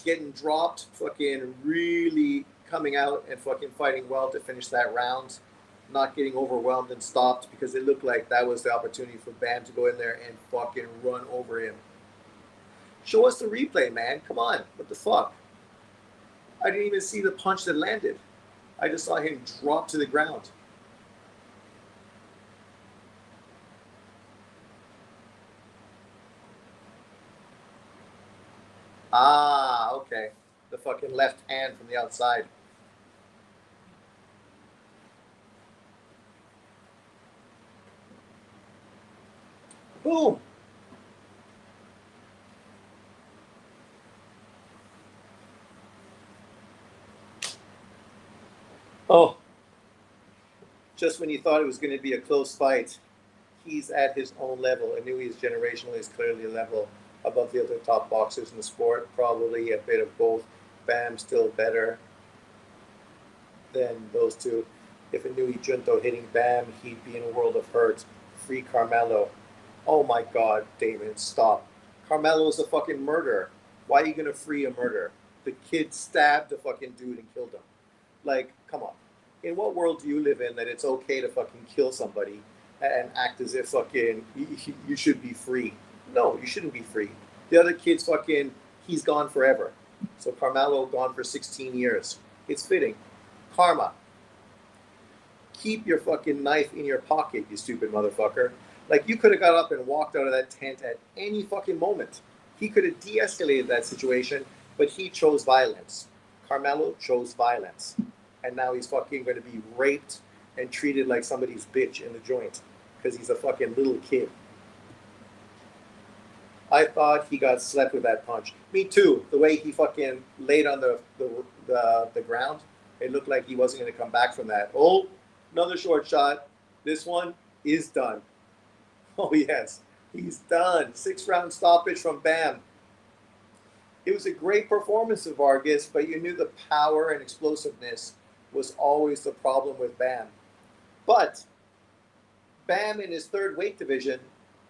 Getting dropped. Fucking really coming out and fucking fighting well to finish that round. Not getting overwhelmed and stopped because it looked like that was the opportunity for Bam to go in there and fucking run over him. Show us the replay, man. Come on. What the fuck? I didn't even see the punch that landed. I just saw him drop to the ground. Ah, okay. The fucking left hand from the outside. Boom. Oh, just when you thought it was going to be a close fight, he's at his own level. Inui is generationally is clearly a level above the other top boxers in the sport. Probably a bit of both. Bam still better than those two. If Inui Junto hitting Bam, he'd be in a world of hurt. Free Carmelo. Oh my God, Damon, stop. Carmelo is a fucking murderer. Why are you gonna free a murderer? The kid stabbed the fucking dude and killed him. Like, come on. In what world do you live in that it's okay to fucking kill somebody and act as if fucking you should be free? No, you shouldn't be free. The other kid's fucking, he's gone forever. So Carmelo gone for 16 years. It's fitting. Karma. Keep your fucking knife in your pocket, you stupid motherfucker. Like, you could have got up and walked out of that tent at any fucking moment. He could have de-escalated that situation, but he chose violence. Carmelo chose violence. And now he's fucking going to be raped and treated like somebody's bitch in the joint because he's a fucking little kid. I thought he got slept with that punch. Me too. The way he fucking laid on the ground, it looked like he wasn't going to come back from that. Oh, another short shot. This one is done. Oh, yes. He's done. 6-round stoppage from Bam. It was a great performance of Vargas, but you knew the power and explosiveness was always the problem with Bam. But Bam in his third weight division,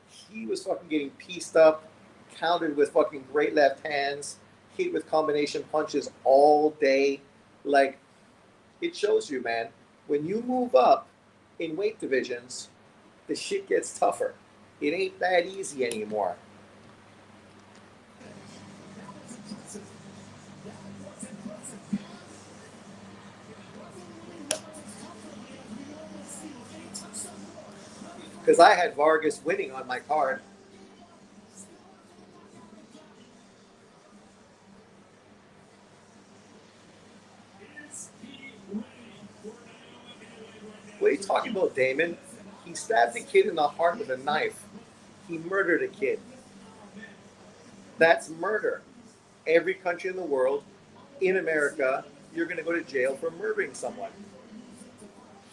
he was fucking getting pieced up, countered with fucking great left hands, hit with combination punches all day. Like, it shows you, man, when you move up in weight divisions, the shit gets tougher. It ain't that easy anymore. Because I had Vargas winning on my card. What are you talking about, Damon? He stabbed a kid in the heart with a knife. He murdered a kid. That's murder. Every country in the world, in America, you're going to go to jail for murdering someone.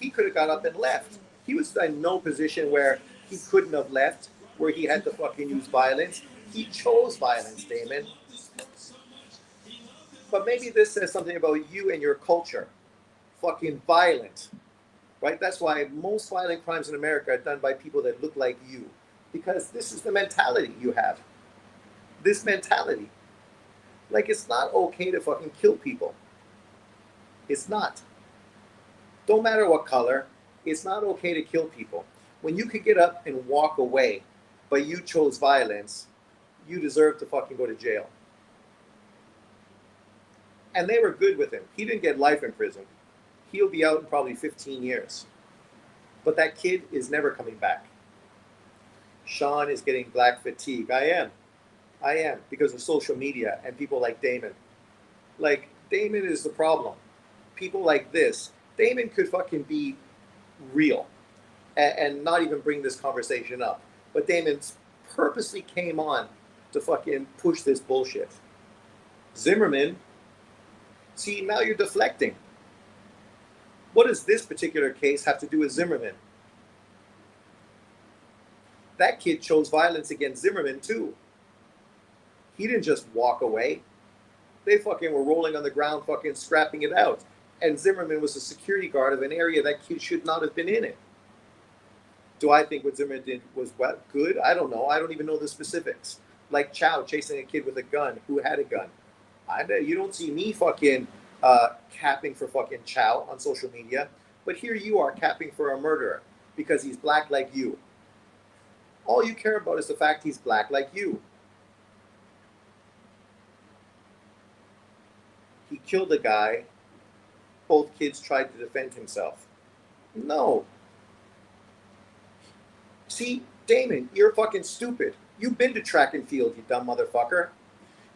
He could have got up and left. He was in no position where he couldn't have left, where he had to fucking use violence. He chose violence, Damon. But maybe this says something about you and your culture. Fucking violent. Right? That's why most violent crimes in America are done by people that look like you. Because this is the mentality you have. This mentality. Like, it's not okay to fucking kill people. It's not. Don't matter what color. It's not okay to kill people. When you could get up and walk away, but you chose violence, you deserve to fucking go to jail. And they were good with him. He didn't get life in prison. He'll be out in probably 15 years. But that kid is never coming back. Sean is getting black fatigue. I am, because of social media and people like Damon. Like, Damon is the problem. People like this. Damon could fucking be real and not even bring this conversation up. But Damon purposely came on to fucking push this bullshit. Zimmerman, see, now you're deflecting. What does this particular case have to do with Zimmerman? That kid chose violence against Zimmerman too. He didn't just walk away. They fucking were rolling on the ground, fucking scrapping it out. And Zimmerman was a security guard of an area that kid should not have been in it. Do I think what Zimmerman did was good? I don't know. I don't even know the specifics. Like Chow chasing a kid with a gun. Who had a gun? You don't see me fucking capping for fucking Chow on social media. But here you are capping for a murderer because he's black like you. All you care about is the fact he's black like you. He killed a guy. Both kids tried to defend himself. No. See, Damon, you're fucking stupid. You've been to track and field, you dumb motherfucker.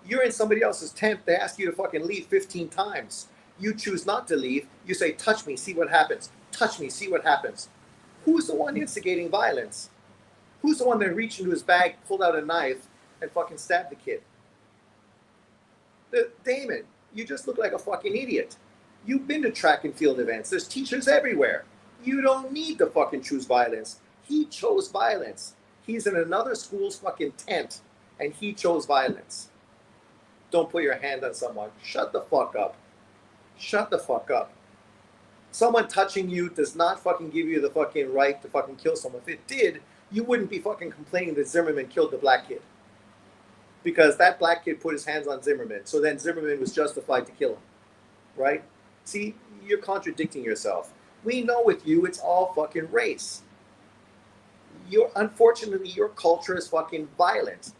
You're in somebody else's tent. They ask you to fucking leave 15 times. You choose not to leave. You say, touch me, see what happens. Touch me, see what happens. Who's the one instigating violence? Who's the one that reached into his bag, pulled out a knife, and fucking stabbed the kid? Damon, you just look like a fucking idiot. You've been to track and field events. There's teachers everywhere. You don't need to fucking choose violence. He chose violence. He's in another school's fucking tent, and he chose violence. Don't put your hand on someone. Shut the fuck up. Shut the fuck up. Someone touching you does not fucking give you the fucking right to fucking kill someone. If it did, you wouldn't be fucking complaining that Zimmerman killed the black kid. Because that black kid put his hands on Zimmerman. So then Zimmerman was justified to kill him. Right? See, you're contradicting yourself. We know with you, it's all fucking race. Unfortunately, your culture is fucking violent.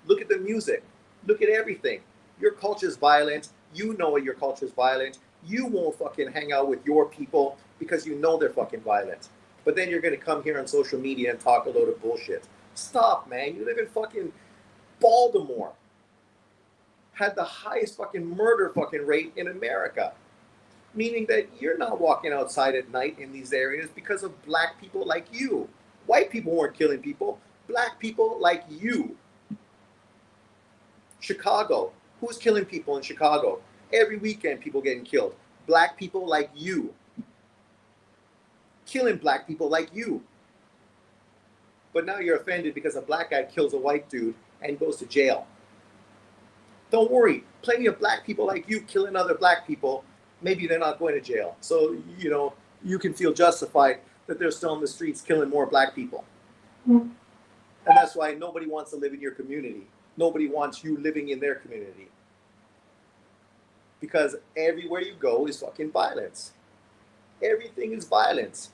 Look at the music. Look at everything. Your culture is violent. You know your culture is violent. You won't fucking hang out with your people because you know they're fucking violent. But then you're going to come here on social media and talk a load of bullshit. Stop, man. You live in fucking Baltimore. Had the highest fucking murder fucking rate in America. Meaning that you're not walking outside at night in these areas because of black people like you. White people weren't killing people. Black people like you. Chicago. Who's killing people in Chicago? Every weekend people getting killed. Black people like you. Killing black people like you. But now you're offended because a black guy kills a white dude and goes to jail. Don't worry. Plenty of black people like you killing other black people. Maybe they're not going to jail. So, you can feel justified that they're still in the streets killing more black people. And that's why nobody wants to live in your community. Nobody wants you living in their community. Because everywhere you go is fucking violence. Everything is violence.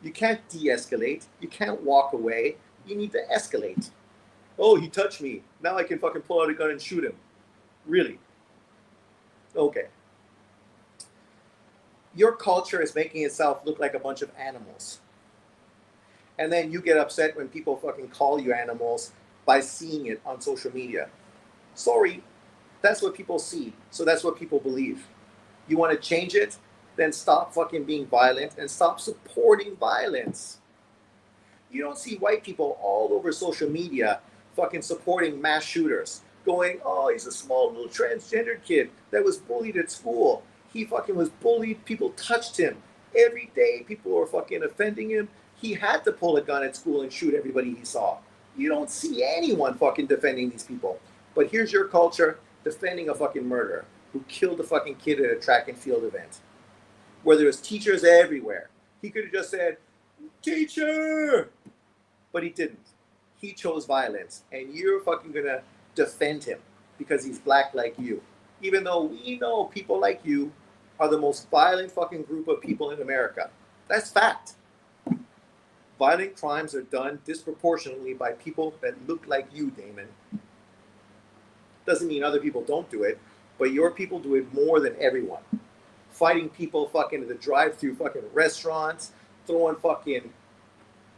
You can't de-escalate. You can't walk away. You need to escalate. Oh, he touched me. Now I can fucking pull out a gun and shoot him. Really? Okay. Your culture is making itself look like a bunch of animals. And then you get upset when people fucking call you animals by seeing it on social media. Sorry, that's what people see. So that's what people believe. You want to change it? Then stop fucking being violent and stop supporting violence. You don't see white people all over social media fucking supporting mass shooters. Going, oh, he's a small little transgender kid that was bullied at school. He fucking was bullied. People touched him. Every day people were fucking offending him. He had to pull a gun at school and shoot everybody he saw. You don't see anyone fucking defending these people. But here's your culture defending a fucking murderer who killed a fucking kid at a track and field event. Where there was teachers everywhere. He could have just said, teacher! But he didn't. He chose violence. And you're fucking gonna defend him because he's black like you. Even though we know people like you are the most violent fucking group of people in America. That's fact. Violent crimes are done disproportionately by people that look like you, Damon. Doesn't mean other people don't do it, but your people do it more than everyone. Fighting people fucking at the drive-thru fucking restaurants, throwing fucking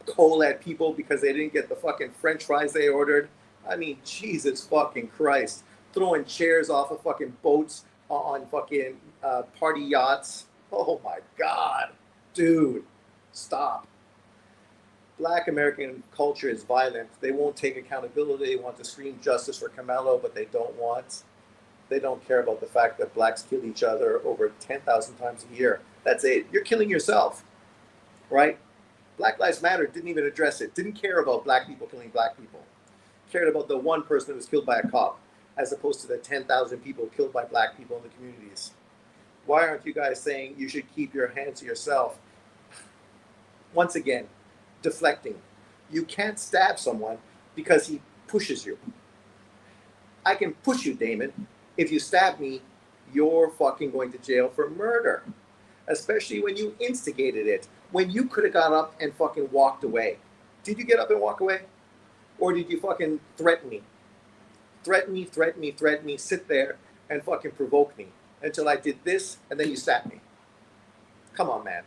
coal at people because they didn't get the fucking French fries they ordered. I mean, Jesus fucking Christ. Throwing chairs off of fucking boats on fucking party yachts. Oh my God. Dude, stop. Black American culture is violent. They won't take accountability. They want to scream justice for Camelo, but they don't want. They don't care about the fact that blacks kill each other over 10,000 times a year. That's it. You're killing yourself, right? Black Lives Matter didn't even address it. Didn't care about black people killing black people. Cared about the one person that was killed by a cop, as opposed to the 10,000 people killed by black people in the communities. Why aren't you guys saying you should keep your hands to yourself? Once again, deflecting. You can't stab someone because he pushes you. I can push you, Damon. If you stab me, you're fucking going to jail for murder. Especially when you instigated it. When you could have got up and fucking walked away. Did you get up and walk away? Or did you fucking threaten me? Threaten me, sit there and fucking provoke me until I did this and then you stabbed me. Come on, man.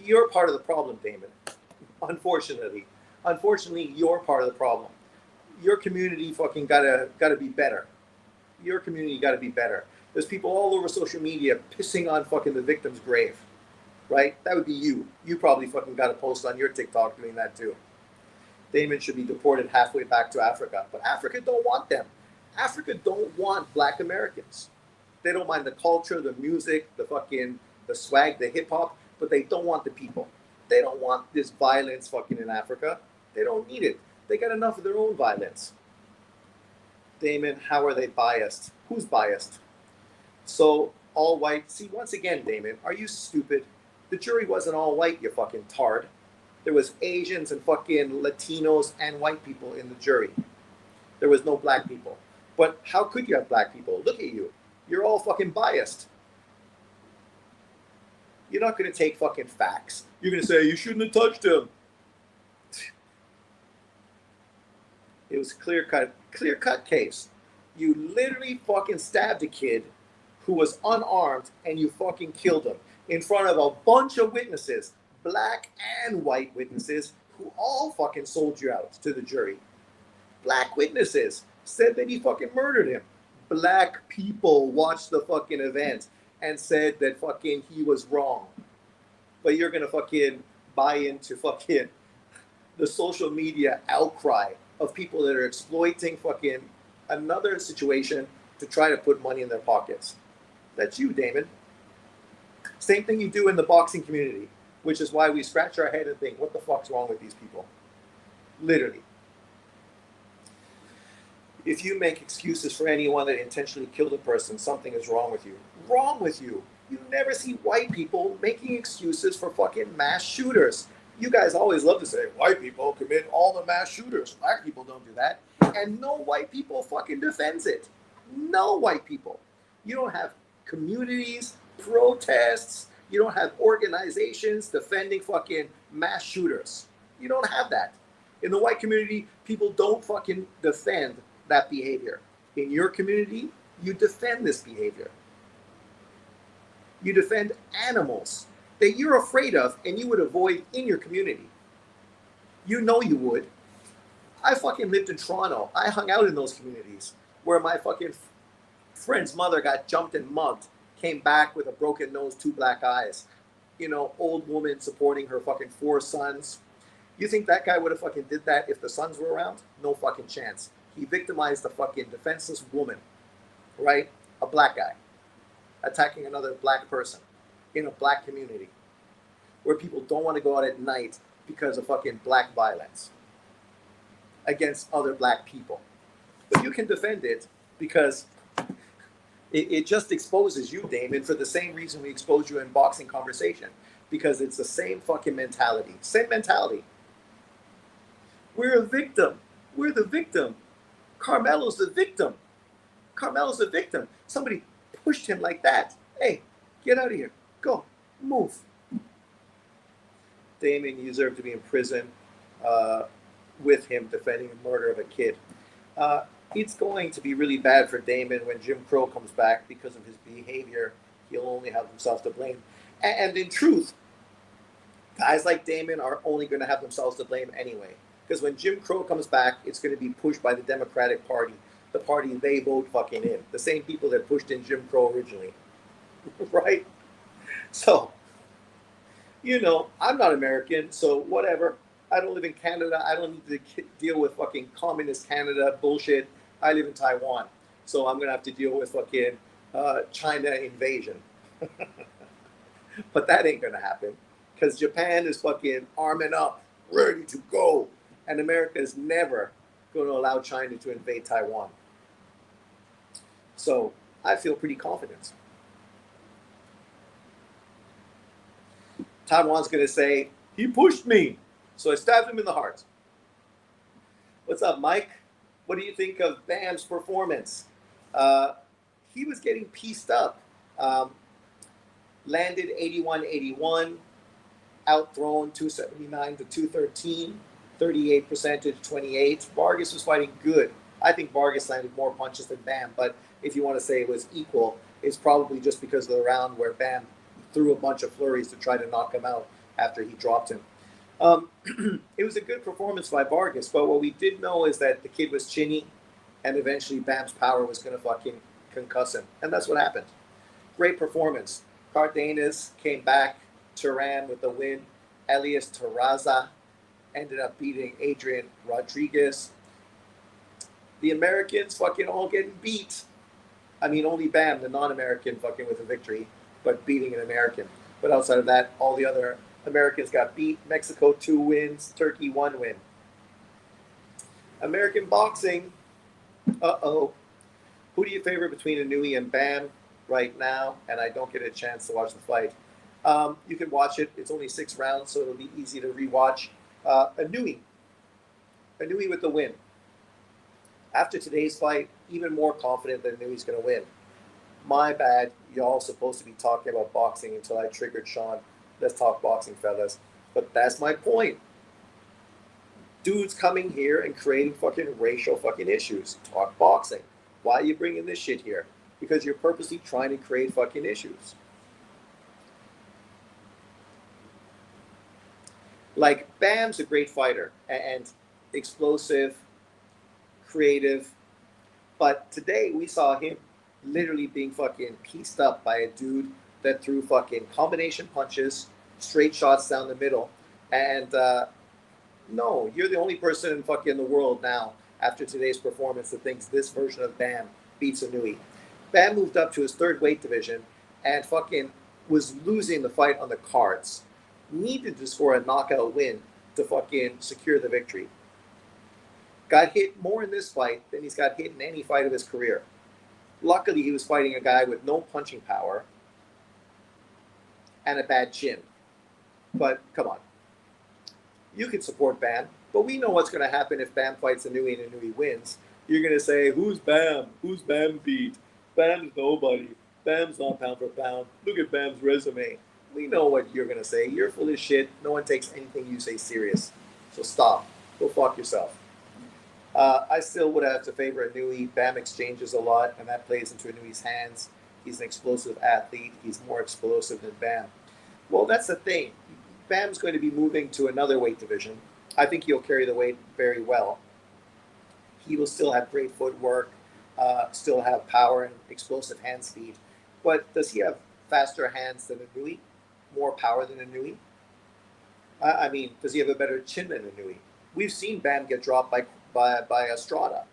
You're part of the problem, Damon. Unfortunately, you're part of the problem. Your community fucking gotta be better. Your community gotta be better. There's people all over social media pissing on fucking the victim's grave, right? That would be you. You probably fucking got a post on your TikTok doing that too. Damon should be deported halfway back to Africa, but Africa don't want them. Africa don't want black Americans. They don't mind the culture, the music, the swag, the hip hop, but they don't want the people. They don't want this violence fucking in Africa. They don't need it. They got enough of their own violence. Damon, how are they biased? Who's biased? So, all white. See, once again, Damon, are you stupid? The jury wasn't all white, you fucking tard. There was Asians and fucking Latinos and white people in the jury. There was no black people. But how could you have black people? Look at you. You're all fucking biased. You're not going to take fucking facts. You're going to say, you shouldn't have touched him. It was clear cut case. You literally fucking stabbed a kid who was unarmed and you fucking killed him in front of a bunch of witnesses, black and white witnesses, who all fucking sold you out to the jury. Black witnesses said that he fucking murdered him. Black people watched the fucking event and said that fucking he was wrong. But you're gonna fucking buy into fucking the social media outcry of people that are exploiting fucking another situation to try to put money in their pockets. That's you, Damon. Same thing you do in the boxing community, which is why we scratch our head and think, what the fuck's wrong with these people? Literally. If you make excuses for anyone that intentionally killed a person, something is wrong with you. Wrong with you. You never see white people making excuses for fucking mass shooters. You guys always love to say, white people commit all the mass shooters. Black people don't do that. And no white people fucking defends it. No white people. You don't have communities, protests. You don't have organizations defending fucking mass shooters. You don't have that. In the white community, people don't fucking defend that behavior. In your community, you defend this behavior. You defend animals that you're afraid of and you would avoid in your community. You know you would. I fucking lived in Toronto. I hung out in those communities where my fucking friend's mother got jumped and mugged, came back with a broken nose, 2 black eyes. You know, old woman supporting her fucking 4 sons. You think that guy would have fucking did that if the sons were around? No fucking chance. He victimized a fucking defenseless woman, right? A black guy attacking another black person in a black community where people don't want to go out at night because of fucking black violence against other black people. But you can defend it because it just exposes you, Damon, for the same reason we expose you in boxing conversation, because it's the same fucking mentality. Same mentality. We're a victim. We're the victim. Carmelo's the victim. Carmelo's the victim. Somebody pushed him like that. Hey, get out of here. Go. Move. Damon, you deserve to be in prison with him defending the murder of a kid. It's going to be really bad for Damon when Jim Crow comes back because of his behavior. He'll only have himself to blame. And in truth, guys like Damon are only going to have themselves to blame anyway. Because when Jim Crow comes back, it's going to be pushed by the Democratic Party, the party they vote fucking in. The same people that pushed in Jim Crow originally. Right? So, you know, I'm not American, so whatever. I don't live in Canada. I don't need to deal with fucking communist Canada bullshit. I live in Taiwan. So I'm going to have to deal with fucking China invasion. But that ain't going to happen. Because Japan is fucking arming up, ready to go. And America is never going to allow China to invade Taiwan. So I feel pretty confident. Taiwan's going to say, he pushed me. So I stabbed him in the heart. What's up, Mike? What do you think of Bam's performance? He was getting pieced up. Landed 81-81, outthrown 279 to 213, 38% to 28. Vargas was fighting good. I think Vargas landed more punches than Bam, but if you want to say it was equal, it's probably just because of the round where Bam threw a bunch of flurries to try to knock him out after he dropped him. It was a good performance by Vargas, but what we did know is that the kid was chinny, and eventually Bam's power was going to fucking concuss him, and that's what happened. Great performance. Cardenas came back. Turan with the win. Elias Terraza ended up beating Adrian Rodriguez. The Americans fucking all getting beat. I mean, only Bam, the non-American, fucking with a victory, but beating an American. But outside of that, all the other Americans got beat. Mexico 2 wins. Turkey 1 win. American boxing. Uh-oh. Who do you favor between Inouye and Bam right now? And I don't get a chance to watch the fight. You can watch it. It's only 6 rounds, so it'll be easy to rewatch. Inouye with the win. After today's fight, even more confident that Inouye's going to win. My bad. Y'all supposed to be talking about boxing until I triggered Sean. Let's talk boxing, fellas. But that's my point. Dudes coming here and creating fucking racial fucking issues. Talk boxing. Why are you bringing this shit here? Because you're purposely trying to create fucking issues. Like, Bam's a great fighter and explosive, creative. But today we saw him literally being fucking pieced up by a dude that threw fucking combination punches, straight shots down the middle. And no, you're the only person in fucking the world now after today's performance that thinks this version of Bam beats Inouye. Bam moved up to his 3rd weight division and fucking was losing the fight on the cards. Needed to score a knockout win to fucking secure the victory. Got hit more in this fight than he's got hit in any fight of his career. Luckily, he was fighting a guy with no punching power and a bad chin. But come on. You can support Bam, but we know what's going to happen if Bam fights Inouye and Inouye wins. You're going to say, who's Bam? Who's Bam beat? Bam's nobody. Bam's not pound for pound. Look at Bam's resume. We know what you're going to say. You're full of shit. No one takes anything you say serious. So stop. Go fuck yourself. I still would have to favor Inouye. Bam exchanges a lot, and that plays into Inouye's hands. He's an explosive athlete. He's more explosive than Bam. Well, that's the thing. Bam's going to be moving to another weight division. I think he'll carry the weight very well. He will still have great footwork, still have power and explosive hand speed. But does he have faster hands than Inouye? More power than Inouye? I mean, does he have a better chin than Inouye? We've seen Bam get dropped by Estrada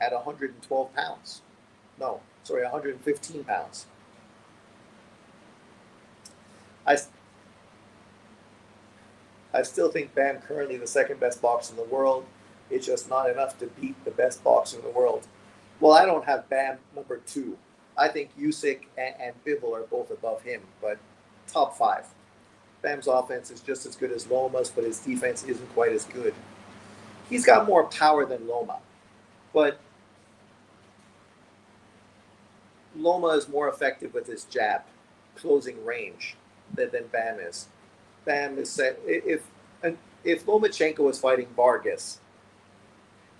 at 112 pounds. No, sorry, 115 pounds. I still think Bam currently the 2nd best boxer in the world. It's just not enough to beat the best boxer in the world. Well, I don't have Bam number 2. I think Usyk and Bivol are both above him, but top 5. Bam's offense is just as good as Loma's, but his defense isn't quite as good. He's got more power than Loma, but Loma is more effective with his jab, closing range, than Bam is. Bam is set. If Lomachenko was fighting Vargas,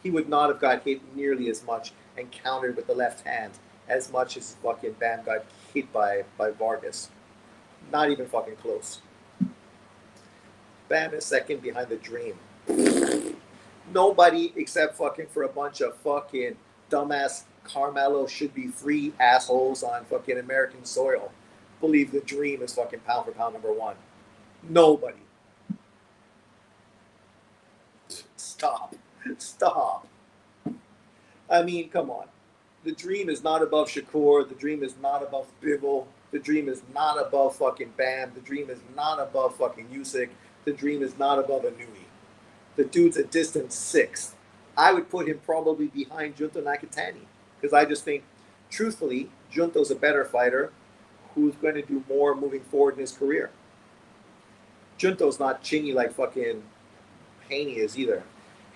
he would not have got hit nearly as much and countered with the left hand as much as fucking Bam got hit by Vargas. Not even fucking close. Bam is 2nd behind the Dream. Nobody except fucking for a bunch of fucking dumbass Carmelo should be free assholes on fucking American soil believe the Dream is fucking pound for pound number 1. Nobody. Stop. I mean, come on. The Dream is not above Shakur. The Dream is not above Bivol. The Dream is not above fucking Bam. The Dream is not above fucking Usyk. The Dream is not above Inouye. The dude's a distant 6th. I would put him probably behind Junto Nakatani because I just think, truthfully, Junto's a better fighter who's going to do more moving forward in his career. Junto's not chingy like fucking Haney is either.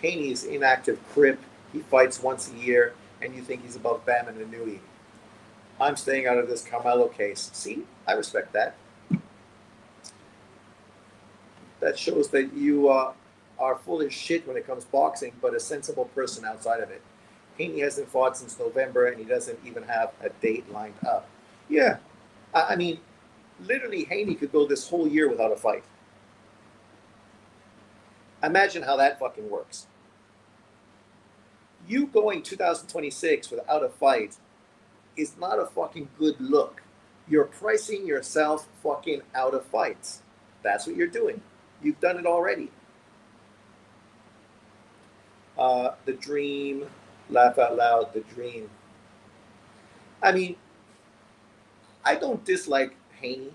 Haney's inactive crip. He fights once a year, and you think he's above Bam and Inouye. I'm staying out of this Carmelo case. See, I respect that. That shows that you are full of shit when it comes to boxing, but a sensible person outside of it. Haney hasn't fought since November, and he doesn't even have a date lined up. Yeah, I mean, literally, Haney could go this whole year without a fight. Imagine how that fucking works. You going 2026 without a fight is not a fucking good look. You're pricing yourself fucking out of fights. That's what you're doing. You've done it already. The Dream, laugh out loud, the Dream. I mean, I don't dislike Haney.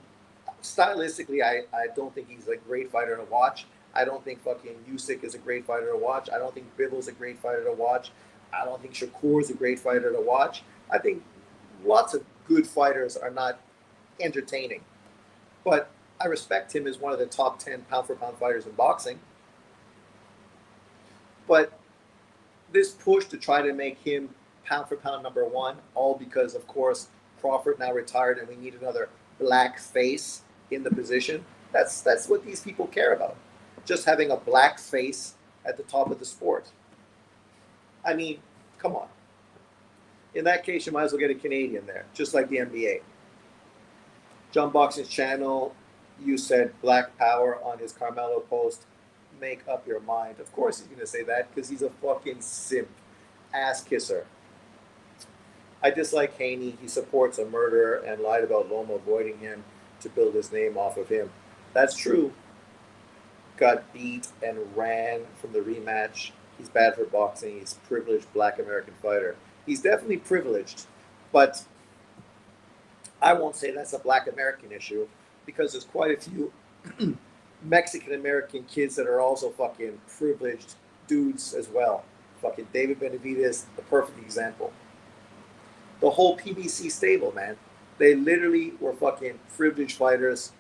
stylistically, I don't think he's a great fighter to watch. I don't think fucking Usyk is a great fighter to watch. I don't think Bibble's a great fighter to watch. I don't think Shakur is a great fighter to watch. I think lots of good fighters are not entertaining. But I respect him as one of the top 10 pound for pound fighters in boxing. But this push to try to make him pound for pound number one, all because, of course, Crawford now retired and we need another black face in the position. That's what these people care about. Just having a black face at the top of the sport. I mean, come on. In that case, you might as well get a Canadian there, just like the NBA. John Boxing's channel, you said Black Power on his Carmelo post. Make up your mind. Of course he's going to say that because he's a fucking simp. Ass kisser. I dislike Haney. He supports a murderer and lied about Loma avoiding him to build his name off of him. That's true. Got beat and ran from the rematch. He's bad for boxing. He's a privileged black American fighter. He's definitely privileged, but I won't say that's a black American issue because there's quite a few Mexican American kids that are also fucking privileged dudes as well. Fucking David Benavidez, the perfect example. The whole PBC stable, man. They literally were fucking privileged fighters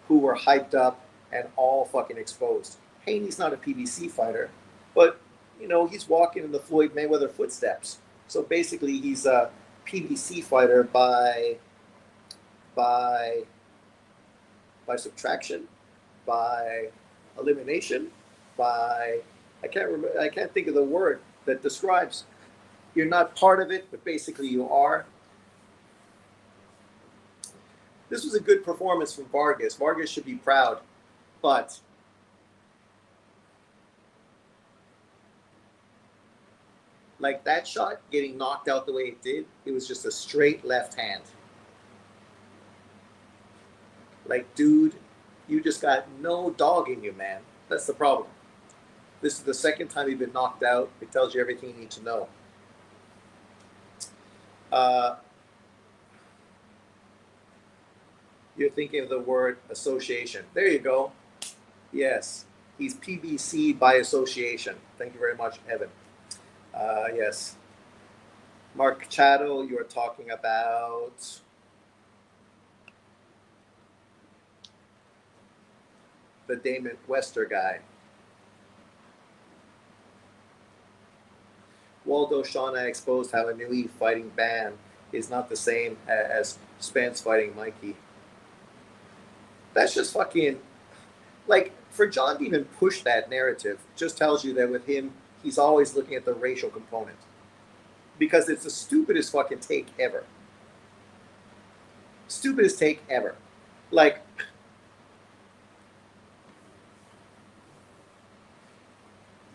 who were hyped up and all fucking exposed. Haney's not a PBC fighter, but, you know, he's walking in the Floyd Mayweather footsteps. So basically he's a PBC fighter by subtraction, by elimination, by I can't think of the word that describes. You're not part of it, but basically you are. This was a good performance from Vargas. Vargas should be proud, but like that shot getting knocked out the way it did, it was just a straight left hand. Like, dude, you just got no dog in you, man. That's the problem. This is the second time you've been knocked out. It tells you everything you need to know. You're thinking of the word association. There you go. Yes, he's PBC by association. Thank you very much, Evan. Yes. Mark Chatto, you are talking about the Damon Wester guy. Waldo Shauna exposed how a Nui fighting Bam is not the same as Spence fighting Mikey. That's just fucking, like, for John to even push that narrative just tells you that with him, he's always looking at the racial component. Because it's the stupidest fucking take ever. Stupidest take ever. Like,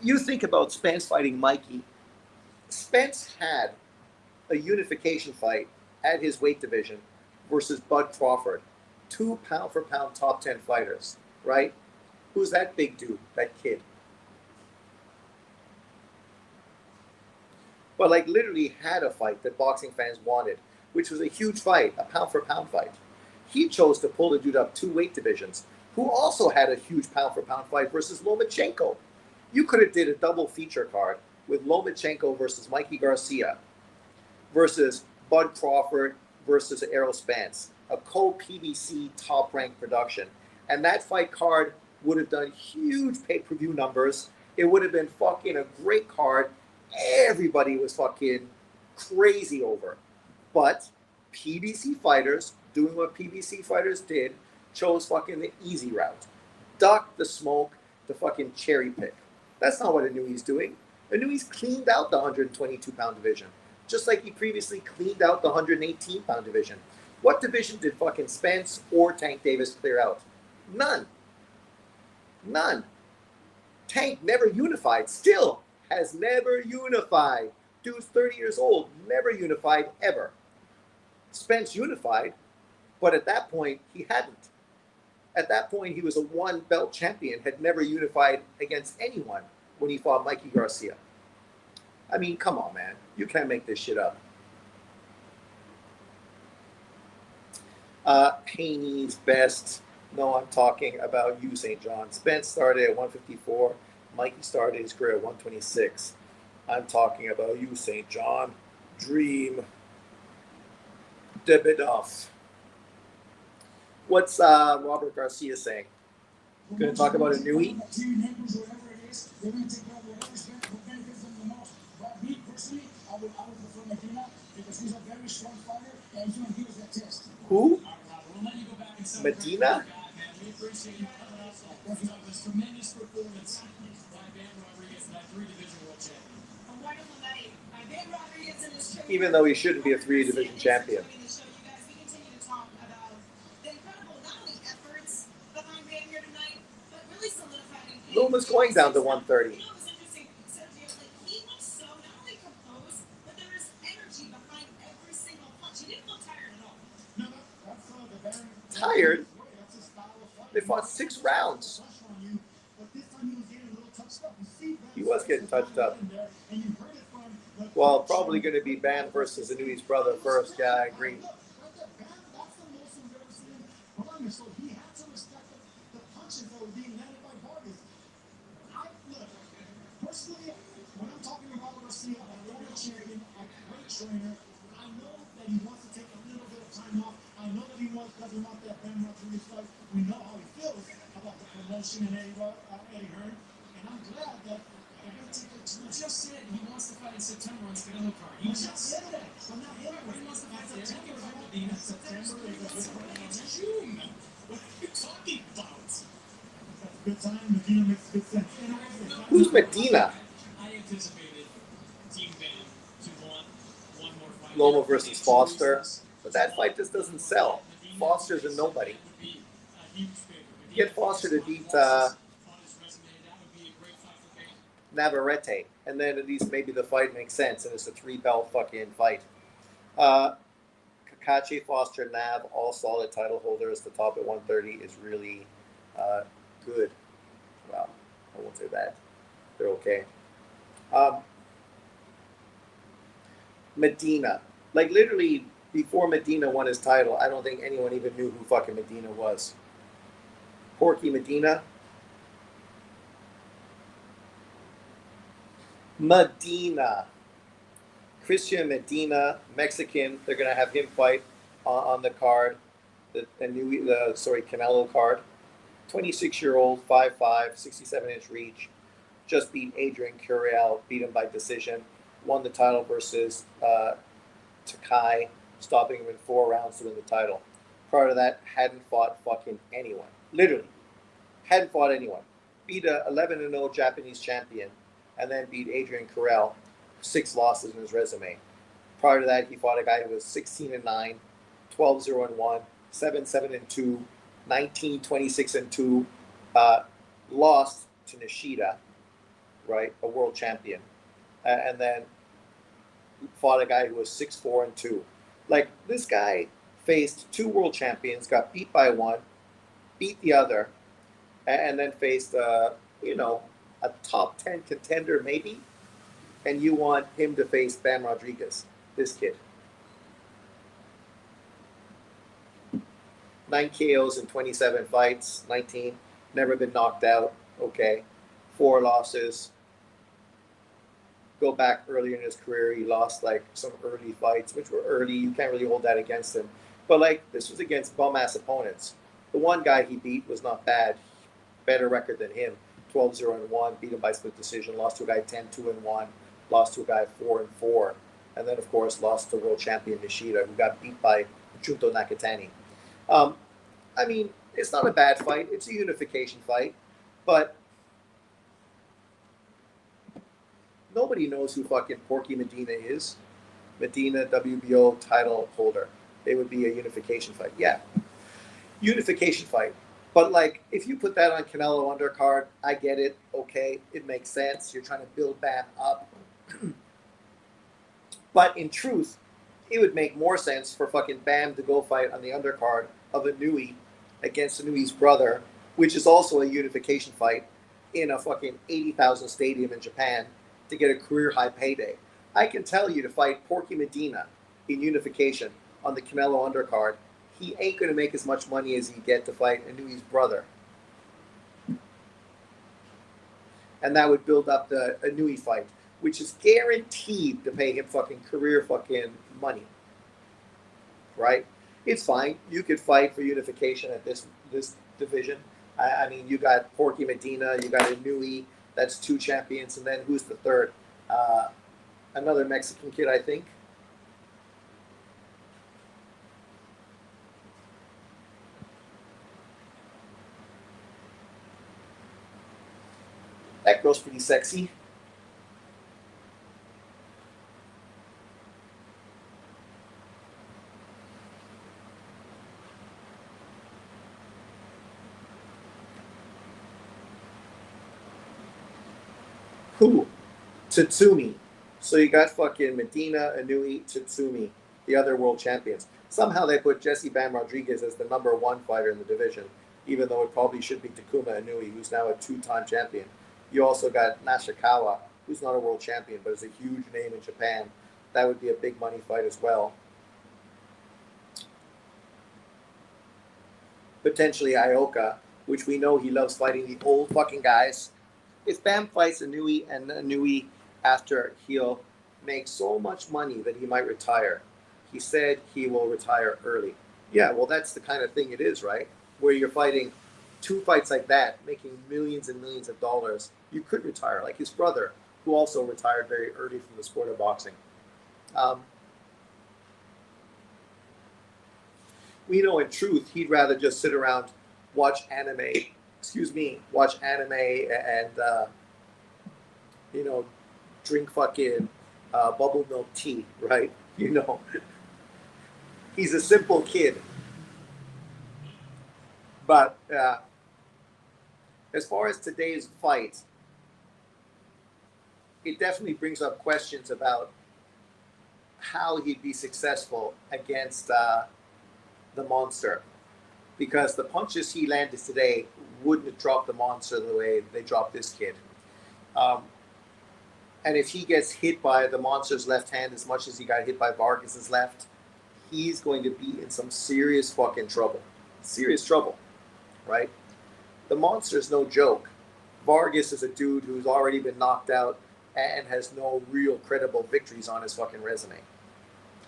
you think about Spence fighting Mikey. Spence had a unification fight at his weight division versus Bud Crawford. 2 pound-for-pound top 10 fighters, right? Who's that big dude, that kid? But like literally had a fight that boxing fans wanted, which was a huge fight, a pound-for-pound fight. He chose to pull the dude up 2 weight divisions, who also had a huge pound-for-pound fight versus Lomachenko. You could have did a double feature card with Lomachenko versus Mikey Garcia versus Bud Crawford versus Errol Spence, a co-PBC top-ranked production. And that fight card would have done huge pay-per-view numbers. It would have been fucking a great card. Everybody was fucking crazy over. But PBC fighters, doing what PBC fighters did, chose fucking the easy route. Duck the smoke, the fucking cherry pick. That's not what Inui's doing. Inui's cleaned out the 122-pound division, just like he previously cleaned out the 118-pound division. What division did fucking Spence or Tank Davis clear out? None. None. Tank never unified. Still has never unified. Dude's 30 years old. Never unified ever. Spence unified, but at that point, he hadn't. At that point, he was a one-belt champion, had never unified against anyone when he fought Mikey Garcia. I mean, come on, man. You can't make this shit up. Haney's best No, I'm talking about you, St. John. Spence started at 154. Mikey started his career at 126. I'm talking about you, St. John. Dream. Davidoff. What's Robert Garcia saying? Going to talk about a Nui? Team members, whatever it is, they're going to take out whatever's benefits them the most. But me personally, I would prefer Medina because he's a very strong fighter and he's going to give us that test. Who? We'll let you go back and Medina? We appreciate you coming out. This tremendous performance by Bam Rodriguez, that 3-division world champion. A wonderful night. Bam Rodriguez and his training. Even though he shouldn't be a 3-division champion. We continue to talk about the incredible not only efforts behind Bam here tonight, but really solidifying. Luma's going down to 130. You know, it was interesting, Sergio, like he looks so not only composed, but there is energy behind every single punch. He didn't look tired at all. No, that's the Baron. Tired? That's his style of fight. They fought 6 rounds. But this time he was getting a little touched up. You see, He was getting touched up. and you heard it from the Well, probably going to be Bam versus Inui's brother first. Yeah, I agree. Look, right there, Bam, that's the most we've ever seen Vargas. So he had to respect the punches that were being landed by Vargas. Look, personally, when I'm talking about Garcia, a former champion, a great trainer, I know that he wants to take a little bit of time off. I know that he doesn't want that Bam Rodriguez fight. We know how he feels about the promotion and Eddie Hearn. And I'm glad that they're going to take the time. He just said he wants to fight in September on Canelo card. He But not just yet that. But not yet that. He wants to fight there. September, Medina. September is a good time. It's June. What are you talking about? That's a good time. Medina makes good sense. And Who's Medina? I anticipated Team Bam to want one more fight. Loma versus Foster. But that fight just doesn't sell. Foster's a nobody. Would be a huge favor. Get Foster to beat on his resume, that would be a great fight for Bam. Navarrete. And then at least maybe the fight makes sense and it's a 3-belt fucking fight. Kakachi, Foster, Nav, all solid title holders. The top at 130 is really good. Well, I won't say that. They're okay. Medina. Like literally before Medina won his title, I don't think anyone even knew who fucking Medina was. Porky Medina. Christian Medina, Mexican. They're gonna have him fight on the card, the Canelo card. 26-year-old, 5'5", 67-inch reach. Just beat Adrian Curiel, beat him by decision. Won the title versus Takai, stopping him in 4 rounds to win the title. Prior to that, hadn't fought fucking anyone. Literally. Hadn't fought anyone. Beat a 11-0 Japanese champion, and then beat Adrian Curiel. 6 losses in his resume. Prior to that, he fought a guy who was 16-9, 12-0-1, 7-7-2, 19-26-2. Lost to Nishida, right, a world champion, and then fought a guy who was 6-4-2. Like this guy faced 2 world champions, got beat by one, beat the other, and then faced a top 10 contender maybe. And you want him to face Bam Rodriguez, this kid. 9 KOs in 27 fights, 19. Never been knocked out. Okay. 4 losses. Go back earlier in his career, he lost like some early fights, which were early. You can't really hold that against him. But like this was against bum-ass opponents. The one guy he beat was not bad. Better record than him. 12-0-1, beat him by split decision. Lost to a guy 10-2-1. Lost to a guy 4-4. And then, of course, lost to world champion Nishida, who got beat by Junto Nakatani. I mean, it's not a bad fight. It's a unification fight. But nobody knows who fucking Porky Medina is. Medina, WBO title holder. It would be a unification fight. Yeah. Unification fight. But, like, if you put that on Canelo undercard, I get it. Okay. It makes sense. You're trying to build Bam up. But in truth, it would make more sense for fucking Bam to go fight on the undercard of Inui against Inui's brother, which is also a unification fight in a fucking 80,000 stadium in Japan to get a career high payday. I can tell you to fight Porky Medina in unification on the Canelo undercard, he ain't going to make as much money as he get to fight Inui's brother. And that would build up the Inui fight, which is guaranteed to pay him fucking career fucking money. Right? It's fine. You could fight for unification at this division. I mean, you got Porky Medina, you got Inui, that's 2 champions, and then who's the third? Another Mexican kid, I think. That girl's pretty sexy. Who? Tatsumi. So you got fucking Medina, Inui, Tatsumi, the other world champions. Somehow they put Jesse Bam Rodriguez as the number 1 fighter in the division, even though it probably should be Takuma Inui, who's now a 2-time champion. You also got Nashikawa, who's not a world champion, but is a huge name in Japan. That would be a big money fight as well. Potentially Ioka, which we know he loves fighting the old fucking guys. If Bam fights Inui and Inui after, he'll make so much money that he might retire. He said he will retire early. Yeah, well, that's the kind of thing it is, right? Where you're fighting 2 fights like that, making millions and millions of dollars. You could retire, like his brother, who also retired very early from the sport of boxing. We know in truth he'd rather just sit around, watch anime and drink fucking bubble milk tea, right? He's a simple kid. But as far as today's fight, it definitely brings up questions about how he'd be successful against the monster. Because the punches he landed today wouldn't have dropped the monster the way they dropped this kid. And if he gets hit by the monster's left hand as much as he got hit by Vargas's left, he's going to be in some serious fucking trouble. Serious trouble, right? The monster's no joke. Vargas is a dude who's already been knocked out and has no real credible victories on his fucking resume.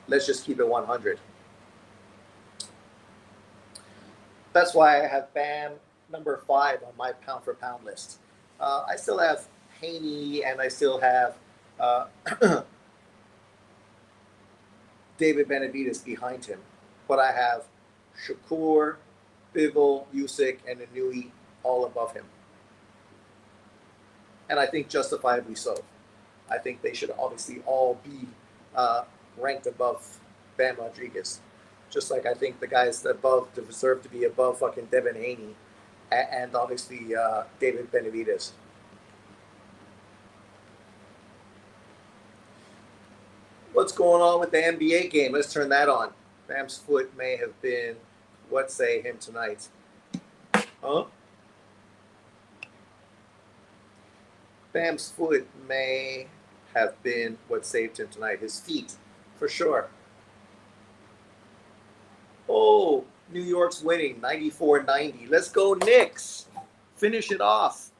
Let's just keep it 100. That's why I have Bam number 5 on my pound for pound list. I still have Haney and I still have David Benavidez behind him. But I have Shakur, Bivol, Usyk, and Inui all above him. And I think justifiably so. I think they should obviously all be ranked above Bam Rodriguez. Just like I think the guys above deserve to be above fucking Devin Haney and obviously David Benavidez. What's going on with the NBA game? Let's turn that on. Bam's foot may have been what say him tonight. Huh? Bam's foot may have been what saved him tonight. His feet, for sure. Oh, New York's winning 94-90. Let's go Knicks. Finish it off.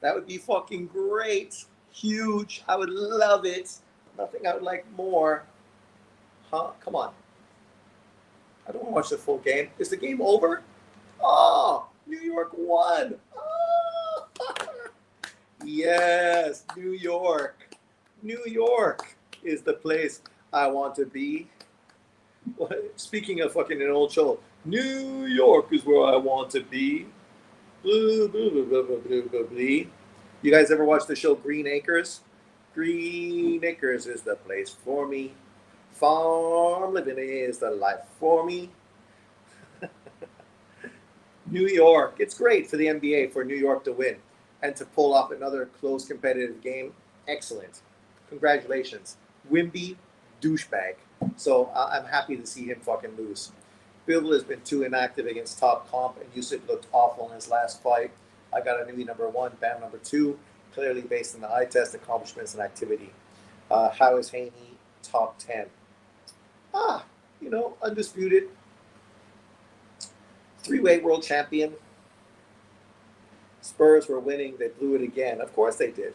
That would be fucking great. Huge. I would love it. Nothing I would like more. Huh? Come on. I don't want to watch the full game. Is the game over? Oh, New York won. Oh. Yes, New York. New York is the place I want to be. Speaking of fucking an old show, New York is where I want to be. You guys ever watch the show Green Acres? Green Acres is the place for me. Farm living is the life for me. New York. It's great for the NBA for New York to win and to pull off another close competitive game. Excellent. Congratulations. Wimby, douchebag. So I'm happy to see him fucking lose. Bivol has been too inactive against top comp, and Usyk looked awful in his last fight. I got Inui number 1, Bam number 2, clearly based on the eye test, accomplishments, and activity. How is Haney top 10? Undisputed. Three-way world champion. Spurs were winning. They blew it again. Of course they did.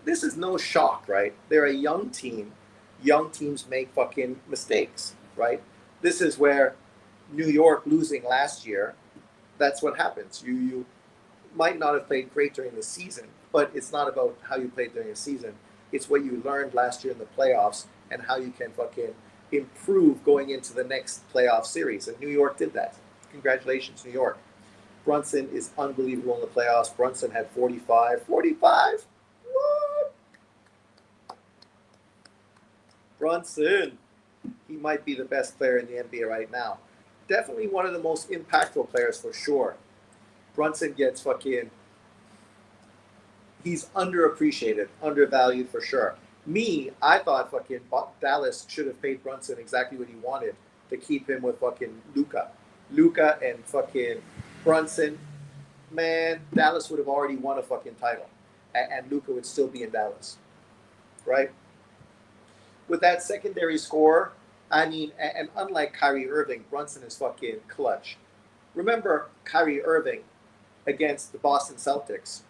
This is no shock, right? They're a young team. Young teams make fucking mistakes, right? This is where New York losing last year, that's what happens. You might not have played great during the season, but it's not about how you played during the season. It's what you learned last year in the playoffs and how you can fucking improve going into the next playoff series. And New York did that. Congratulations, New York. Brunson is unbelievable in the playoffs. Brunson had 45. 45? What? Brunson. He might be the best player in the NBA right now. Definitely one of the most impactful players for sure. Brunson gets fucking... He's underappreciated, undervalued for sure. Me, I thought fucking Dallas should have paid Brunson exactly what he wanted to keep him with fucking Luka. Luka and fucking Brunson, man, Dallas would have already won a fucking title. And Luka would still be in Dallas. Right? With that secondary score, I mean, and unlike Kyrie Irving, Brunson is fucking clutch. Remember Kyrie Irving against the Boston Celtics.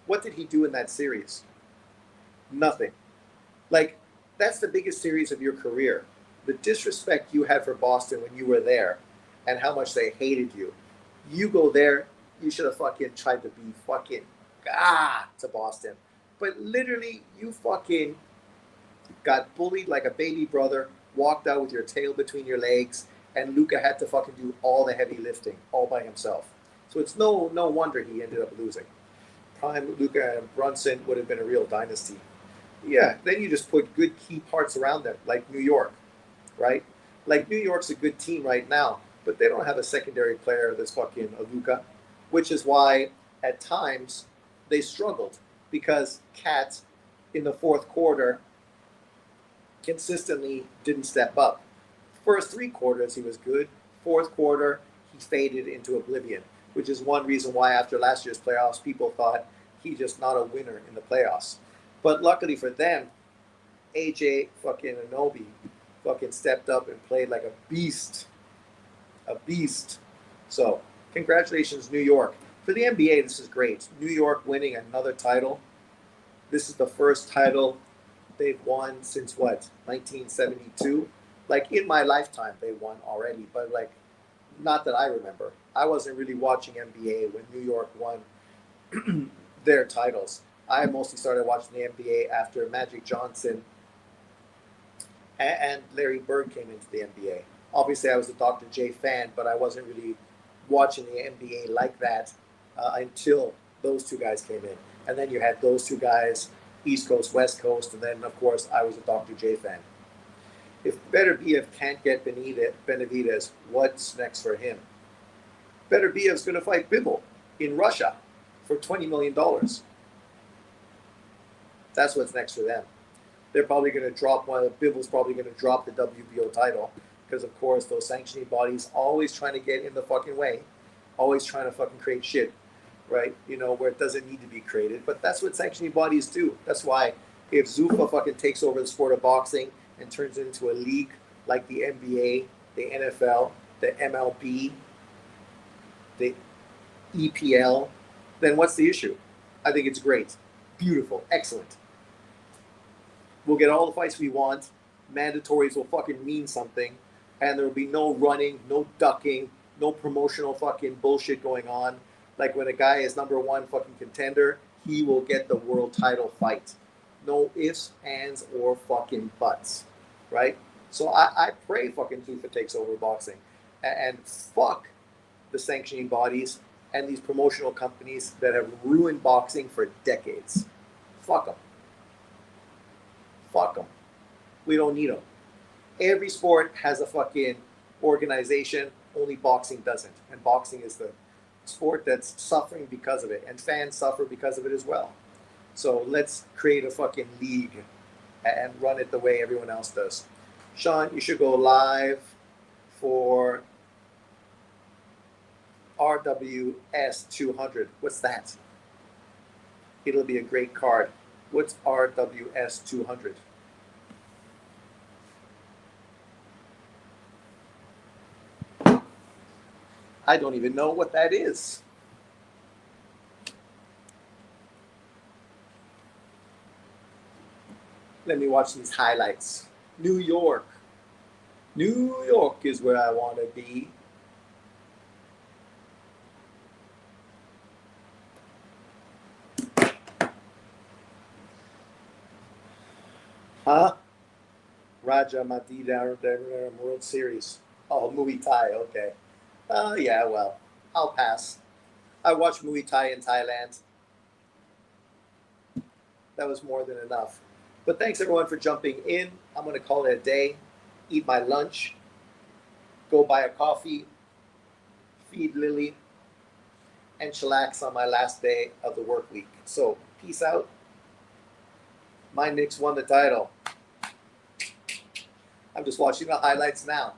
What did he do in that series? Nothing. Like, that's the biggest series of your career. The disrespect you had for Boston when you were there and how much they hated you. You go there, you should have fucking tried to be fucking to Boston. But literally, you fucking got bullied like a baby brother, walked out with your tail between your legs, and Luka had to fucking do all the heavy lifting all by himself. So it's no wonder he ended up losing. Prime Luka and Brunson would have been a real dynasty. Yeah, then you just put good key parts around them, like New York, right? Like New York's a good team right now, but they don't have a secondary player that's fucking a Luka, which is why at times they struggled because Cat in the fourth quarter consistently didn't step up. First three quarters he was good. Fourth quarter he faded into oblivion, which is one reason why after last year's playoffs people thought he's just not a winner in the playoffs. But luckily for them, AJ fucking Anunoby fucking stepped up and played like a beast. A beast. So congratulations, New York. For the NBA, this is great. New York winning another title. This is the first title they've won since what, 1972? Like in my lifetime they won already, but like not that I remember. I wasn't really watching NBA when New York won their titles. I mostly started watching the NBA after Magic Johnson and Larry Bird came into the NBA. Obviously, I was a Dr. J fan, but I wasn't really watching the NBA like that until those two guys came in. And then you had those two guys, East Coast, West Coast, and then, of course, I was a Dr. J fan. If Beterbiev can't get Benavidez, what's next for him? Beterbiev's going to fight Bivol in Russia for $20 million. That's what's next for them. They're probably going to drop one. Bivol's probably going to drop the WBO title because, of course, those sanctioning bodies always trying to get in the fucking way, always trying to fucking create shit, right? You know, where it doesn't need to be created. But that's what sanctioning bodies do. That's why if Zuffa fucking takes over the sport of boxing and turns it into a league like the NBA, the NFL, the MLB, the EPL, then what's the issue? I think it's great. Beautiful. Excellent. We'll get all the fights we want. Mandatories will fucking mean something. And there will be no running, no ducking, no promotional fucking bullshit going on. Like when a guy is number one fucking contender, he will get the world title fight. No ifs, ands, or fucking buts. Right? So I pray fucking Zuffa takes over boxing. And fuck the sanctioning bodies and these promotional companies that have ruined boxing for decades. Fuck them. Fuck them. We don't need them. Every sport has a fucking organization. Only boxing doesn't. And boxing is the sport that's suffering because of it. And fans suffer because of it as well. So let's create a fucking league and run it the way everyone else does. Sean, you should go live for RWS 200. What's that? It'll be a great card. What's RWS 200? I don't even know what that is. Let me watch these highlights. New York. New York is where I want to be. Huh? Raja Madida World Series. Oh, Muay Thai. Okay. Yeah, well, I'll pass. I watched Muay Thai in Thailand. That was more than enough. But thanks everyone for jumping in. I'm going to call it a day, eat my lunch, go buy a coffee, feed Lily, and chillax on my last day of the work week. So, peace out. My Knicks won the title. I'm just watching the highlights now.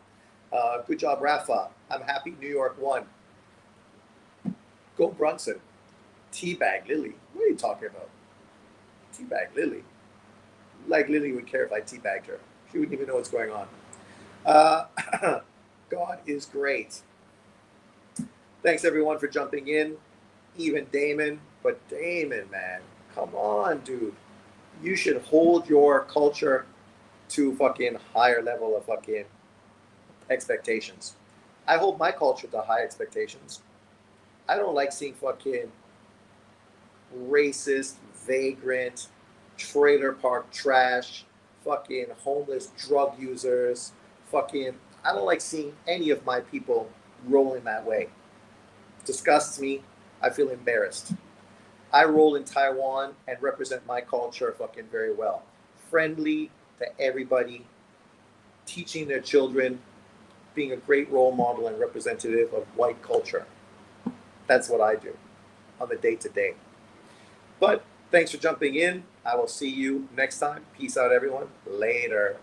Good job, Rafa. I'm happy New York won. Go Brunson. Teabag Lily. What are you talking about? Teabag Lily. Like Lily would care if I teabagged her. She wouldn't even know what's going on. God is great. Thanks everyone for jumping in. Even Damon. But Damon, man, come on, dude. You should hold your culture to fucking higher level of fucking expectations. I hold my culture to high expectations. I don't like seeing fucking racist, vagrant, trailer park trash, fucking homeless drug users, fucking. I don't like seeing any of my people rolling that way. It disgusts me. I feel embarrassed. I roll in Taiwan and represent my culture fucking very well. Friendly to everybody, teaching their children, being a great role model and representative of white culture. That's what I do on the day-to-day. But thanks for jumping in. I will see you next time. Peace out, everyone. Later.